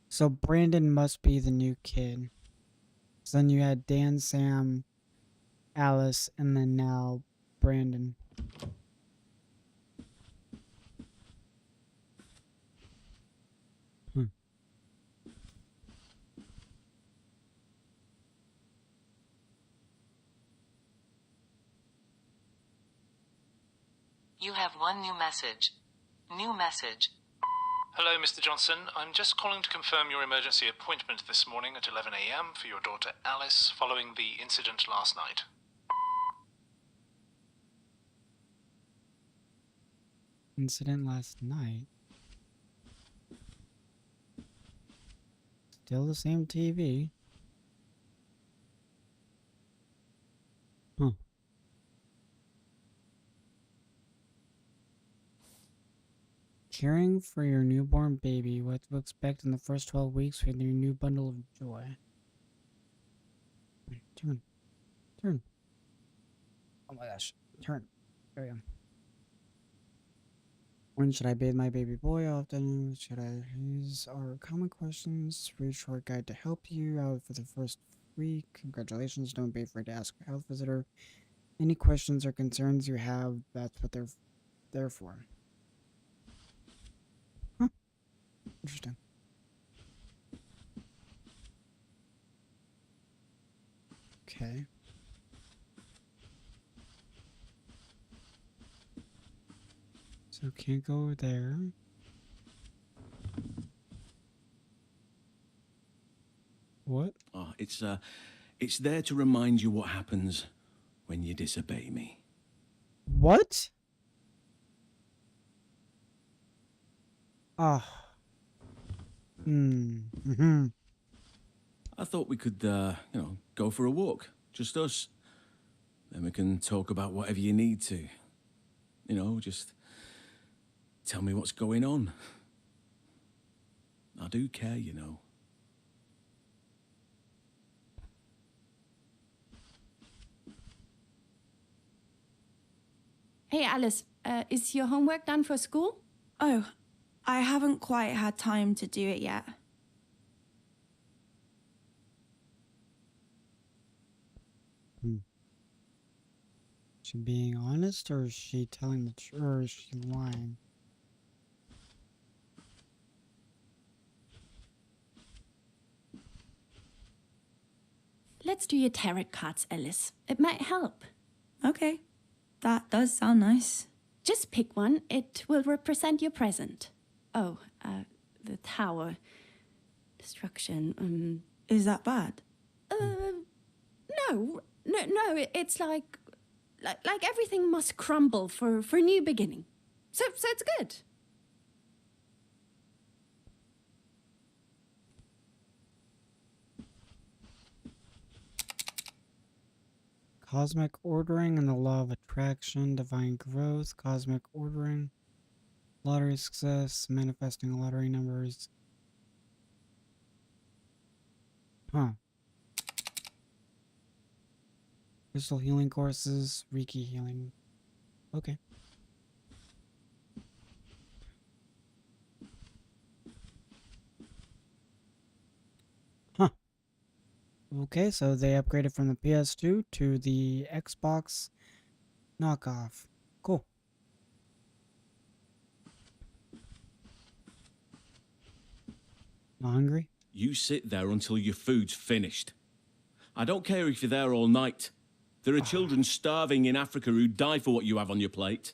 So Brandon must be the new kid. So then you had Dan, Sam, Alice, and then now Brandon. You have one new message. New message. Hello, Mr. Johnson. I'm just calling to confirm your emergency appointment this morning at 11 a.m. for your daughter Alice following the incident last night. Incident last night. Still the same TV. Huh. Caring for your newborn baby, what to expect in the first 12 weeks with your new bundle of joy. Turn. Turn. Oh my gosh. Turn. There we go. When should I bathe my baby boy? Often should I? These are common questions. Read short guide to help you out for the first week. Congratulations. Don't be afraid to ask a health visitor. Any questions or concerns you have, that's what they're there for. Huh. Interesting. Okay. So can't go there. What? Oh, it's there to remind you what happens when you disobey me. What? Ah. Mm-hmm. I thought we could, go for a walk. Just us. Then we can talk about whatever you need to. Just tell me what's going on. I do care, you know. Hey, Alice, is your homework done for school? Oh, I haven't quite had time to do it yet. Is she being honest, or is she telling the truth, or is she lying? Let's do your tarot cards, Alice. It might help. Okay, that does sound nice. Just pick one. It will represent your present. Oh, the tower. Destruction. Is that bad? No. It's like everything must crumble for a new beginning. So it's good. Cosmic ordering and the law of attraction, divine growth, cosmic ordering, lottery success, manifesting lottery numbers. Huh. Crystal healing courses, Reiki healing. Okay. Huh. Okay, so they upgraded from the PS2 to the Xbox knockoff. Cool. Not hungry? You sit there until your food's finished. I don't care if you're there all night. There are children starving in Africa who die for what you have on your plate.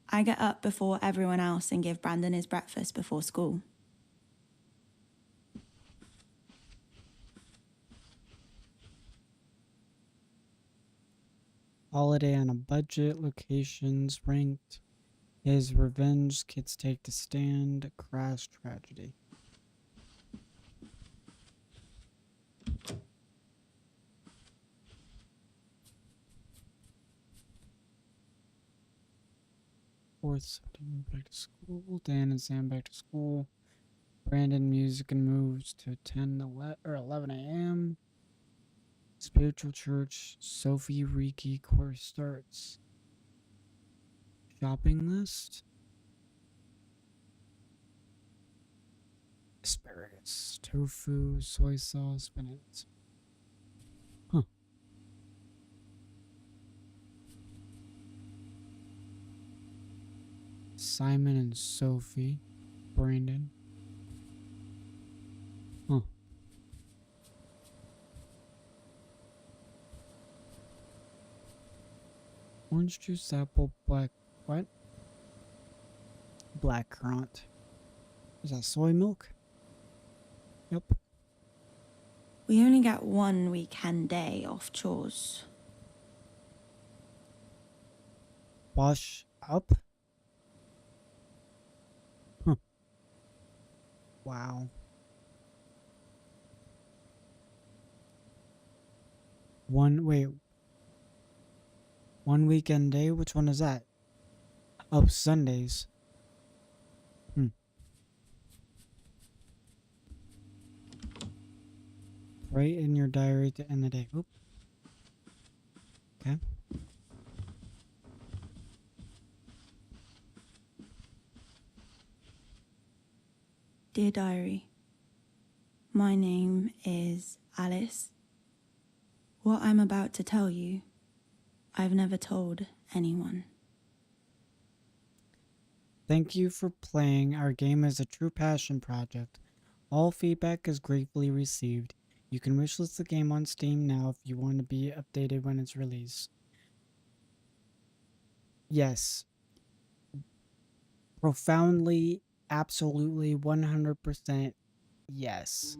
I get up before everyone else and give Brandon his breakfast before school. Holiday on a budget, locations ranked. His revenge, kids take to stand, crash tragedy. Fourth September back to school. Dan and Sam back to school. Brandon music and moves to 11 a.m. Spiritual church. Sophie Riki course starts. Shopping list. Asparagus, tofu, soy sauce, spinach. Huh. Simon and Sophie. Brandon. Huh. Orange juice, apple, black. What? Black currant. Is that soy milk? Yep. We only get 1 weekend day off chores. Wash up? Huh. Wow. Wait. 1 weekend day? Which one is that? Oh, Sundays. Write in your diary to end the day. Oop. Okay. Dear Diary, my name is Alice. What I'm about to tell you, I've never told anyone. Thank you for playing. Our game is a true passion project. All feedback is gratefully received. You can wishlist the game on Steam now if you want to be updated when it's released. Yes. Profoundly, absolutely, 100% yes.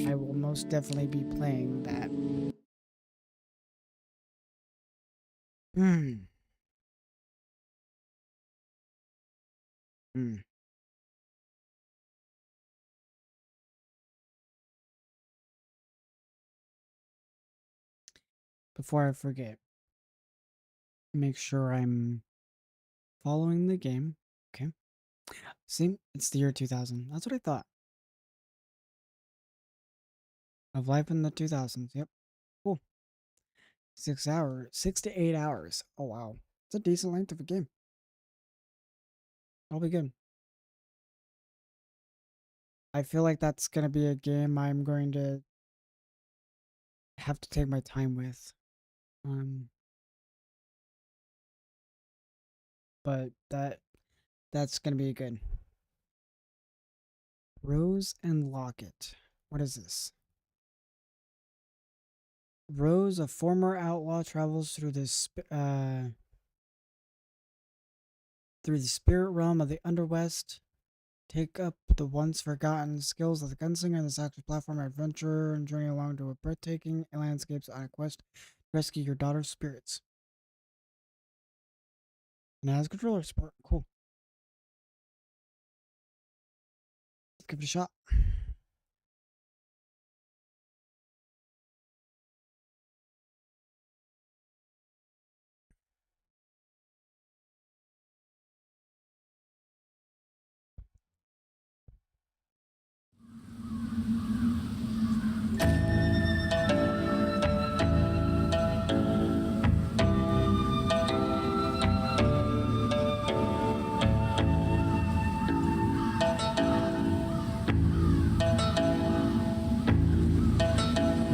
I will most definitely be playing that. Before I forget, make sure I'm following the game. Okay. See, it's the year 2000. That's what I thought. Of life in the 2000s. Yep. Cool. 6 hours. 6 to 8 hours. Oh, wow. It's a decent length of a game. I'll be good. I feel like that's going to be a game I'm going to have to take my time with. But that's going to be good. Rose and Locket. What is this? Rose, a former outlaw, travels through the spirit realm of the Underwest. Take up the once forgotten skills of the gunslinger and the Saxon platform adventurer and journey along to a breathtaking landscapes on a quest to rescue your daughter's spirits. And it has controller support. Cool. Let's give it a shot.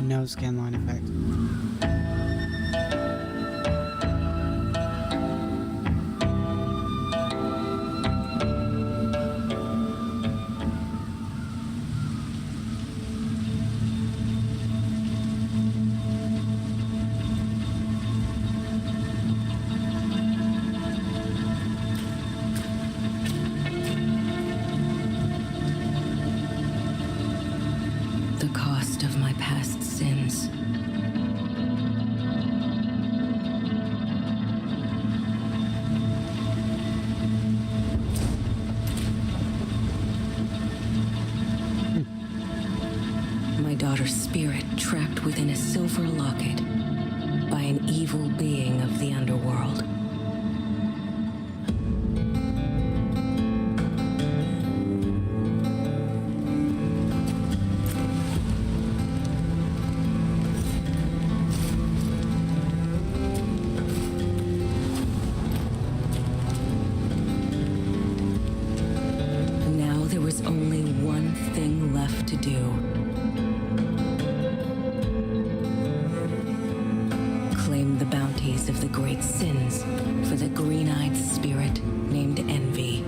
No scan line effect. the cost of my past sins. My daughter's spirit trapped within a silver locket by an evil being of the underworld. Now there was only one thing left to do. Claim the bounties of the great sins for the green-eyed spirit named Envy.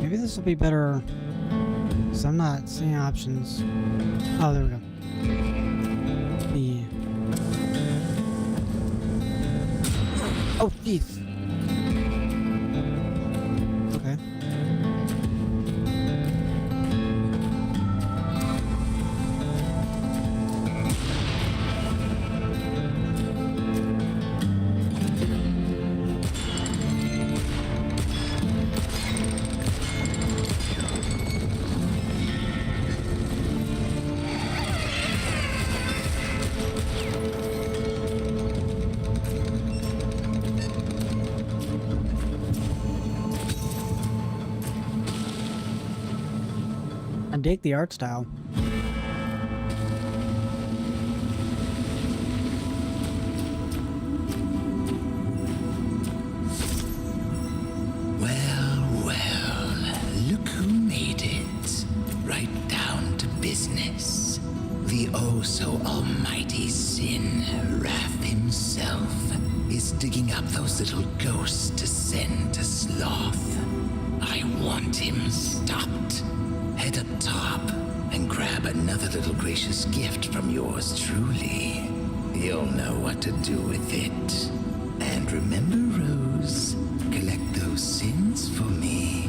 Maybe this will be better. Because I'm not seeing options. Oh, there we go. Yeah. Oh, jeez. Okay. I dig the art style. Well, look who made it. Right down to business. The oh-so-almighty Sin, Wrath himself, is digging up those little ghosts to send to Sloth. I want him stopped. Head up top and grab another little gracious gift from yours truly. You'll know what to do with it. And remember, Rose, collect those sins for me,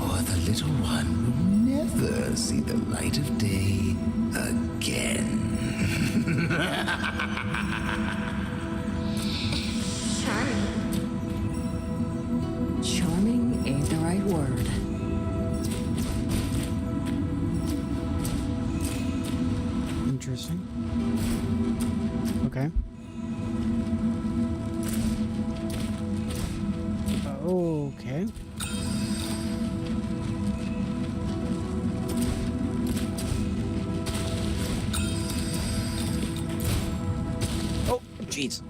or the little one will never see the light of day again. Charming ain't the right word. Interesting. Okay. Okay. Oh, jeez.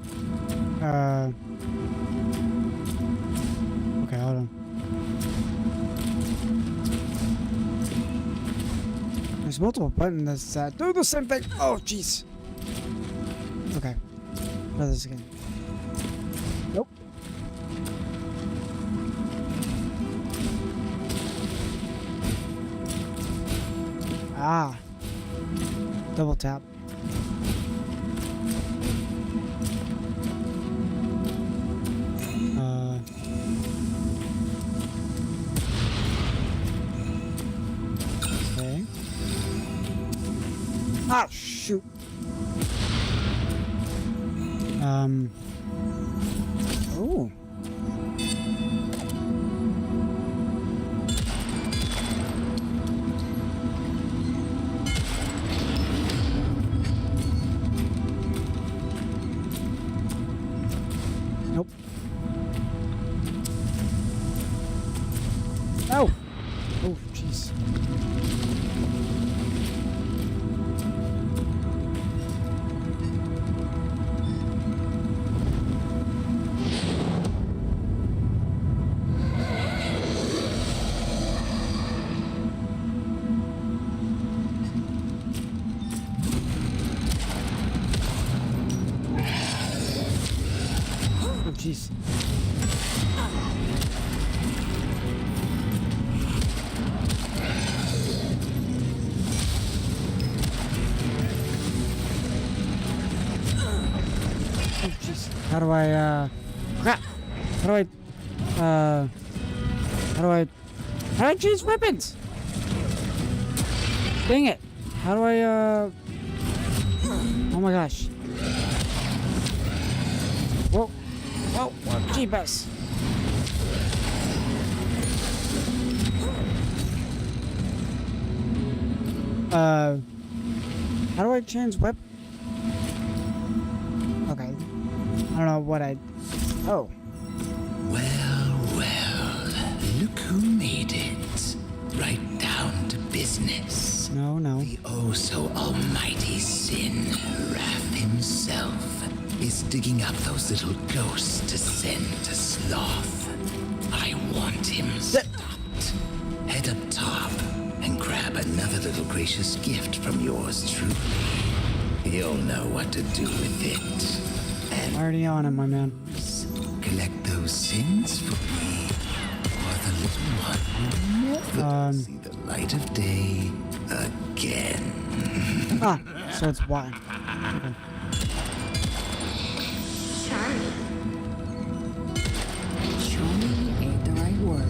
Okay, hold on. There's multiple buttons that do the same thing. Oh, jeez. Okay. Try this again. Nope. Ah. Double tap. Okay. Ah, shoot. Oh. Nope. Oh. Oh, jeez. How do I, crap. How do I change weapons? Dang it. How do I, oh my gosh. Whoa. Whoa, Jeebus. How do I change weapon? Okay. I don't know what I... Oh. Well, look who made it. Right down to business. No. The oh-so-almighty Sin, Wrath himself, is digging up those little ghosts to send to Sloth. I want him stopped. Head up top and grab another little gracious gift from yours truly. He'll know what to do with it. And already on it, my man. Collect those sins for me, or the little one will never see the light of day again. Ah, so it's Y. Okay. Charming ain't the right word.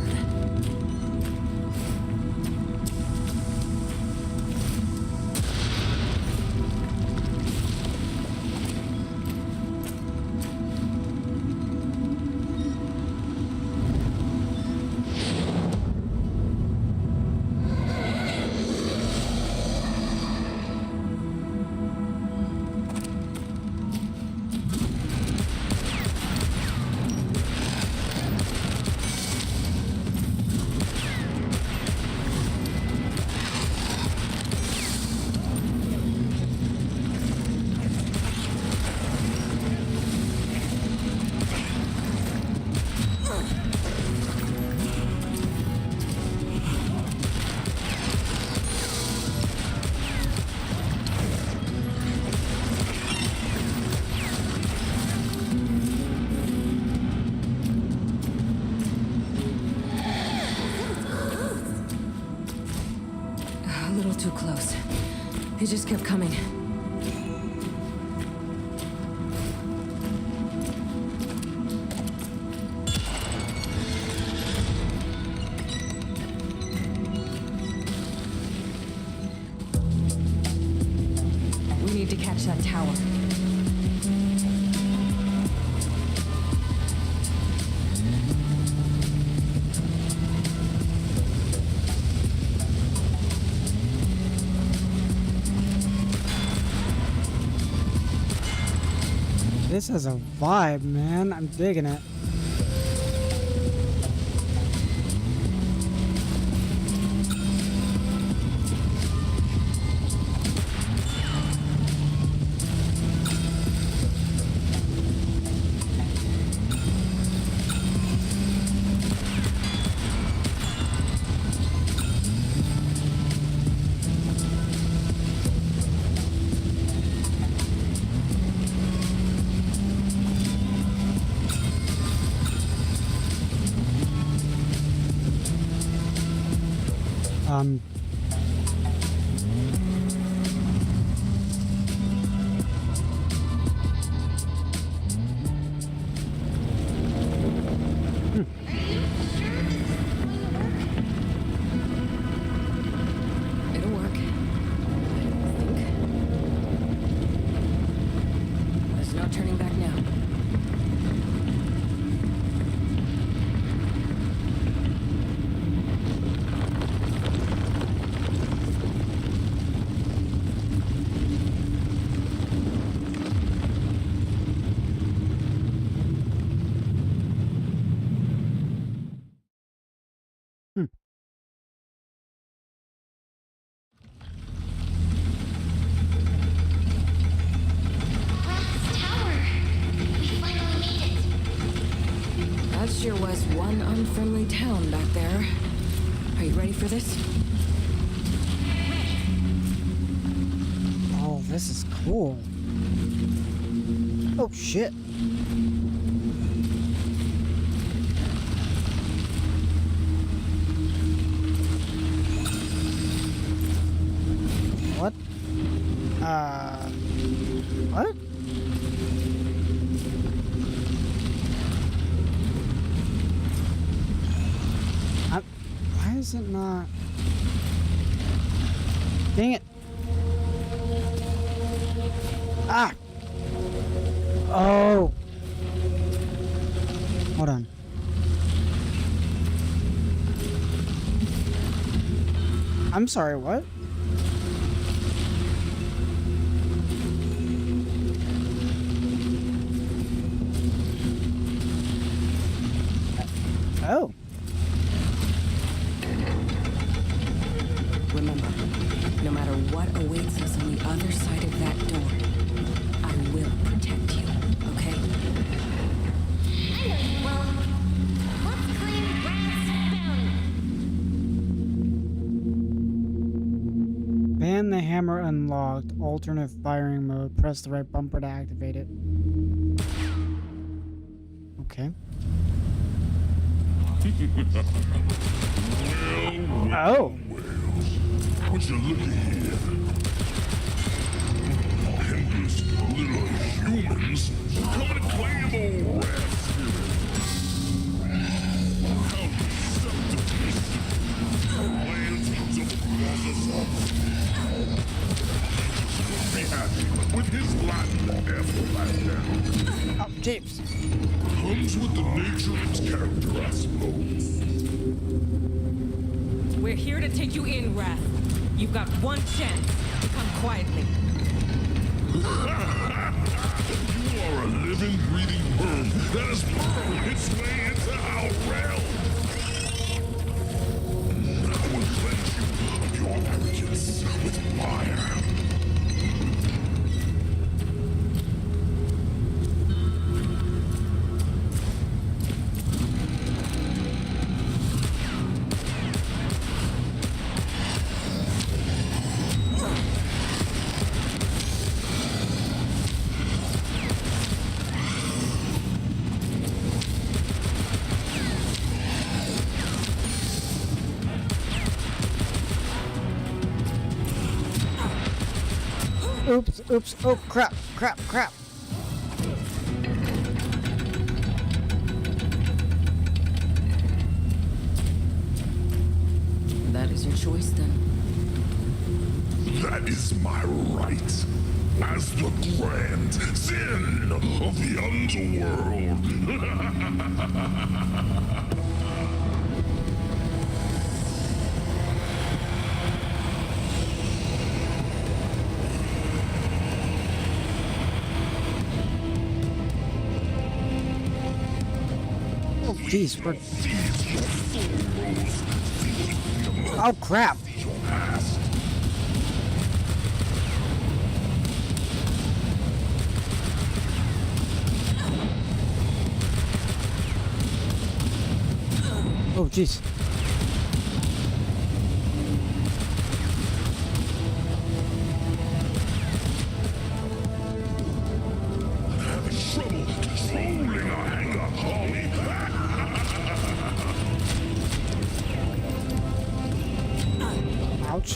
A little too close. He just kept coming. We need to catch that tower. This has a vibe, man. I'm digging it. It'll work. I think. There's no turning back now. That sure was one unfriendly town back there. Are you ready for this? Oh, this is cool. Oh, shit. What? What? is it not? Dang it. Ah! Oh! Hold on. I'm sorry, what? Oh. Remember, no matter what awaits us on the other side of that door, I will protect you, okay? Ban the hammer unlocked. Alternate firing mode. Press the right bumper to activate it. Okay. Oh. Would you look at here? Endless little humans come and claim old rat spirit. How deceptive. Lands don't cross us up. Be happy with his Latin F-Latin. Oh, James. Comes with the nature of its character, I suppose. We're here to take you in, Wrath. You've got one chance to come quietly. You are a living, breathing worm that has burrowed its way into our realm. I will cleanse you of your arrogance with fire. Oops, oops, oh crap, crap, crap. That is your choice then. That is my right. As the grand sin of the underworld. Oh, jeez, we're... Oh, crap. Oh, jeez. Having trouble controlling our anger, Holly. Ouch.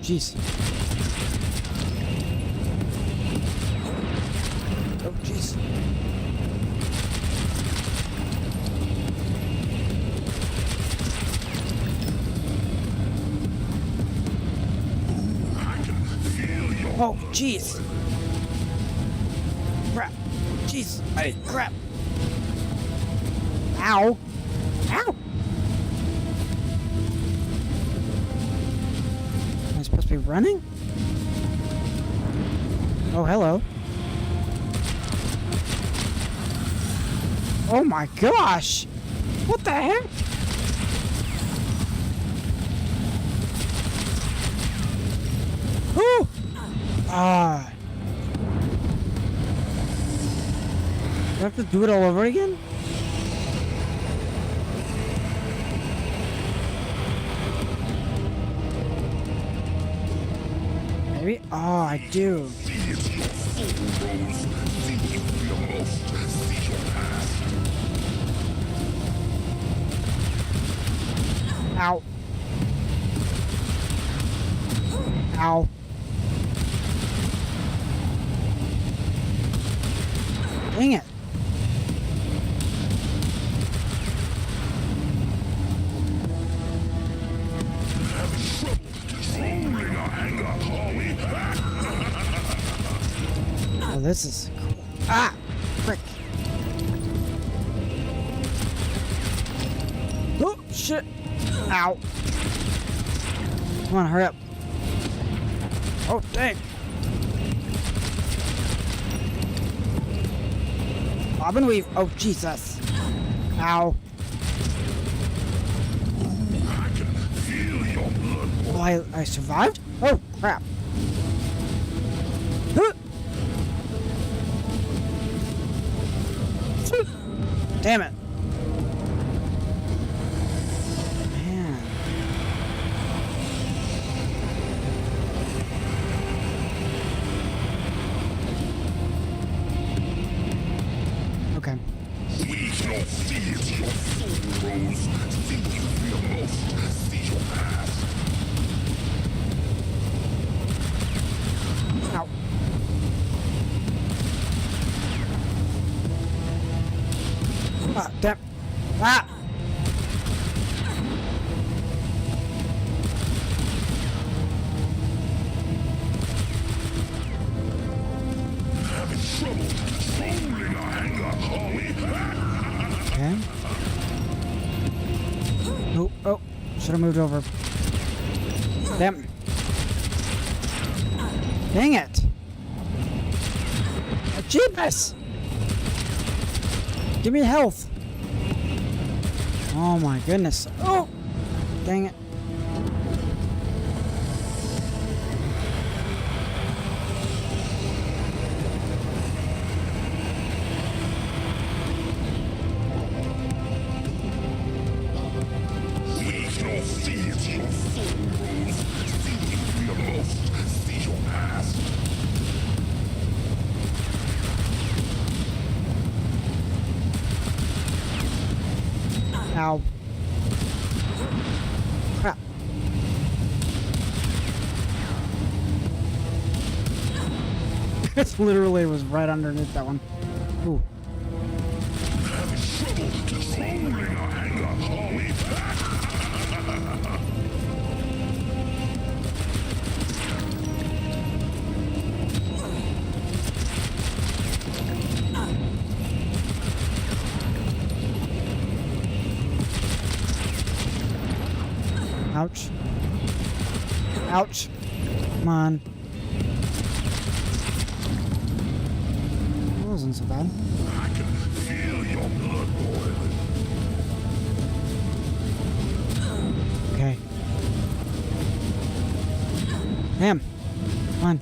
Jeez. Oh, jeez. Oh, jeez. Crap. Jeez. Hey, crap. Ow. Ow. Am I supposed to be running? Oh, hello. Oh my gosh. What the heck? Whew. Ah. Do I have to do it all over again? Maybe? Oh, I do. Ow. Ow. Dang it. this is cool. Ah! Frick. Oh, shit. Ow. Come on, hurry up. Oh, dang. Bob and weave. Oh, Jesus. Ow. Oh, I survived? Oh, crap. Huh. Damn it. Man. Okay. We shall see it, your soul rose. See what you fear most. See your past. Ow. Ah, damn. Ah! Having trouble controlling our anger, are we? Okay. Oh, oh. Should have moved over. Damn. Dang it. Oh, Jeepus! Give me health. Oh my goodness. Oh! Dang it. We shall see it, your soul rose. See what you fear most. See your past. Ow. Crap. It literally was right underneath that one. Ooh. Having trouble controlling our anger, are we? Ouch. Ouch. Come on. That wasn't so bad. I can feel your blood boiling. Okay. Damn. Come on.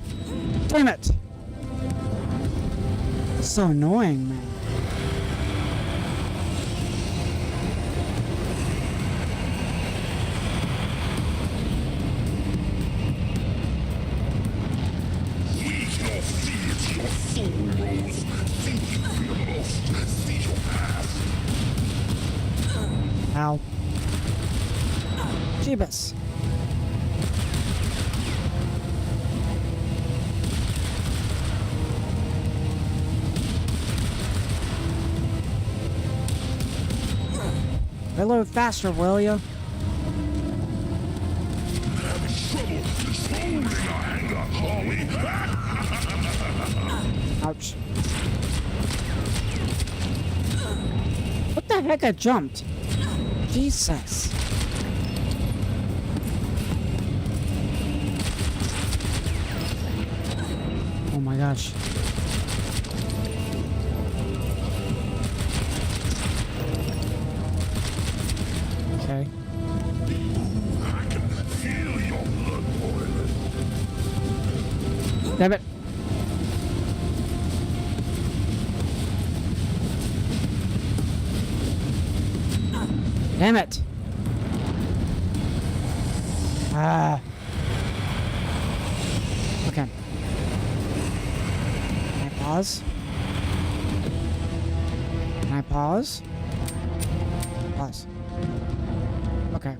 Damn it! It's so annoying, man. We shall see it, your soul rose. See what you fear most. See your past. Ow. Jeebus. Reload faster, will you? Having trouble controlling our anger, are we? Ouch. What the heck? I jumped. Jesus. Oh my gosh. Okay. I can feel your blood boiling. Damn it. Damn it. Ah. Okay. Can I pause? Can I pause? Pause. Okay.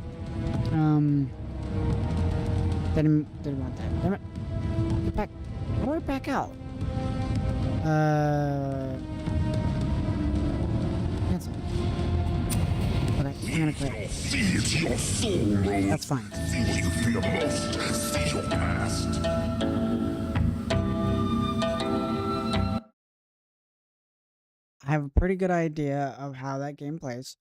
Didn't want that. Damn it. Get back. How do I back out? Cancel. Okay, I'm gonna quit. See it, your soul rose. That's fine. See what you fear most. See your past. I have a pretty good idea of how that game plays.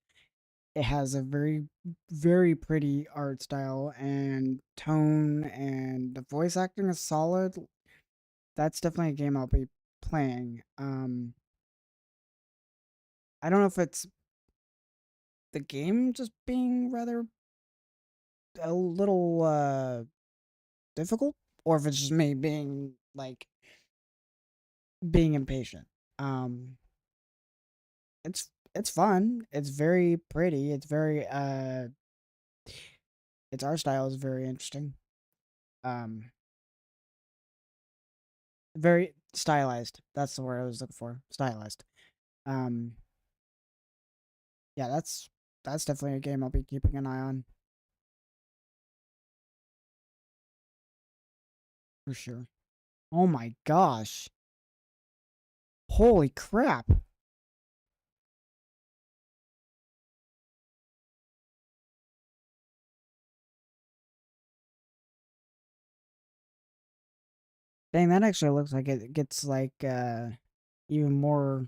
It has a very, very pretty art style and tone, and the voice acting is solid. That's definitely a game I'll be playing. I don't know if it's the game just being rather a little difficult, or if it's just me being like being impatient. It's fun. It's very pretty. It's very its art style is very interesting. Very stylized. That's the word I was looking for. Stylized. Yeah, that's definitely a game I'll be keeping an eye on. For sure. Oh my gosh. Holy crap. Dang, that actually looks like it gets like even more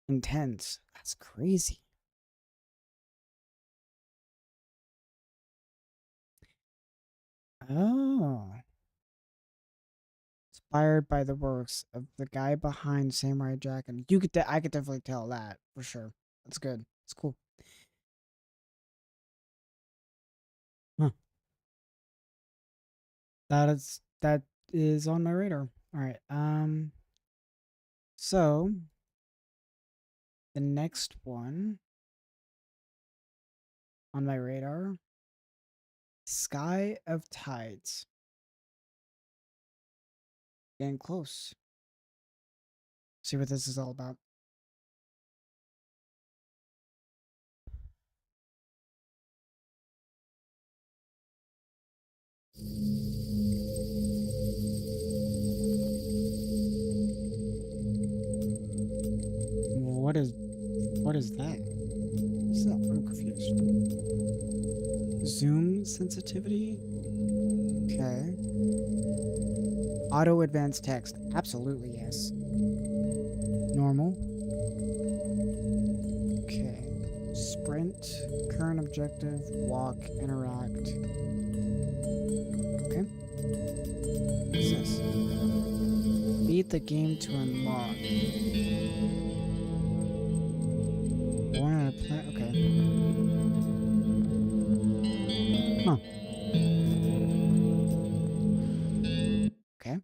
intense. That's crazy. Oh. Inspired by the works of the guy behind Samurai Jack, and I could definitely tell that for sure. That's good. It's cool. Huh. That is on my radar. All right. So the next one on my radar, Sky of Tides. Getting close. See what this is all about. What is that? What's that? I'm confused. Zoom sensitivity? Okay. Auto advanced text. Absolutely, yes. Normal. Okay. Sprint. Current objective. Walk. Interact. Okay. What's this? Beat the game to unlock. One at a plan. Okay. Huh. Okay.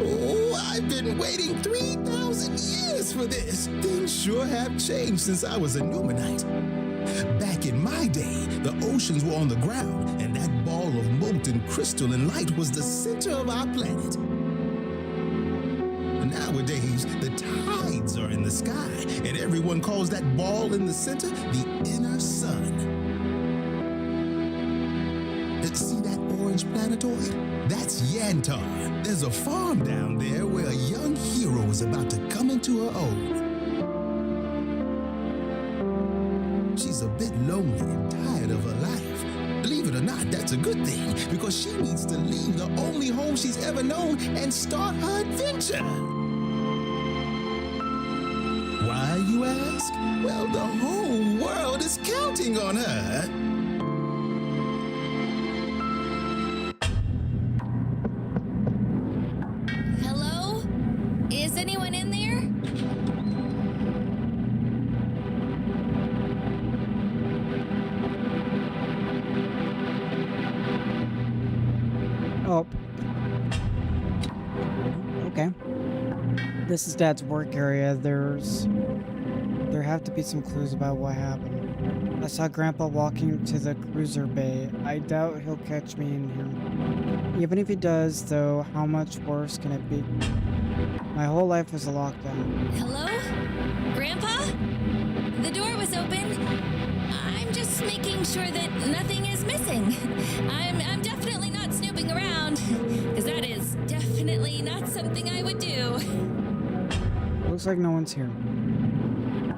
Oh, I've been waiting 3,000 years for this. Things sure have changed since I was a Numenite. Back in my day, the oceans were on the ground, and that ball of molten crystal and light was the center of our planet. Nowadays, the tides are in the sky, and everyone calls that ball in the center the inner sun. See that orange planetoid? That's Yantar. There's a farm down there where a young hero is about to come into her own. She's a bit lonely and tired of her life. Believe it or not, that's a good thing, because she needs to leave the only home she's ever known and start her adventure. Why, you ask? Well, the whole world is counting on her. Hello? Is anyone in there? Oh. Okay. This is Dad's work area. There have to be some clues about what happened. I saw Grandpa walking to the cruiser bay. I doubt he'll catch me in here. Even if he does, though, how much worse can it be? My whole life was a lockdown. Hello? Grandpa? The door was open. I'm just making sure that nothing is missing. I'm definitely not snooping around, because that is definitely not something I would do. Looks like no one's here.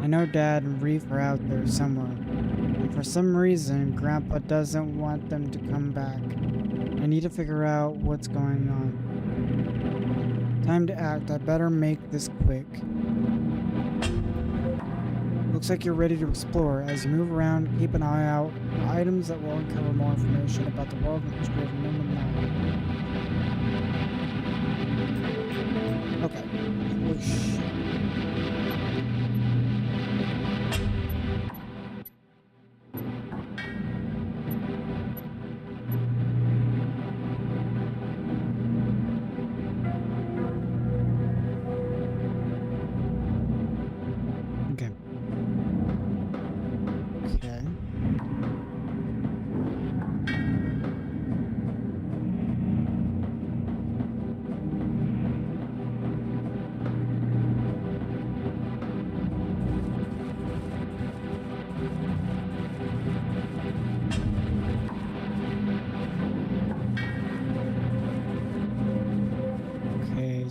I know Dad and Reef are out there somewhere. I'm For some reason, Grandpa doesn't want them to come back. I need to figure out what's going on. Time to act. I better make this quick. Looks like you're ready to explore. As you move around, keep an eye out for items that will uncover more information about the world and history of Newman Mine. Okay. Whoosh.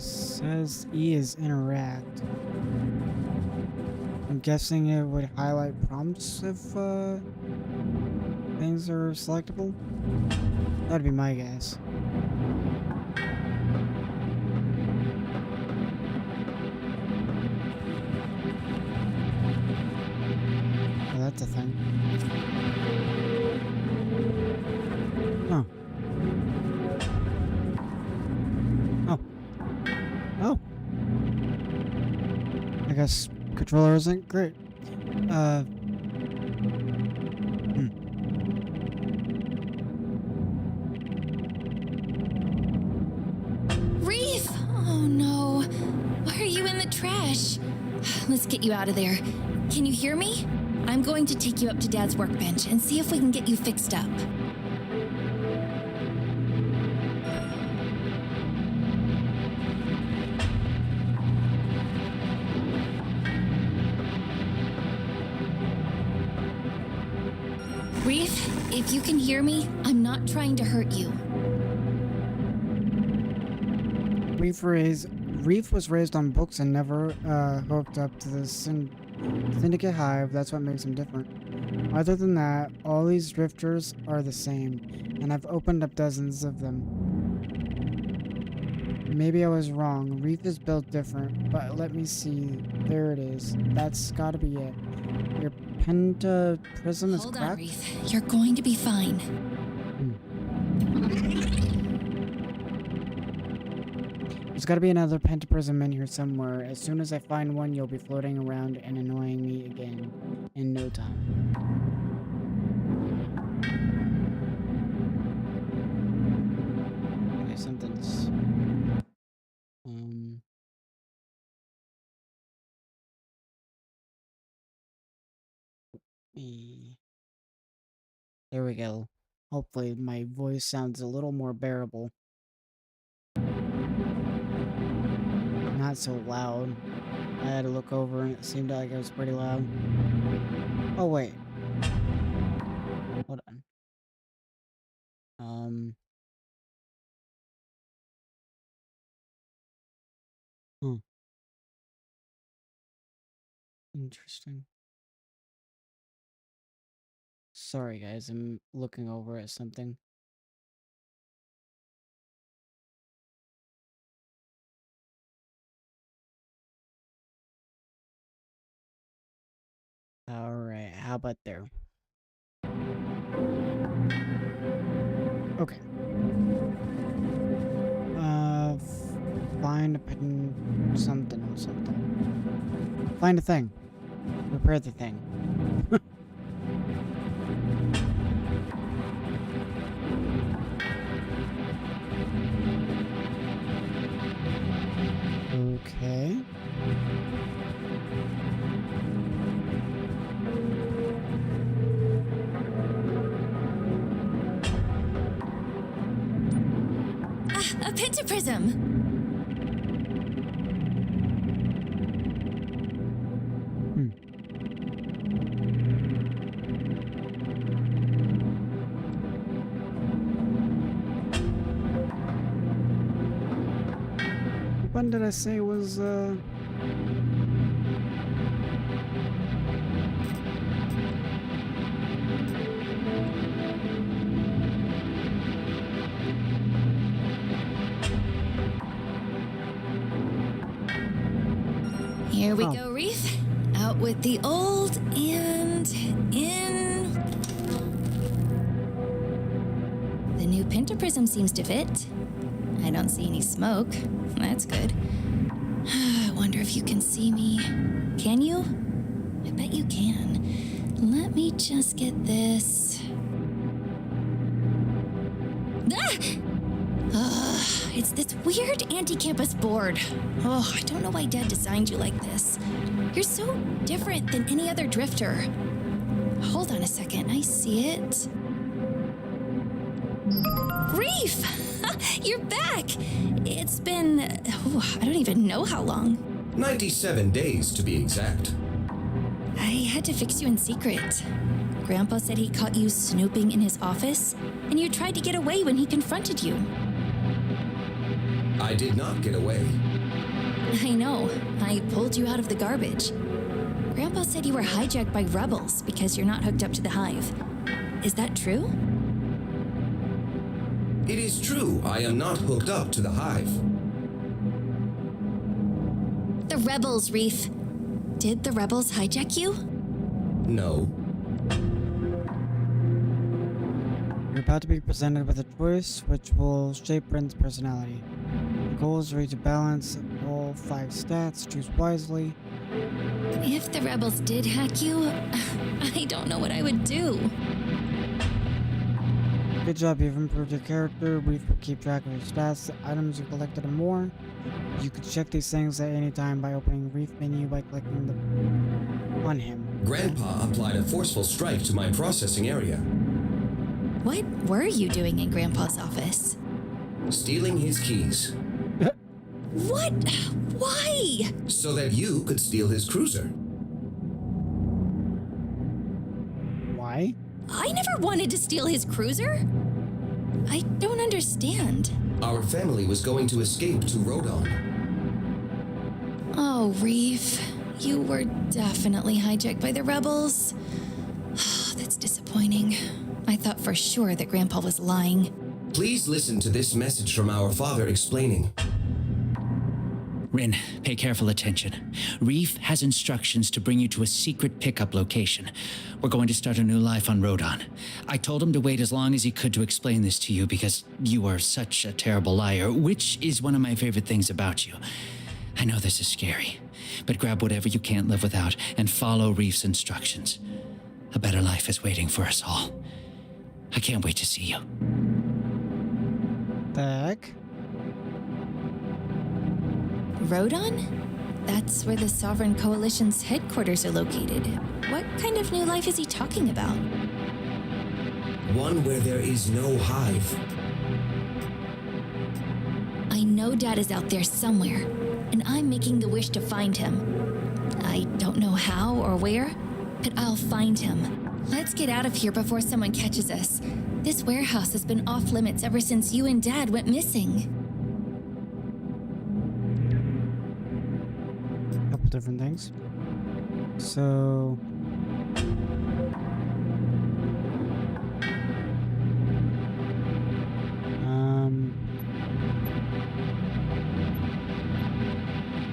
Says E is interact. I'm guessing it would highlight prompts if things are selectable. That'd be my guess. Oh, that's a thing. Huh. Oh. I guess controller isn't great. Reef! Oh no. Why are you in the trash? Let's get you out of there. Can you hear me? I'm going to take you up to Dad's workbench and see if we can get you fixed up. Reef, if you can hear me, I'm not trying to hurt you. Reef was raised on books and never hooked up to the Syndicate Hive. That's what makes him different. Other than that, all these drifters are the same, and I've opened up dozens of them. Maybe I was wrong. Reef is built different, but let me see. There it is. That's gotta be it. Your pentaprism is Hold cracked? on, Reef. You're going to be fine. There's gotta be another pentaprism in here somewhere. As soon as I find one, you'll be floating around and annoying me again in no time. Okay, something's... There we go. Hopefully my voice sounds a little more bearable. Not so loud. I had to look over and it seemed like it was pretty loud. Oh wait. Hold on. Interesting. Sorry guys, I'm looking over at something. Alright, how about there? Okay. Find a something. Find a thing. Repair the thing. Okay. A pentaprism! When did I say was, we Oh. go, Reef. Out with the old and in. The new pentaprism seems to fit. I don't see any smoke. That's good. I wonder if you can see me. Can you? I bet you can. Let me just get this. Ah! It's this weird anti-campus board. Oh, I don't know why Dad designed you like this. You're so different than any other drifter. Hold on a second, I see it. Reef! You're back! It's been, I don't even know how long. 97 days to be exact. I had to fix you in secret. Grandpa said he caught you snooping in his office, and you tried to get away when he confronted you. I did not get away. I know. I pulled you out of the garbage. Grandpa said you were hijacked by rebels because you're not hooked up to the hive. Is that true? It is true, I am not hooked up to the hive. The rebels, Reef. Did the rebels hijack you? No. You're about to be presented with a choice which will shape Bryn's personality. The goal is to reach a balance of all 5 stats. Choose wisely. If the rebels did hack you, I don't know what I would do. Good job, you've improved your character. We will keep track of your stats, the items you collected, and more. You can check these things at any time by opening the Reef menu by clicking on him. Grandpa applied a forceful strike to my processing area. What were you doing in Grandpa's office? Stealing his keys. What? Why? So that you could steal his cruiser. Why? I never wanted to steal his cruiser. I don't understand. Our family was going to escape to Rodon. Oh, Reef, you were definitely hijacked by the rebels. That's disappointing. I thought for sure that Grandpa was lying. Please listen to this message from our father explaining. Rin, pay careful attention. Reef has instructions to bring you to a secret pickup location. We're going to start a new life on Rodon. I told him to wait as long as he could to explain this to you because you are such a terrible liar, which is one of my favorite things about you. I know this is scary, but grab whatever you can't live without and follow Reef's instructions. A better life is waiting for us all. I can't wait to see you. The heck? Rodon? That's where the Sovereign Coalition's headquarters are located. What kind of new life is he talking about? One where there is no hive. I know Dad is out there somewhere, and I'm making the wish to find him. I don't know how or where, but I'll find him. Let's get out of here before someone catches us. This warehouse has been off limits ever since you and Dad went missing. Couple different things. So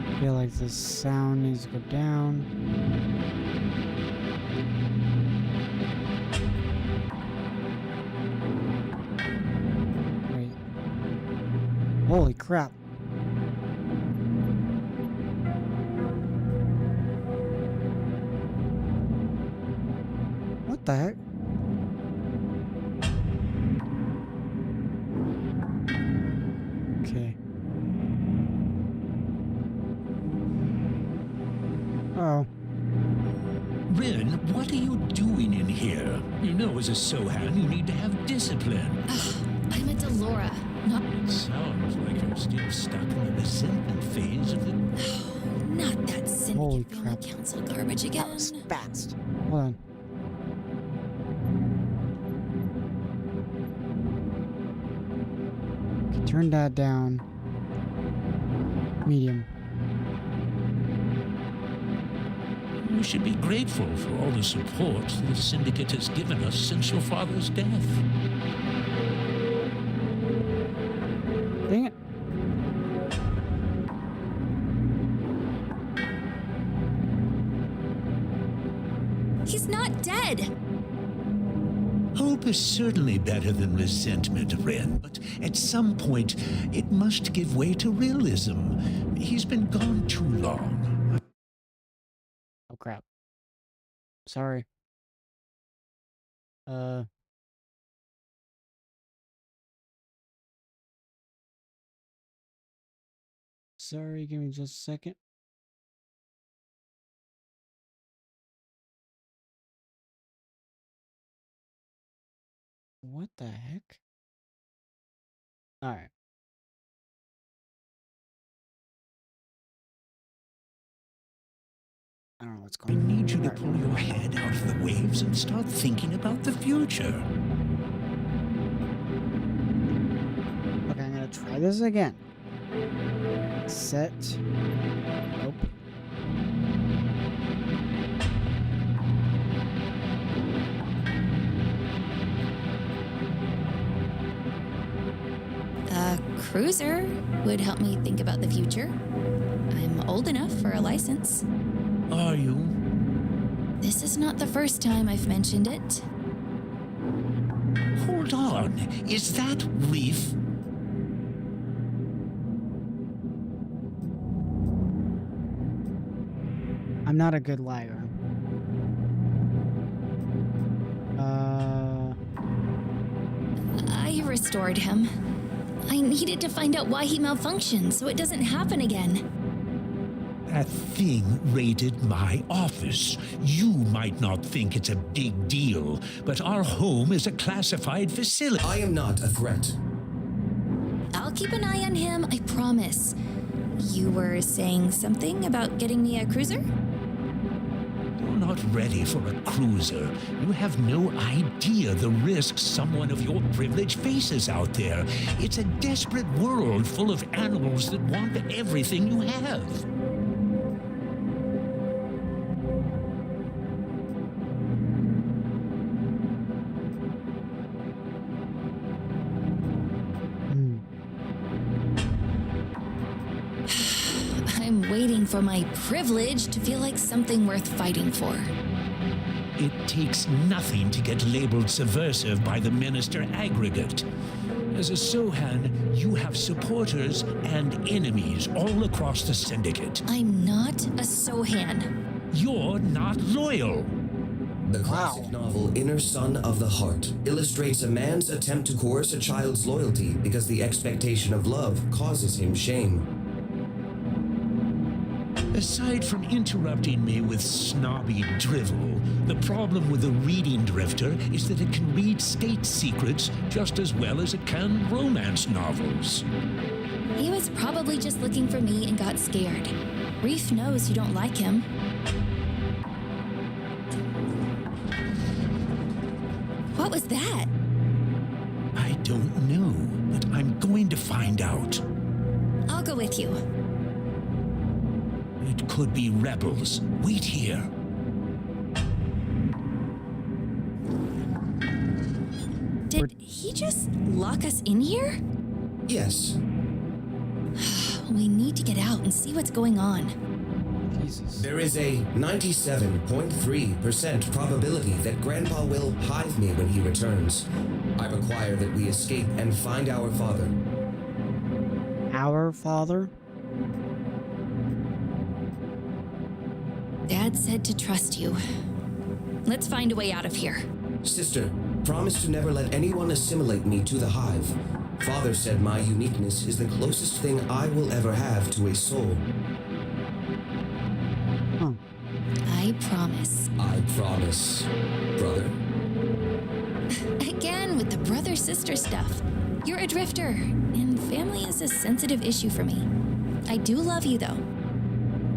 I feel like the sound needs to go down. Wait. Holy crap. What the heck? Okay. Oh. Rin, what are you doing in here? You know, as a Sohan, you need to have discipline. I'm a Delora, not... It sounds like you're still stuck in the resentment phase of the... Not that Holy syndicate family crap. council garbage again. That was fast. Hold on. Okay, turn that down. Medium. You should be grateful for all the support the Syndicate has given us since your father's death. Dang it. dead. Hope is certainly better than resentment, Ren, but at some point, it must give way to realism. He's been gone too long. Oh, crap. Sorry. Sorry, give me just a second. What the heck? Alright. I don't know what's I going on. need you to pull your head out of the waves and start thinking about the future. Okay, I'm gonna try this again. Set. Nope. A cruiser would help me think about the future. I'm old enough for a license. Are you? This is not the first time I've mentioned it. Hold on. Is that Reef? I'm not a good liar. I restored him. I needed to find out why he malfunctioned so it doesn't happen again. That thing raided my office. You might not think it's a big deal, but our home is a classified facility. I am not a threat. I'll keep an eye on him, I promise. You were saying something about getting me a cruiser? You're not ready for a cruiser. You have no idea the risks someone of your privilege faces out there. It's a desperate world full of animals that want everything you have. I'm waiting for my privilege to feel like something worth fighting for. It takes nothing to get labeled subversive by the Minister Aggregate. As a Sohan, you have supporters and enemies all across the Syndicate. I'm not a Sohan. You're not loyal. The classic novel Inner Son of the Heart illustrates a man's attempt to coerce a child's loyalty because the expectation of love causes him shame. Aside from interrupting me with snobby drivel, the problem with a reading drifter is that it can read state secrets just as well as it can romance novels. He was probably just looking for me and got scared. Reef knows you don't like him. What was that? I don't know, but I'm going to find out. I'll go with you. It could be rebels. Wait here. Did he just lock us in here? Yes. We need to get out and see what's going on. Jesus. There is a 97.3% probability that Grandpa will hive me when he returns. I require that we escape and find our father. Our father? Dad said to trust you. Let's find a way out of here. Sister, promise to never let anyone assimilate me to the hive. Father said my uniqueness is the closest thing I will ever have to a soul. I promise. I promise, brother. Again with the brother-sister stuff. You're a drifter, and family is a sensitive issue for me. I do love you, though.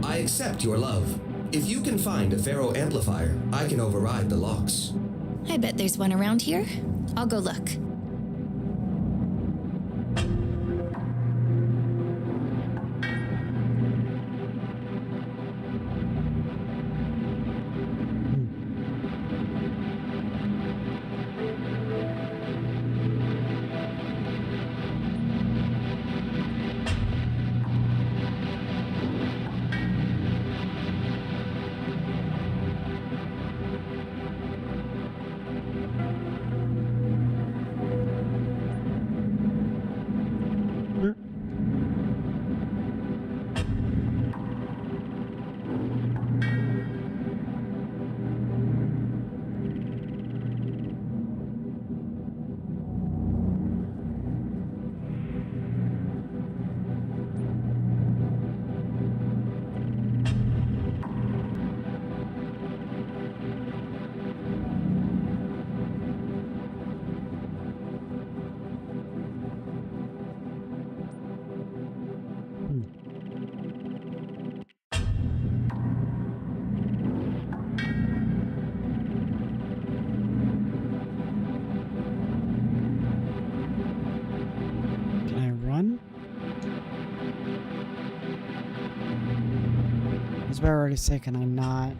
I accept your love. If you can find a Pharaoh amplifier, I can override the locks. I bet there's one around here. I'll go look. was about ready to say, can I not?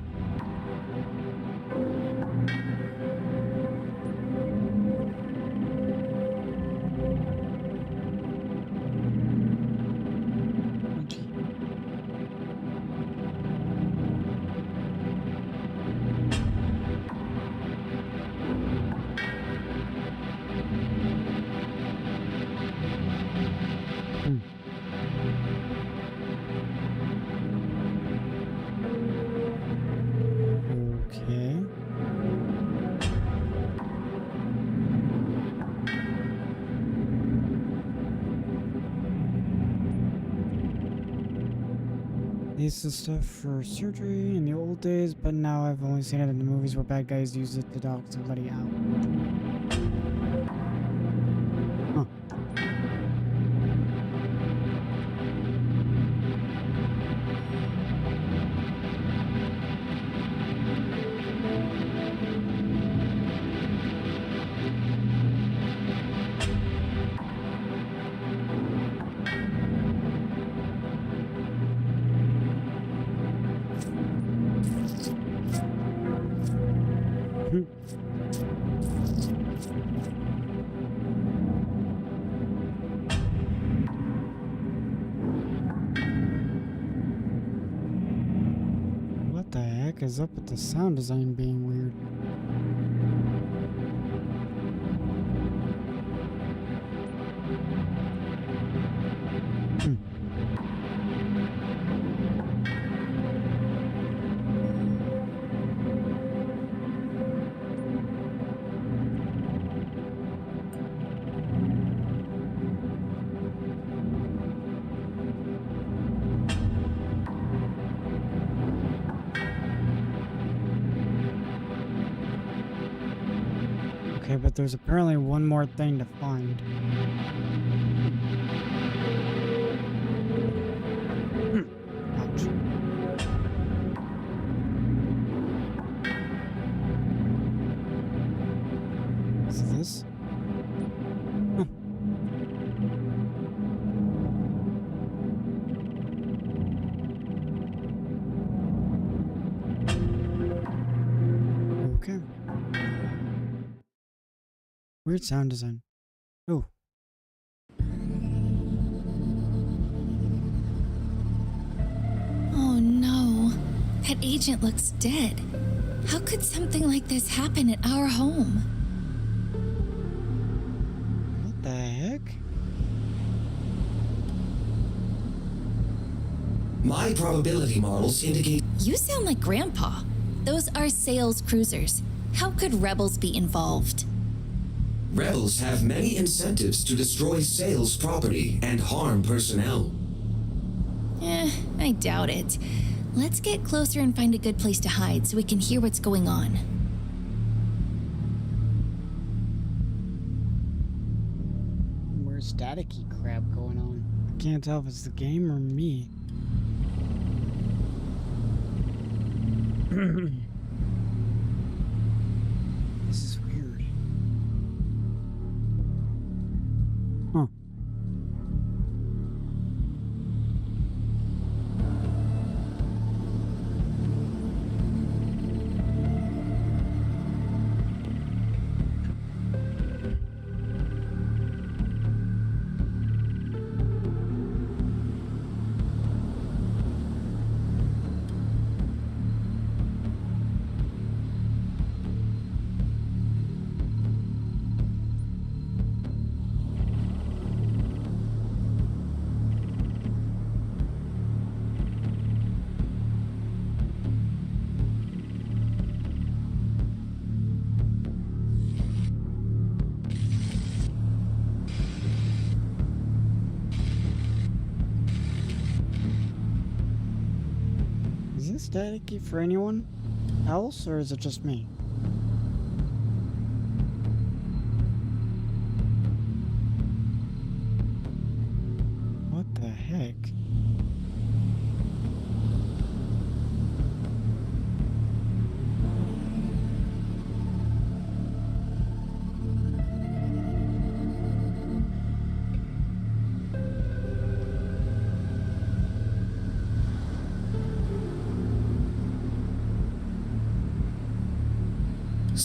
Okay. This is stuff for surgery in the old days, but now I've only seen it in the movies where bad guys use it to dog somebody out. Huh. What the heck is up with the sound design being weird? Okay, but there's apparently one more thing to find. Ouch. Is it this? Huh. Okay. Weird sound design. Oh. Oh no. That agent looks dead. How could something like this happen at our home? What the heck? My probability models indicate You sound like Grandpa. Those are sales cruisers. How could rebels be involved? rebels have many incentives to destroy sales property and harm personnel. I doubt it. Let's get closer and find a good place to hide so we can hear what's going on. Where's staticky crap going on? I can't tell if it's the game or me. This is weird. Huh. Is this staticky for anyone else, or is it just me? What the heck?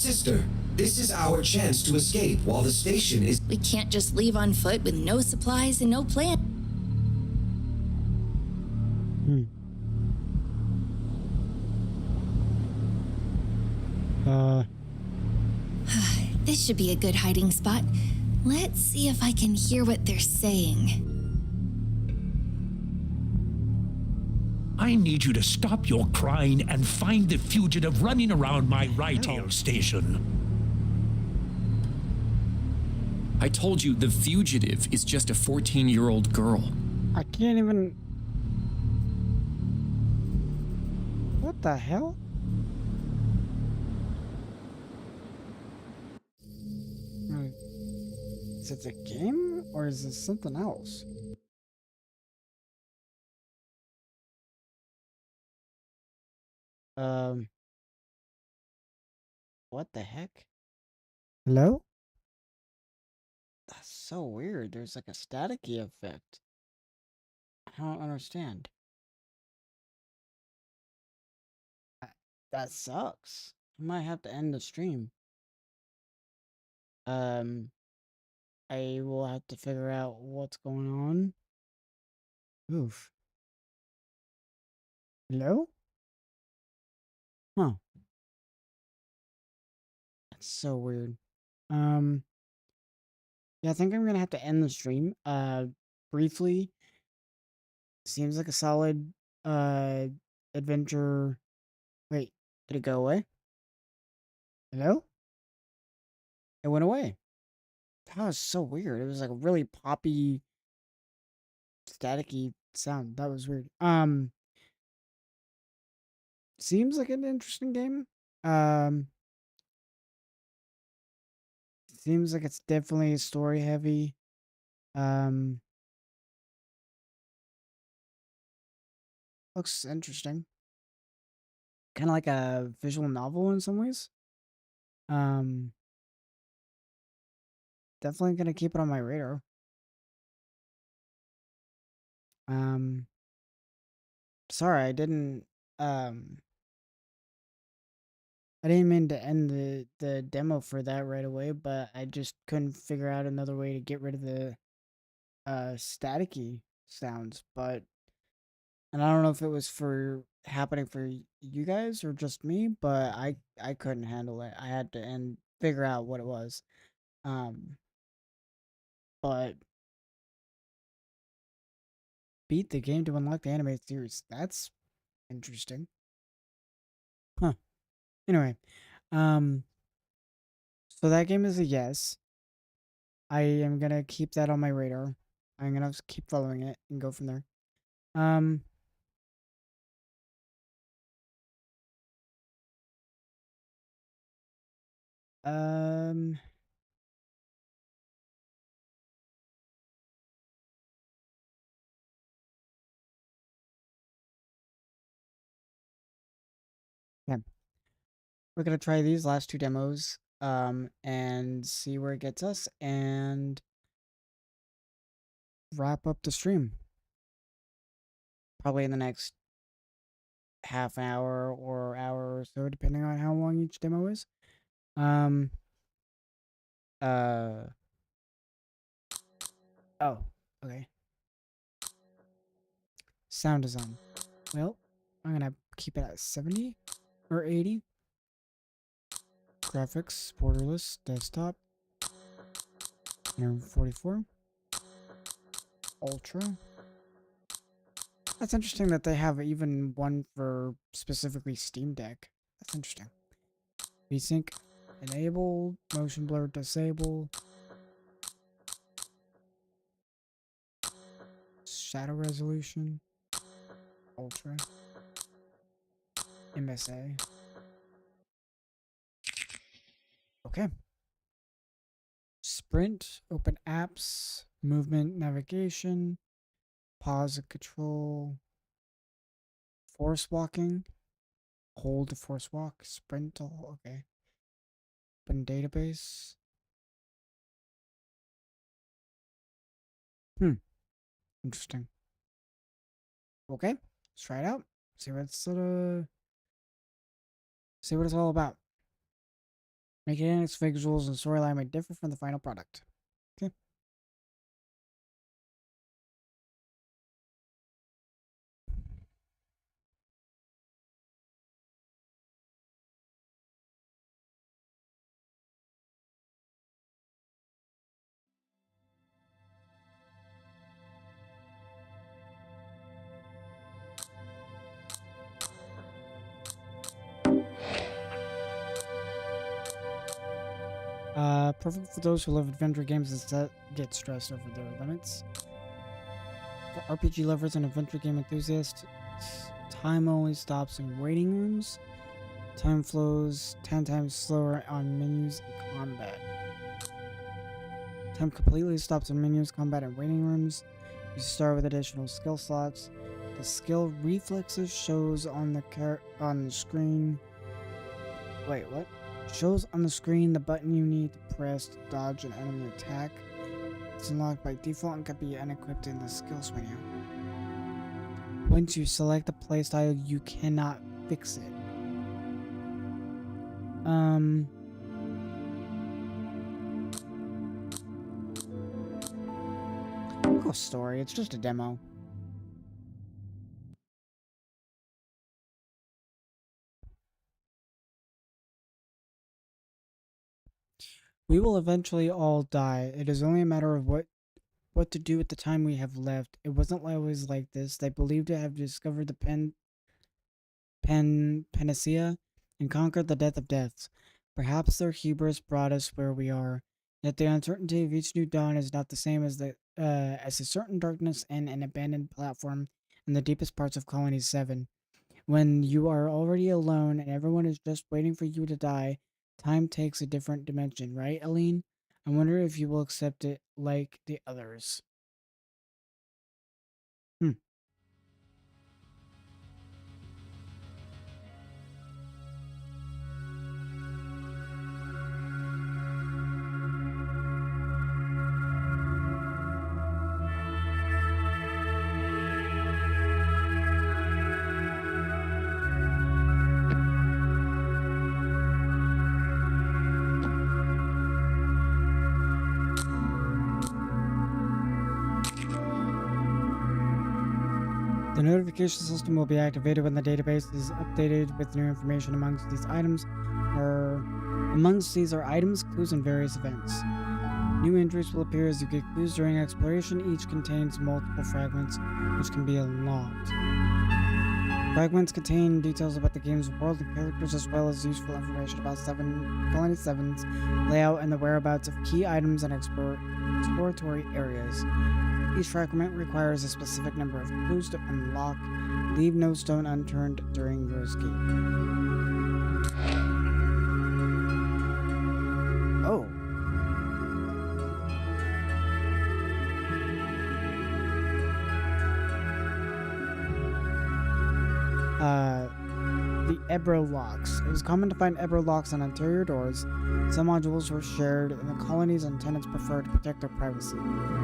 Sister, this is our chance to escape while the station is... We can't just leave on foot with no supplies and no plan. This should be a good hiding spot. Let's see if I can hear what they're saying. I need you to stop your crying and find the fugitive running around my retail station. I told you the fugitive is just a 14-year-old girl. I can't even... What the hell? Is it a game or is it something else? What the heck? Hello? That's so weird. There's like a staticky effect. I don't understand. That sucks. I might have to end the stream. I will have to figure out what's going on. Oof. Hello? Huh. That's so weird. Yeah, I think I'm gonna have to end the stream. Briefly. Seems like a solid, adventure. Wait, did it go away? Hello? It went away. That was so weird. It was like a really poppy, staticky sound. That was weird. Seems like an interesting game. Seems like it's definitely story heavy. Looks interesting. Kind of like a visual novel in some ways. Definitely gonna keep it on my radar. Sorry, I didn't mean to end the demo for that right away, but I just couldn't figure out another way to get rid of the staticky sounds. And I don't know if it was happening for you guys or just me, but I couldn't handle it. I had to figure out what it was. But beat the game to unlock the animated series. That's interesting. Huh. Anyway, so that game is a yes. I am gonna keep that on my radar. I'm gonna keep following it and go from there. Yeah. We're gonna try these last two demos, and see where it gets us, and wrap up the stream. Probably in the next half hour or hour or so, depending on how long each demo is. Oh, okay. Sound design. Well, I'm gonna keep it at 70 or 80. Graphics, borderless, desktop. 144. Ultra. That's interesting that they have even one for specifically Steam Deck. That's interesting. VSync enable, motion blur disable. Shadow resolution. Ultra. MSA. Okay. Sprint, open apps, movement, navigation, pause and control, force walking, hold to force walk, sprint to hold, okay. Open database. Interesting. Okay, let's try it out. See what it's all about. Mechanics, visuals, and storyline may differ from the final product. Okay. Perfect for those who love adventure games and get stressed over their limits. For RPG lovers and adventure game enthusiasts, time only stops in waiting rooms. Time flows 10 times slower on menus and combat. Time completely stops in menus, combat, and waiting rooms. You start with additional skill slots. The skill reflexes shows on the screen. Wait, what? Shows on the screen the button you need to press to dodge an enemy attack. It's unlocked by default and can be unequipped in the skills menu. Once you select the playstyle, you cannot fix it. Ghost Story, it's just a demo. We will eventually all die. It is only a matter of what to do with the time we have left. It wasn't always like this. They believed to have discovered the panacea and conquered the death of deaths. Perhaps their hubris brought us where we are. Yet the uncertainty of each new dawn is not the same as a certain darkness and an abandoned platform in the deepest parts of Colony 7. When you are already alone and everyone is just waiting for you to die, time takes a different dimension, right, Aline? I wonder if you will accept it like the others. The notification system will be activated when the database is updated with new information. Amongst these are items, clues, and various events. New entries will appear as you get clues during exploration. Each contains multiple fragments, which can be unlocked. Fragments contain details about the game's world and characters, as well as useful information about Colony 7's layout and the whereabouts of key items and exploratory areas. Each fragment requires a specific number of clues to unlock. Leave no stone unturned during your escape. Oh. The Ebro locks. It was common to find Ebro locks on interior doors. Some modules were shared, and the colonies and tenants preferred to protect their privacy.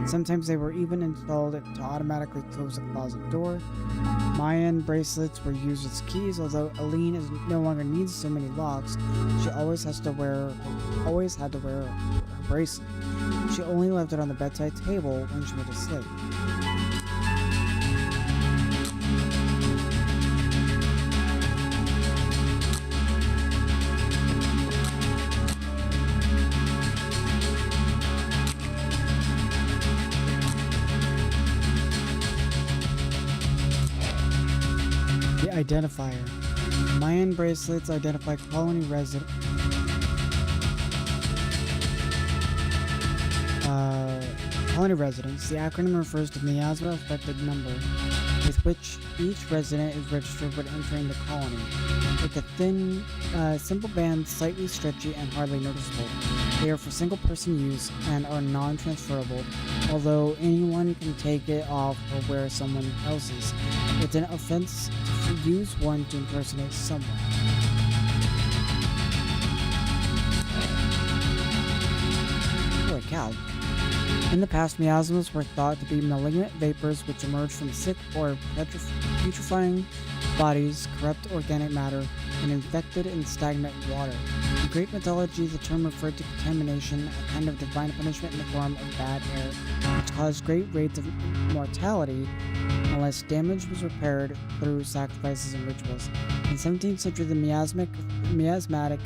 Sometimes they were even installed to automatically close a closet door. Mayan bracelets were used as keys, although Aline no longer needs so many locks. She always had to wear her bracelet. She only left it on the bedside table when she went to sleep. Identifier. Mayan bracelets identify colony residents. The acronym refers to the miasma affected number, with which each resident is registered when entering the colony. With a thin, simple band, slightly stretchy and hardly noticeable. They are for single-person use and are non-transferable, although anyone can take it off or wear someone else's. It's an offense to use one to impersonate someone. Holy cow. In the past, miasmas were thought to be malignant vapors which emerge from sick or putrefying bodies, corrupt organic matter, and infected and stagnant water. In Greek mythology, the term referred to contamination, a kind of divine punishment in the form of bad air, which caused great rates of mortality unless damage was repaired through sacrifices and rituals. In the 17th century, the miasmatic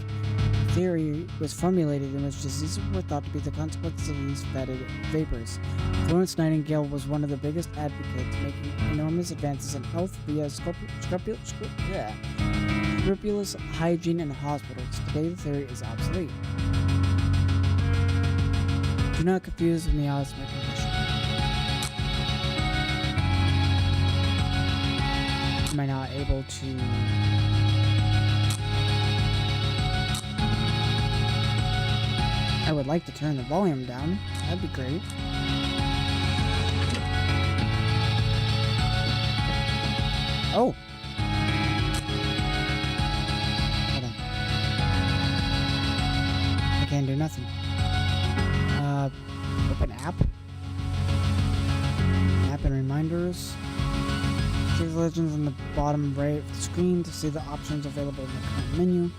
theory was formulated in which diseases were thought to be the consequences of these fetid vapors. Florence Nightingale was one of the biggest advocates, making enormous advances in health via scrupulous hygiene in hospitals. Today, the theory is obsolete. Do not confuse with miasmic condition. Am I not able to... I would like to turn the volume down. That'd be great. Oh! Hold on. I can't do nothing. Open app. App and reminders. See the legends on the bottom right of the screen to see the options available in the current menu. You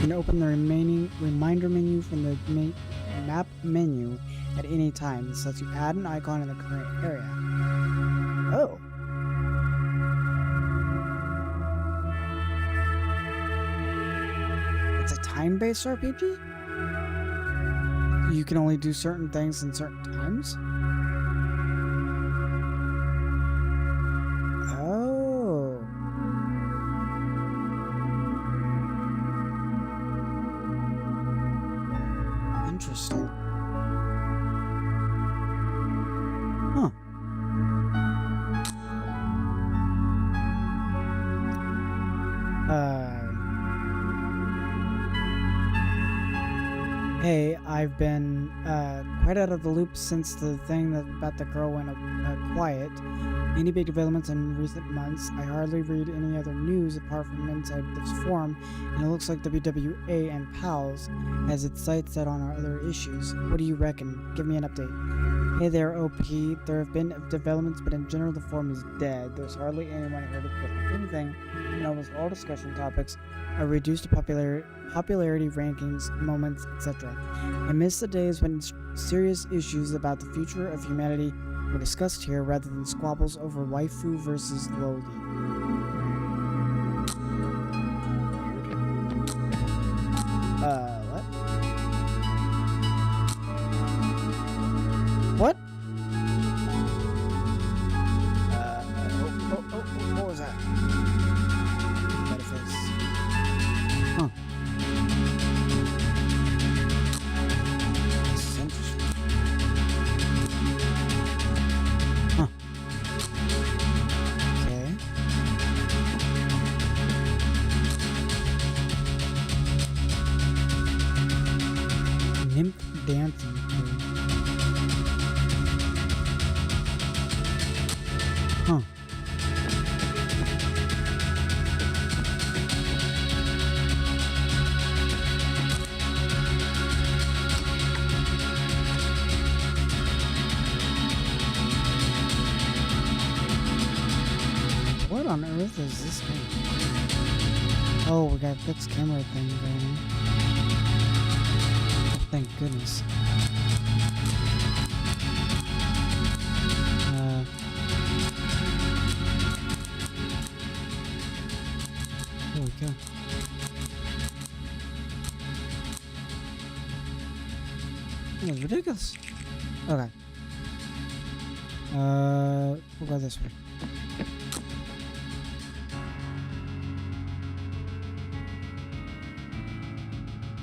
can open the remaining reminder menu from the map menu at any time. This lets you add an icon in the current area. Oh. It's a time-based RPG? You can only do certain things in certain times? Oh. Interesting. Huh. Hey, I've been quite out of the loop since the thing about the girl went quiet. Any big developments in recent months? I hardly read any other news apart from inside this forum, and it looks like WWA and PALS has its sights set on our other issues. What do you reckon? Give me an update. Hey there, OP. There have been developments, but in general the forum is dead. There's hardly anyone here to put anything, and almost all discussion topics are reduced to popularity rankings, moments, etc. I miss the days when serious issues about the future of humanity were discussed here rather than squabbles over waifu versus Lodi. What? What? What was that? Metaphase. Huh. This is interesting. Huh. Okay. Nymph dancing. Huh. What on earth is this thing? Oh, we got fixed camera thing going on. Oh, thank goodness. There we go. That was ridiculous. Okay. We'll go this way.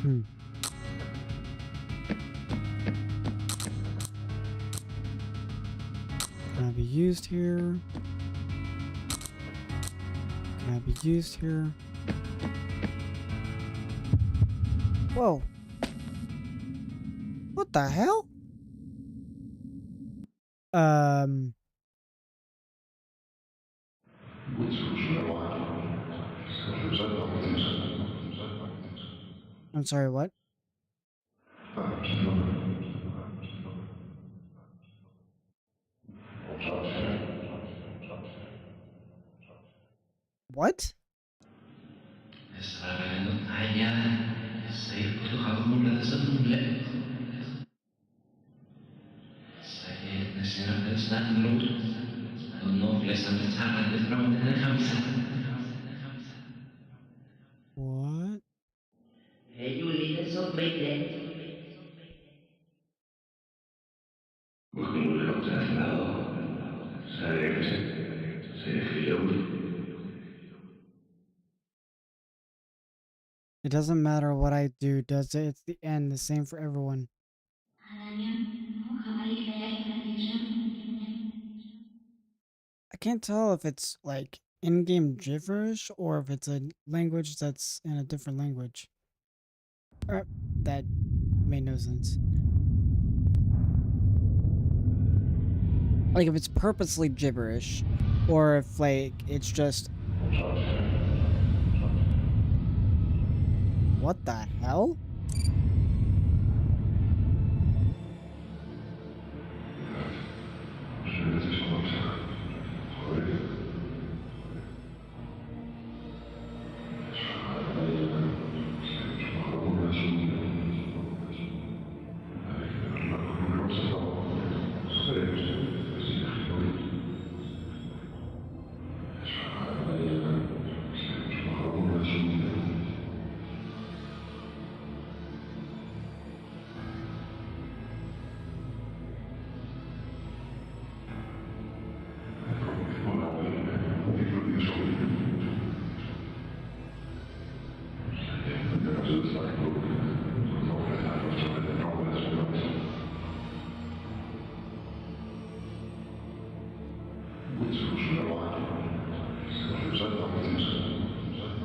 Can I be used here? Can I be used here? Whoa. What the hell? I'm sorry, what? What? What? It doesn't matter what I do, does it? It's the end, the same for everyone. I can't tell if it's like in-game gibberish or if it's a language that's in a different language. That made no sense. Like if it's purposely gibberish or if like it's just... What the hell?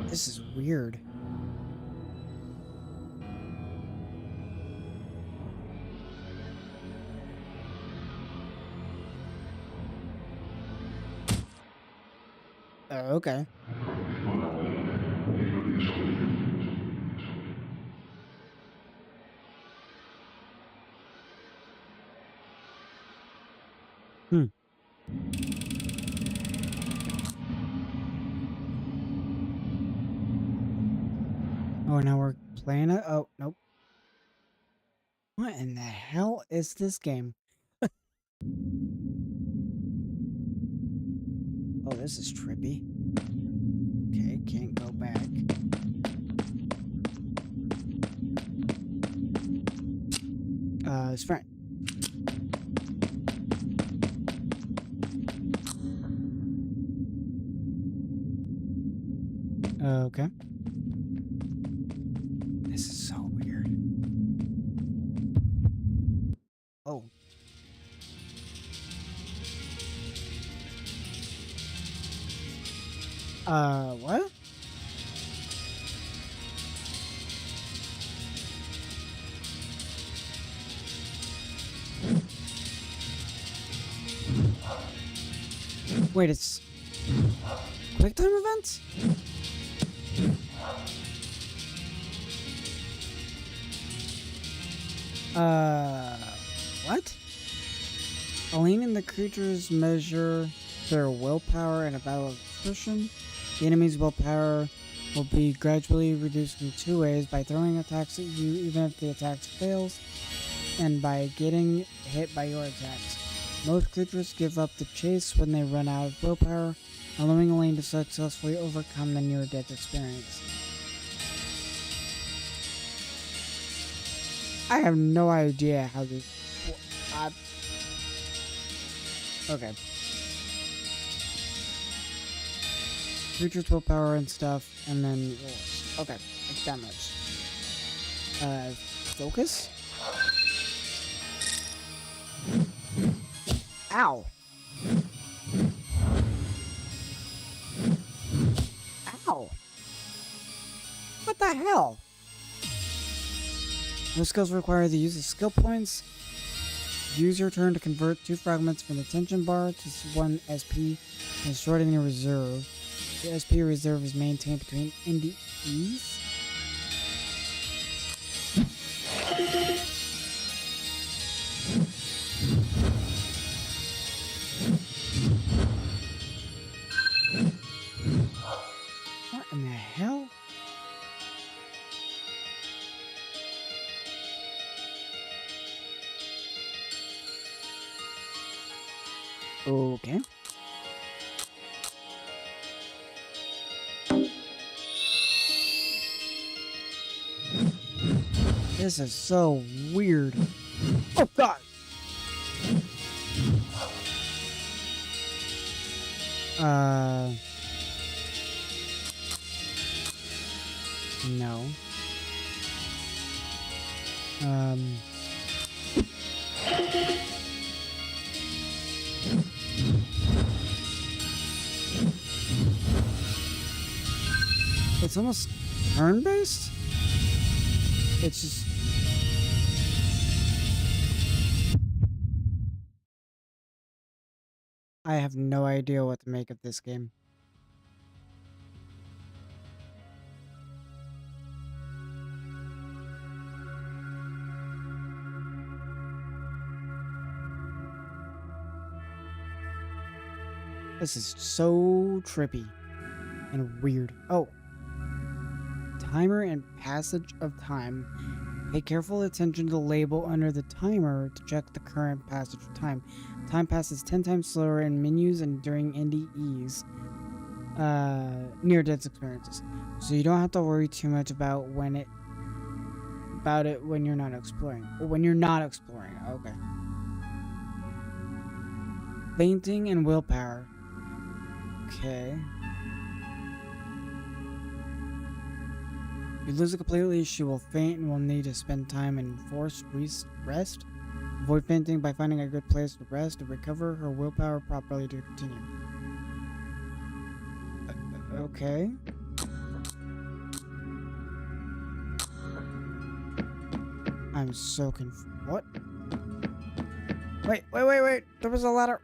This is weird. Oh, okay. Oh, now we're playing it? Oh, nope. What in the hell is this game? Oh, this is trippy. Okay, can't go back. His friend. Okay. This is so weird. Oh. What? Wait, it's quick time events? What? Aline and the creatures measure their willpower in a battle of attrition. The enemy's willpower will be gradually reduced in two ways: by throwing attacks at you even if the attack fails, and by getting hit by your attacks. Most creatures give up the chase when they run out of willpower, allowing Aline to successfully overcome the near-death experience. I have no idea how to... Okay. Creatures willpower and stuff, and then rolls. Okay, like that much. Focus? Ow! Ow! What the hell? Those skills require the use of skill points. Use your turn to convert 2 fragments from the tension bar to 1 SP and store it in your reserve. The SP reserve is maintained between NDEs. What in the hell? Okay. This is so weird. Oh god. No. It's almost turn-based? It's just... I have no idea what to make of this game. This is so trippy and weird. Oh. Timer and passage of time. Pay careful attention to the label under the timer to check the current passage of time. Time passes 10 times slower in menus and during NDEs. Near-death experiences. So you don't have to worry too much about it when you're not exploring. Or when you're not exploring. Okay. Fainting and willpower. Okay. If you lose it completely, she will faint and will need to spend time in forced rest. Avoid fainting by finding a good place to rest to recover her willpower properly to continue. Okay. I'm so confused. What? Wait. There was a ladder.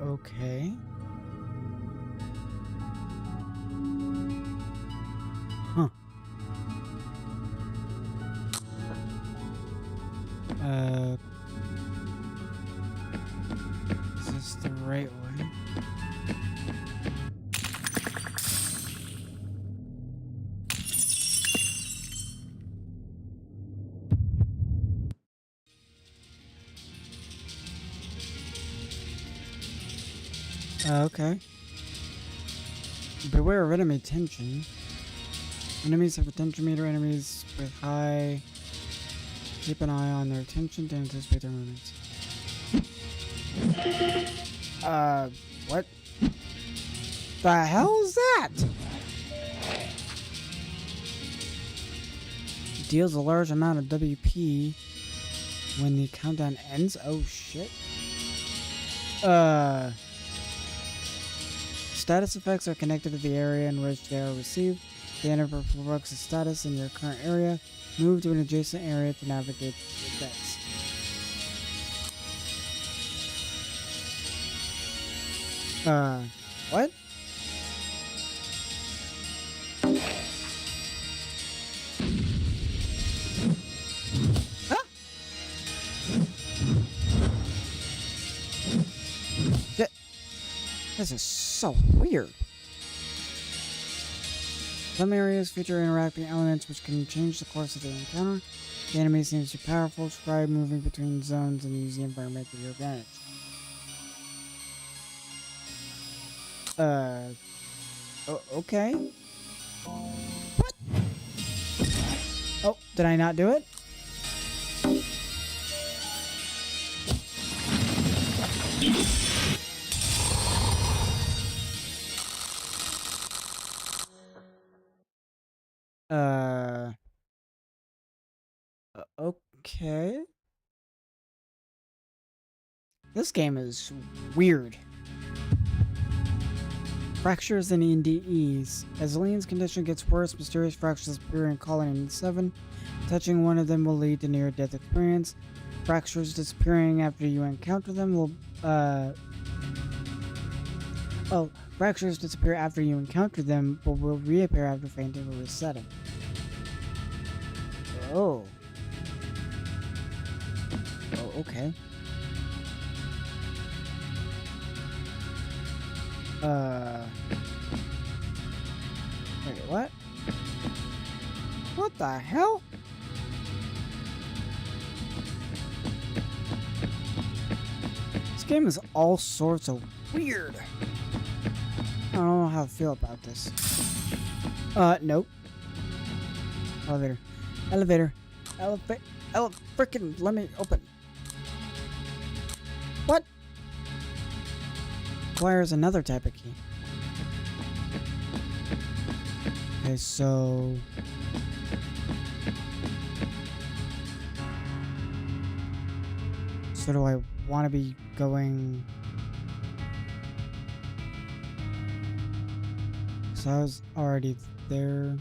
Okay. Huh. Is this the right way? Okay. Beware of enemy tension. Enemies have a tension meter. Enemies with high. Keep an eye on their tension to anticipate their movements. What? The hell is that? Deals a large amount of WP when the countdown ends. Oh shit. Status effects are connected to the area in which they are received. The enemy provokes a status in your current area. Move to an adjacent area to navigate the effects. What? Huh? This is so weird. Some areas feature interacting elements which can change the course of the encounter. The enemy seems too powerful. Try moving between zones and use the environment to your advantage. Okay. What? Oh, did I not do it? Okay. This game is weird. Fractures and NDEs. As Leon's condition gets worse, mysterious fractures appear in Colony 7. Touching one of them will lead to near-death experience. Fractures disappearing after you encounter them will, fractures disappear after you encounter them, but will reappear after fainting or resetting. Oh. Oh, okay. Wait, what? What the hell? This game is all sorts of weird. I don't know how to feel about this. Nope. Elevator. Elevator. Frickin' let me open. What? Requires another type of key. Okay, so... So do I want to be going... So I was already there.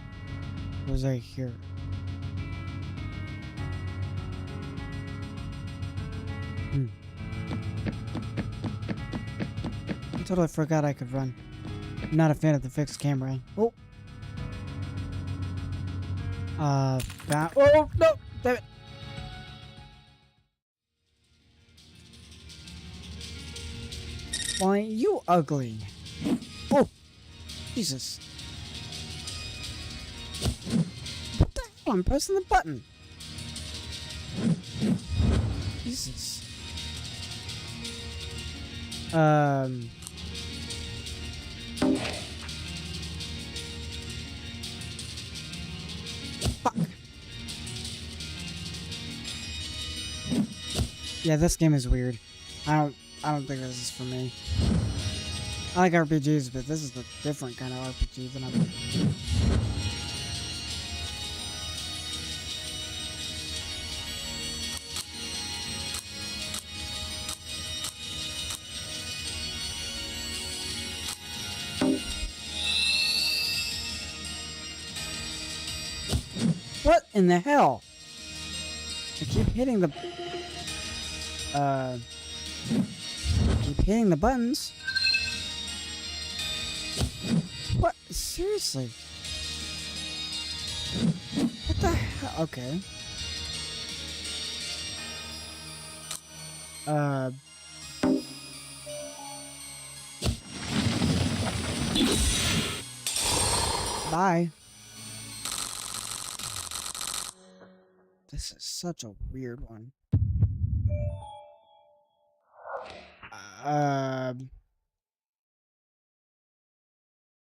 Or was I here? I totally forgot I could run. I'm not a fan of the fixed camera. Oh! Oh, no! Damn it! Why, you ugly. Oh! Jesus. What the hell? I'm pressing the button. Jesus. Fuck. Yeah, this game is weird. I don't think this is for me. I like RPGs, but this is a different kind of RPG than I'm... What in the hell? I keep hitting the... keep hitting the buttons. What? Seriously? What the hell? Okay. Bye. This is such a weird one.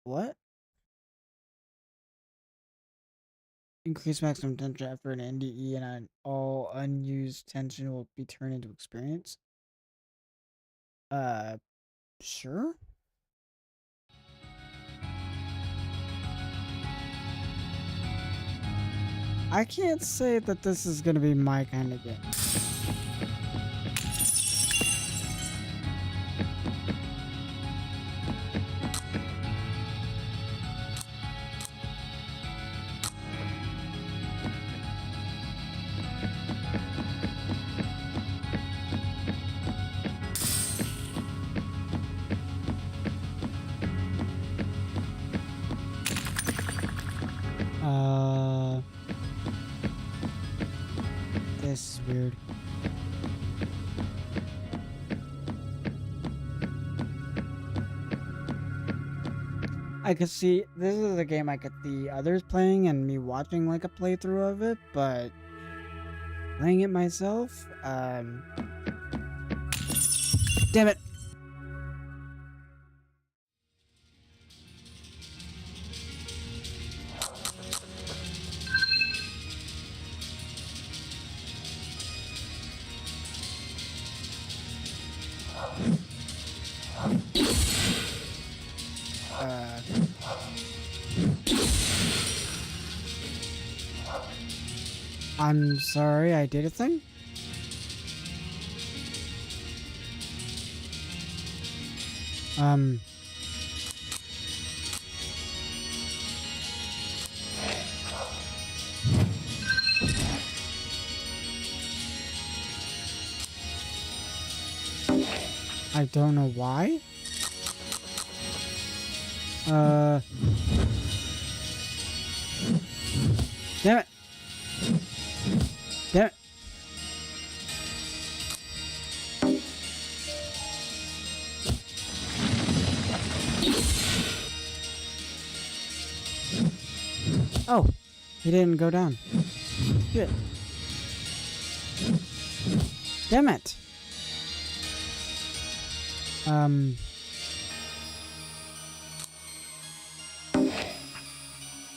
What? Increase maximum tension after an NDE and all unused tension will be turned into experience? Sure? I can't say that this is gonna be my kind of game. This is weird. I could see, this is a game I could see others playing and me watching like a playthrough of it, but playing it myself, damn it. I'm sorry, I did a thing? I don't know why. Damn it. Damn it. Oh, he didn't go down. Good. Damn it.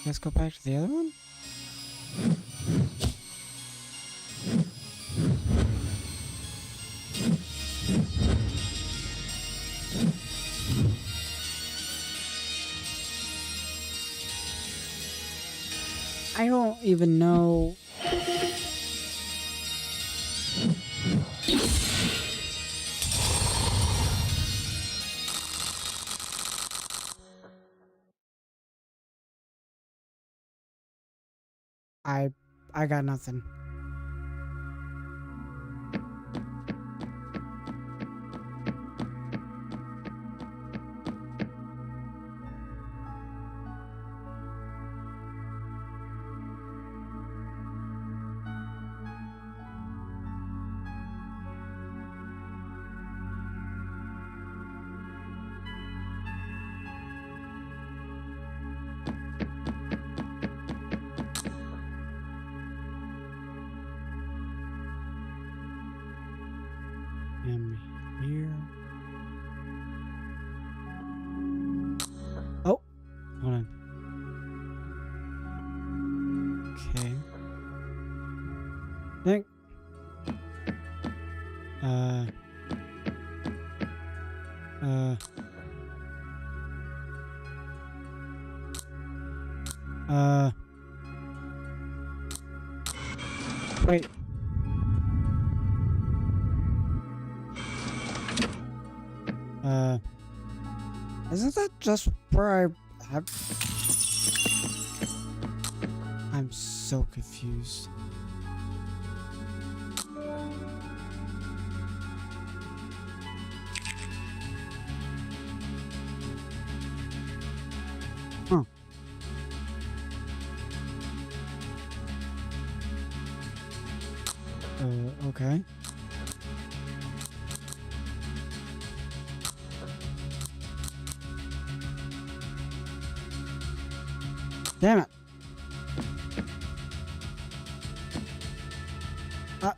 Let's go back to the other one. I don't even know. I got nothing. Here. Oh, hold on. Okay. Think. Wait. Isn't that just where I have? I'm so confused. Huh. Okay. Damn it. Got.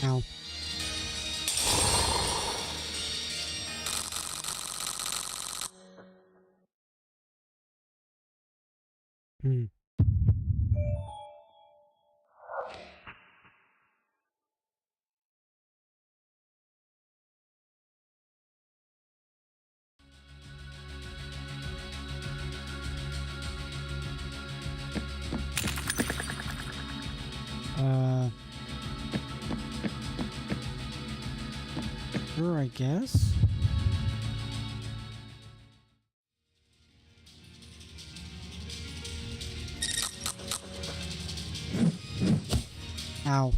Ow. Hmm. Sure, I guess. Ow.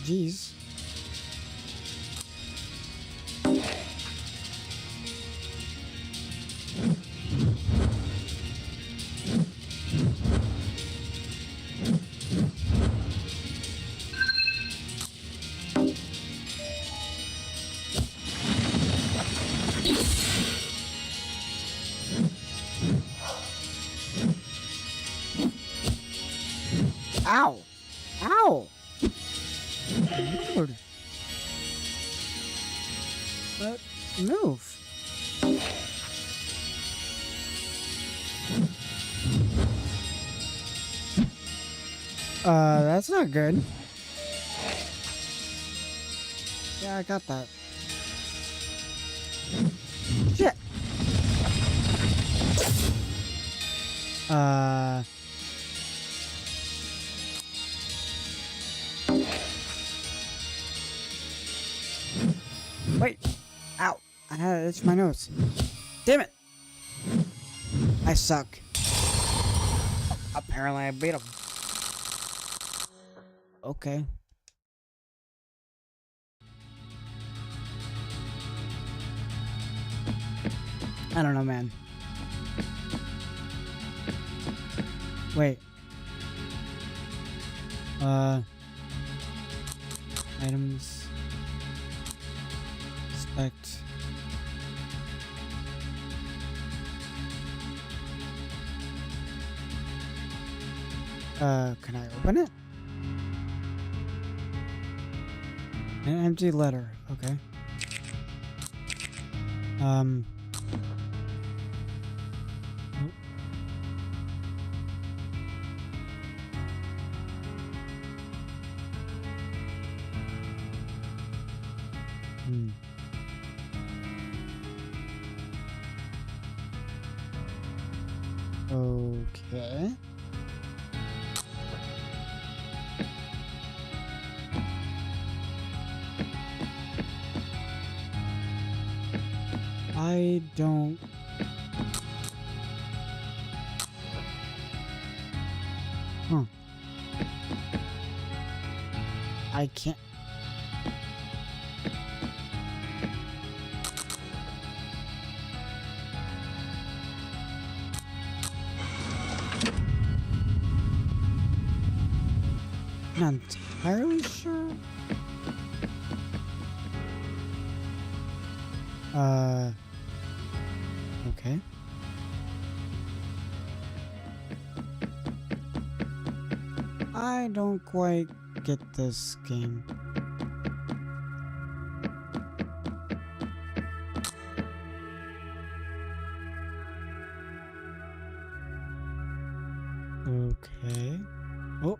Jeez. Ow! Ow! Lord. Move. That's not good. Yeah, I got that. Shit. Wait. Ow. I had to itch my nose. Damn it. I suck. Apparently I beat him. Okay. I don't know, man. Wait. Items. Select. Can I open it? An empty letter. Okay. Oh. Okay. I don't... Huh. I can't... Not entirely sure. Okay. I don't quite get this game. Okay. Oh.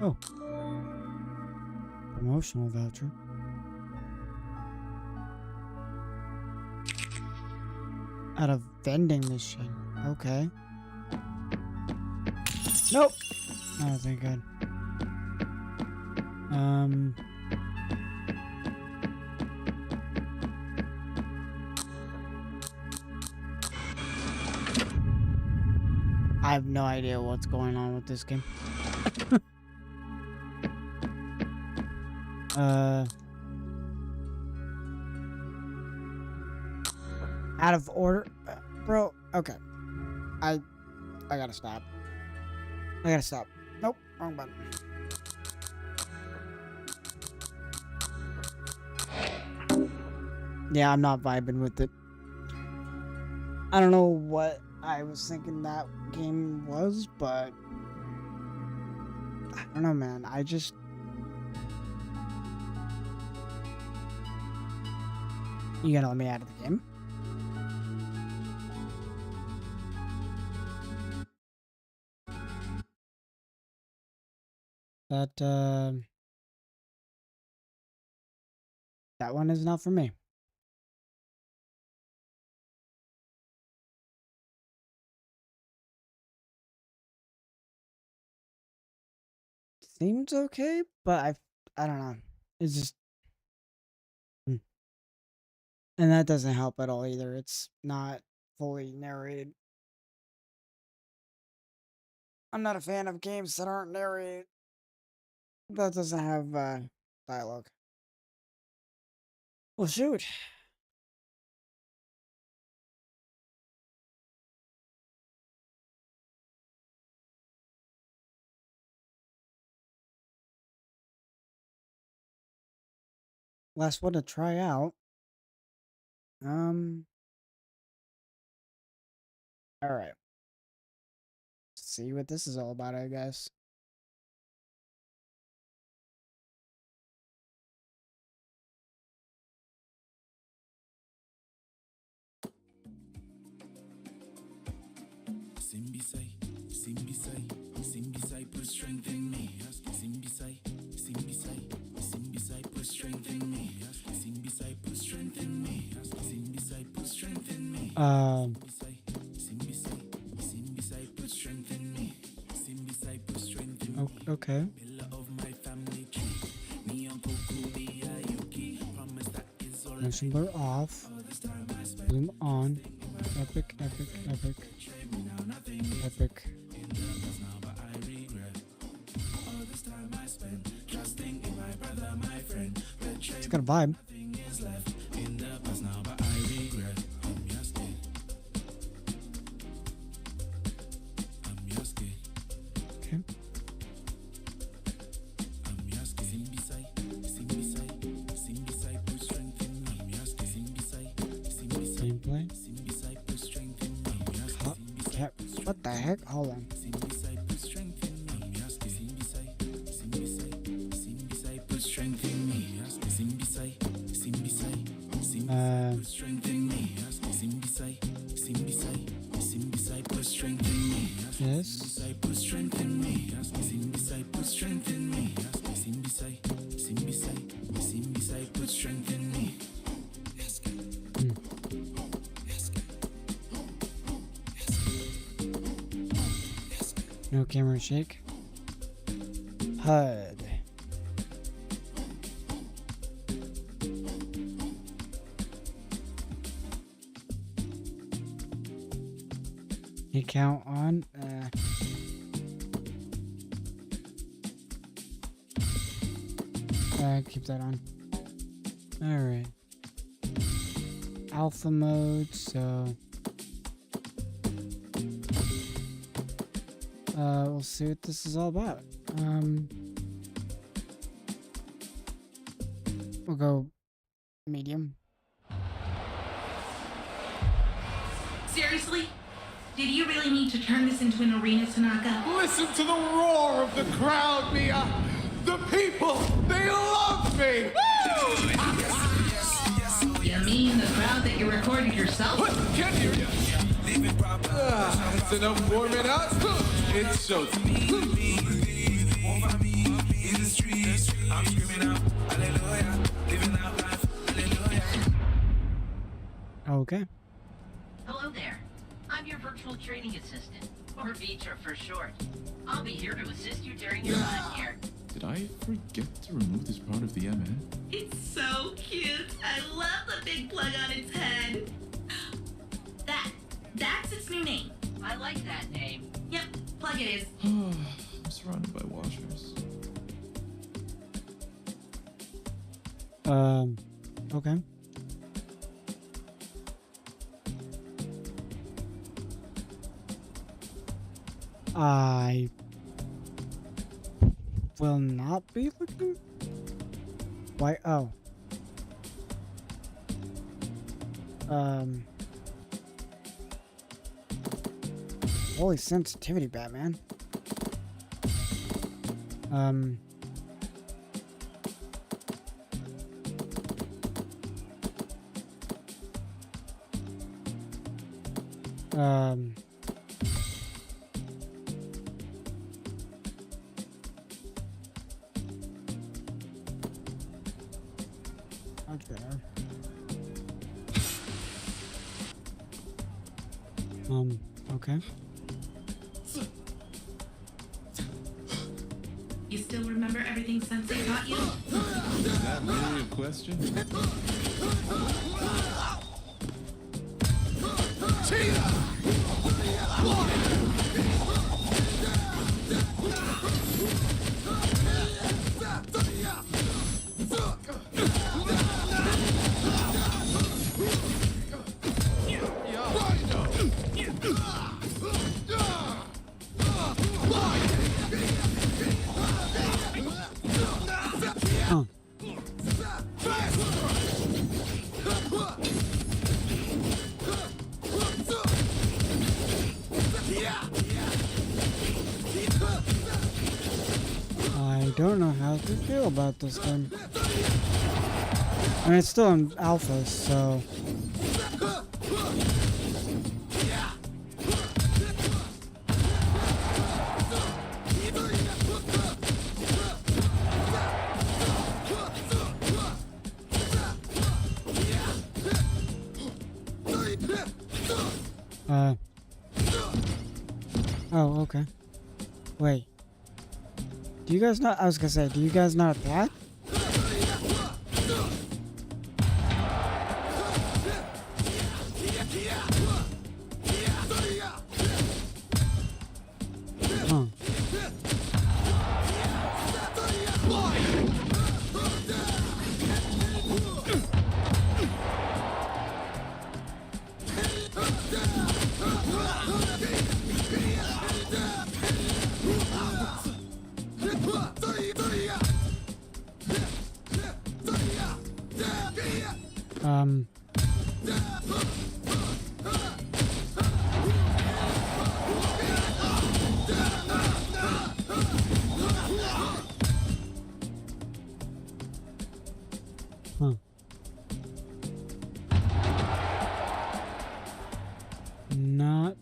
Oh. Promotional voucher. At a vending machine. Okay. Nope. Oh, thank God. I have no idea what's going on with this game. Out of order, bro. Okay, I gotta stop. I gotta stop. Nope, wrong button. Yeah, I'm not vibing with it. I don't know what I was thinking that game was, but I don't know, man. I just... You gotta let me out of the game? That one is not for me. Seems okay, but I don't know. It's just... And that doesn't help at all either. It's not fully narrated. I'm not a fan of games that aren't narrated. That doesn't have dialogue. Well, shoot. Last one to try out. All right. See what this is all about, I guess. Simbisai, put strength in me. Simbisai, put strength in me. Simbisai, put strength in me. Simbisai, put strength in me. Simbisai, put strength in me. Simbisai, put strength in me. Okay. Motion blur off. Bloom on. Epic, epic, epic. Epic. It's got a vibe. Okay. Gameplay. What the heck? Hold on. Yes. No camera shake. HUD. You count on. Keep that on. All right. Alpha mode. So. We'll see what this is all about. We'll go medium. Seriously? Did you really need to turn this into an arena, Tanaka? Listen to the roar of the crowd, Mia! The people, they love me! Woo! You mean the crowd that you recorded yourself? Can't hear you. That's enough warming up. It's showtime. Okay. Hello there. I'm your virtual training assistant, or VTRA for short. I'll be here to assist you during your time here. Did I forget to remove this part of the MA? It's so cute. I love the big plug on its head. That's its new name. I like that name. Yep, plug it is. I'm surrounded by washers. Okay. I will not be looking. Why? Oh. Holy sensitivity, Batman. Okay. Okay. You still remember everything Sensei taught you? Is that really a question? don't know how to feel about this game. I mean, it's still in alpha, so... Oh, okay. Wait. Do you guys not... I was gonna say, do you guys not attack? Huh. Huh. Not...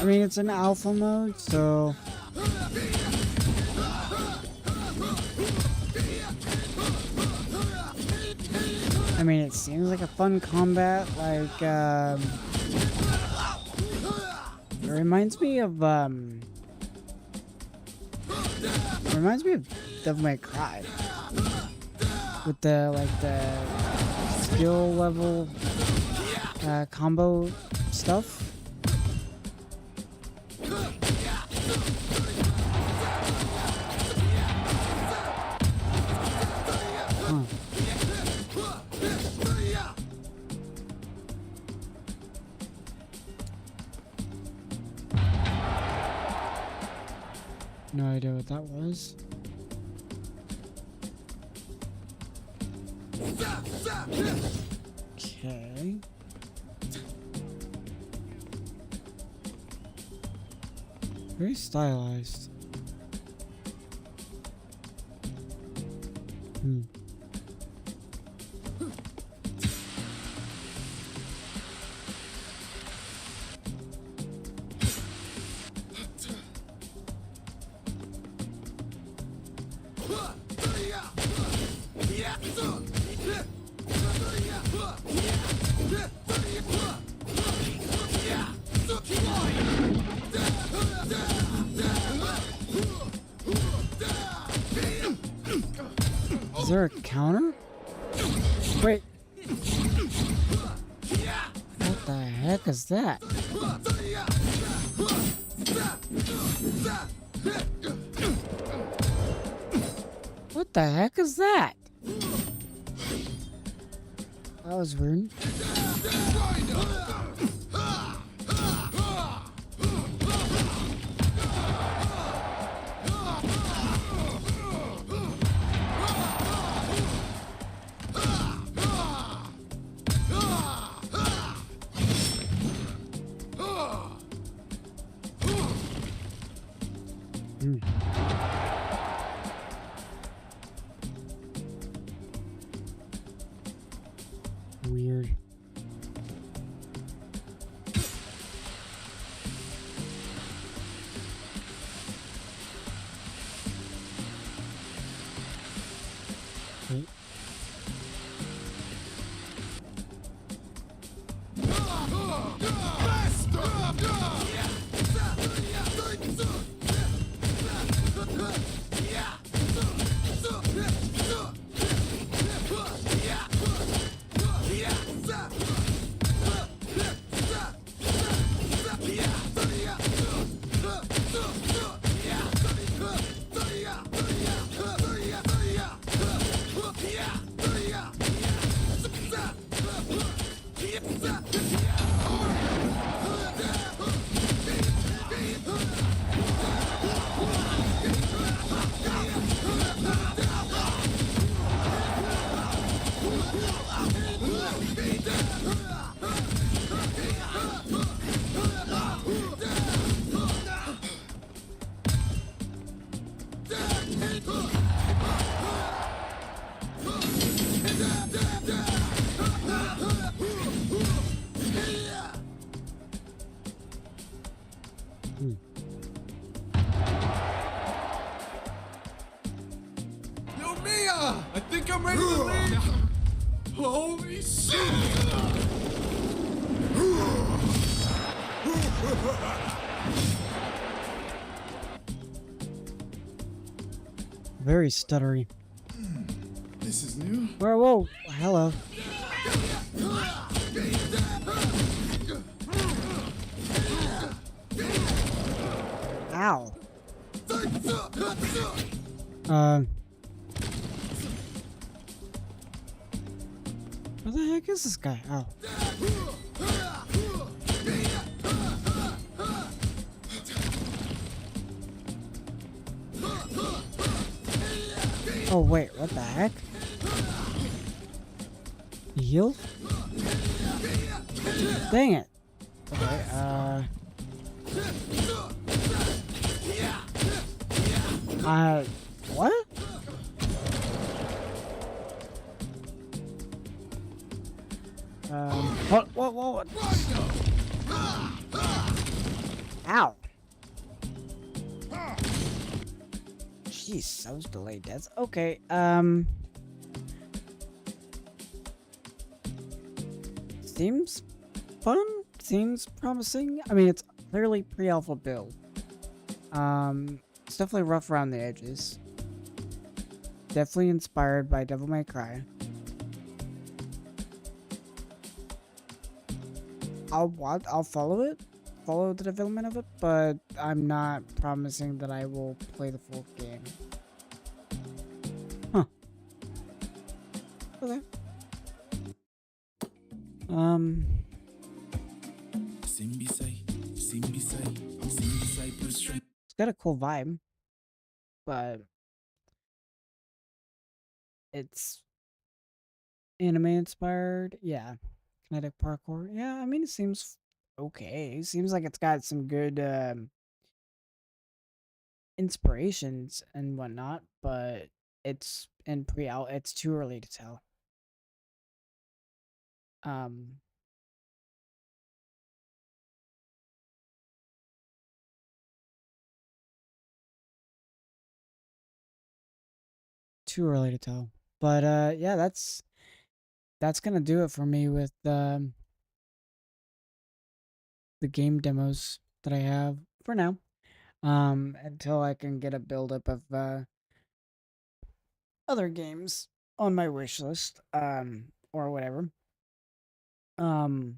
I mean, it's in alpha mode, so... I mean, it seems like a fun combat, like, it reminds me of, Devil May Cry. With the, like, the skill level, combo stuff. Huh. No idea what that was. Okay. Very stylized. Hmm. Is there a counter? Wait. What the heck is that? What the heck is that? That was weird. Weird. Wait. Yo, Mia! I think I'm ready to leave! Holy shit! Very stuttery. This is new. Whoa, hello. Ow. Where the heck is this guy? Oh. Oh wait, what the heck? He healed? Dang it. Okay, what? What? Ow. Jeez, those delayed deaths. Okay, seems fun, seems promising. I mean, it's clearly pre-alpha build. It's definitely rough around the edges. Definitely inspired by Devil May Cry. I'll follow it, follow the development of it, but I'm not promising that I will play the full game. Huh. Okay. It's got a cool vibe, but it's anime inspired. Yeah. Kinetic parkour. Yeah, I mean, it seems okay. It seems like it's got some good inspirations and whatnot, but it's in pre-out. It's too early to tell. Too early to tell. But yeah, that's gonna do it for me with the game demos that I have for now. Until I can get a buildup of other games on my wish list, or whatever. There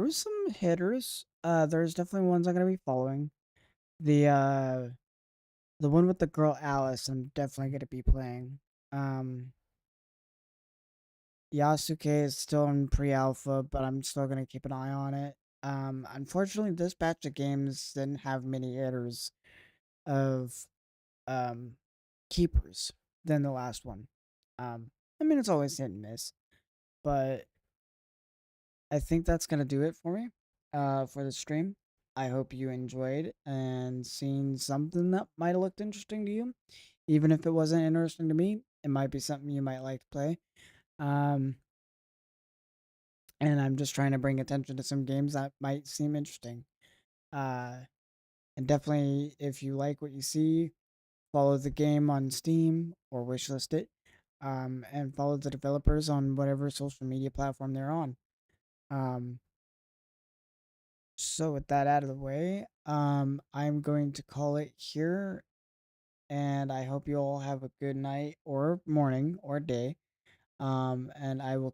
was some hitters. There's definitely ones I'm gonna be following. The one with the girl Alice, I'm definitely gonna be playing. Yasuke is still in pre-alpha, but I'm still gonna keep an eye on it. Unfortunately, this batch of games didn't have many hitters of keepers than the last one. I mean, it's always hit and miss, but I think that's gonna do it for me for the stream. I hope you enjoyed and seen something that might have looked interesting to you. Even if it wasn't interesting to me, it might be something you might like to play. And I'm just trying to bring attention to some games that might seem interesting. And definitely, if you like what you see, follow the game on Steam or wishlist it. And follow the developers on whatever social media platform they're on. So with that out of the way, I'm going to call it here. And I hope you all have a good night or morning or day. And I will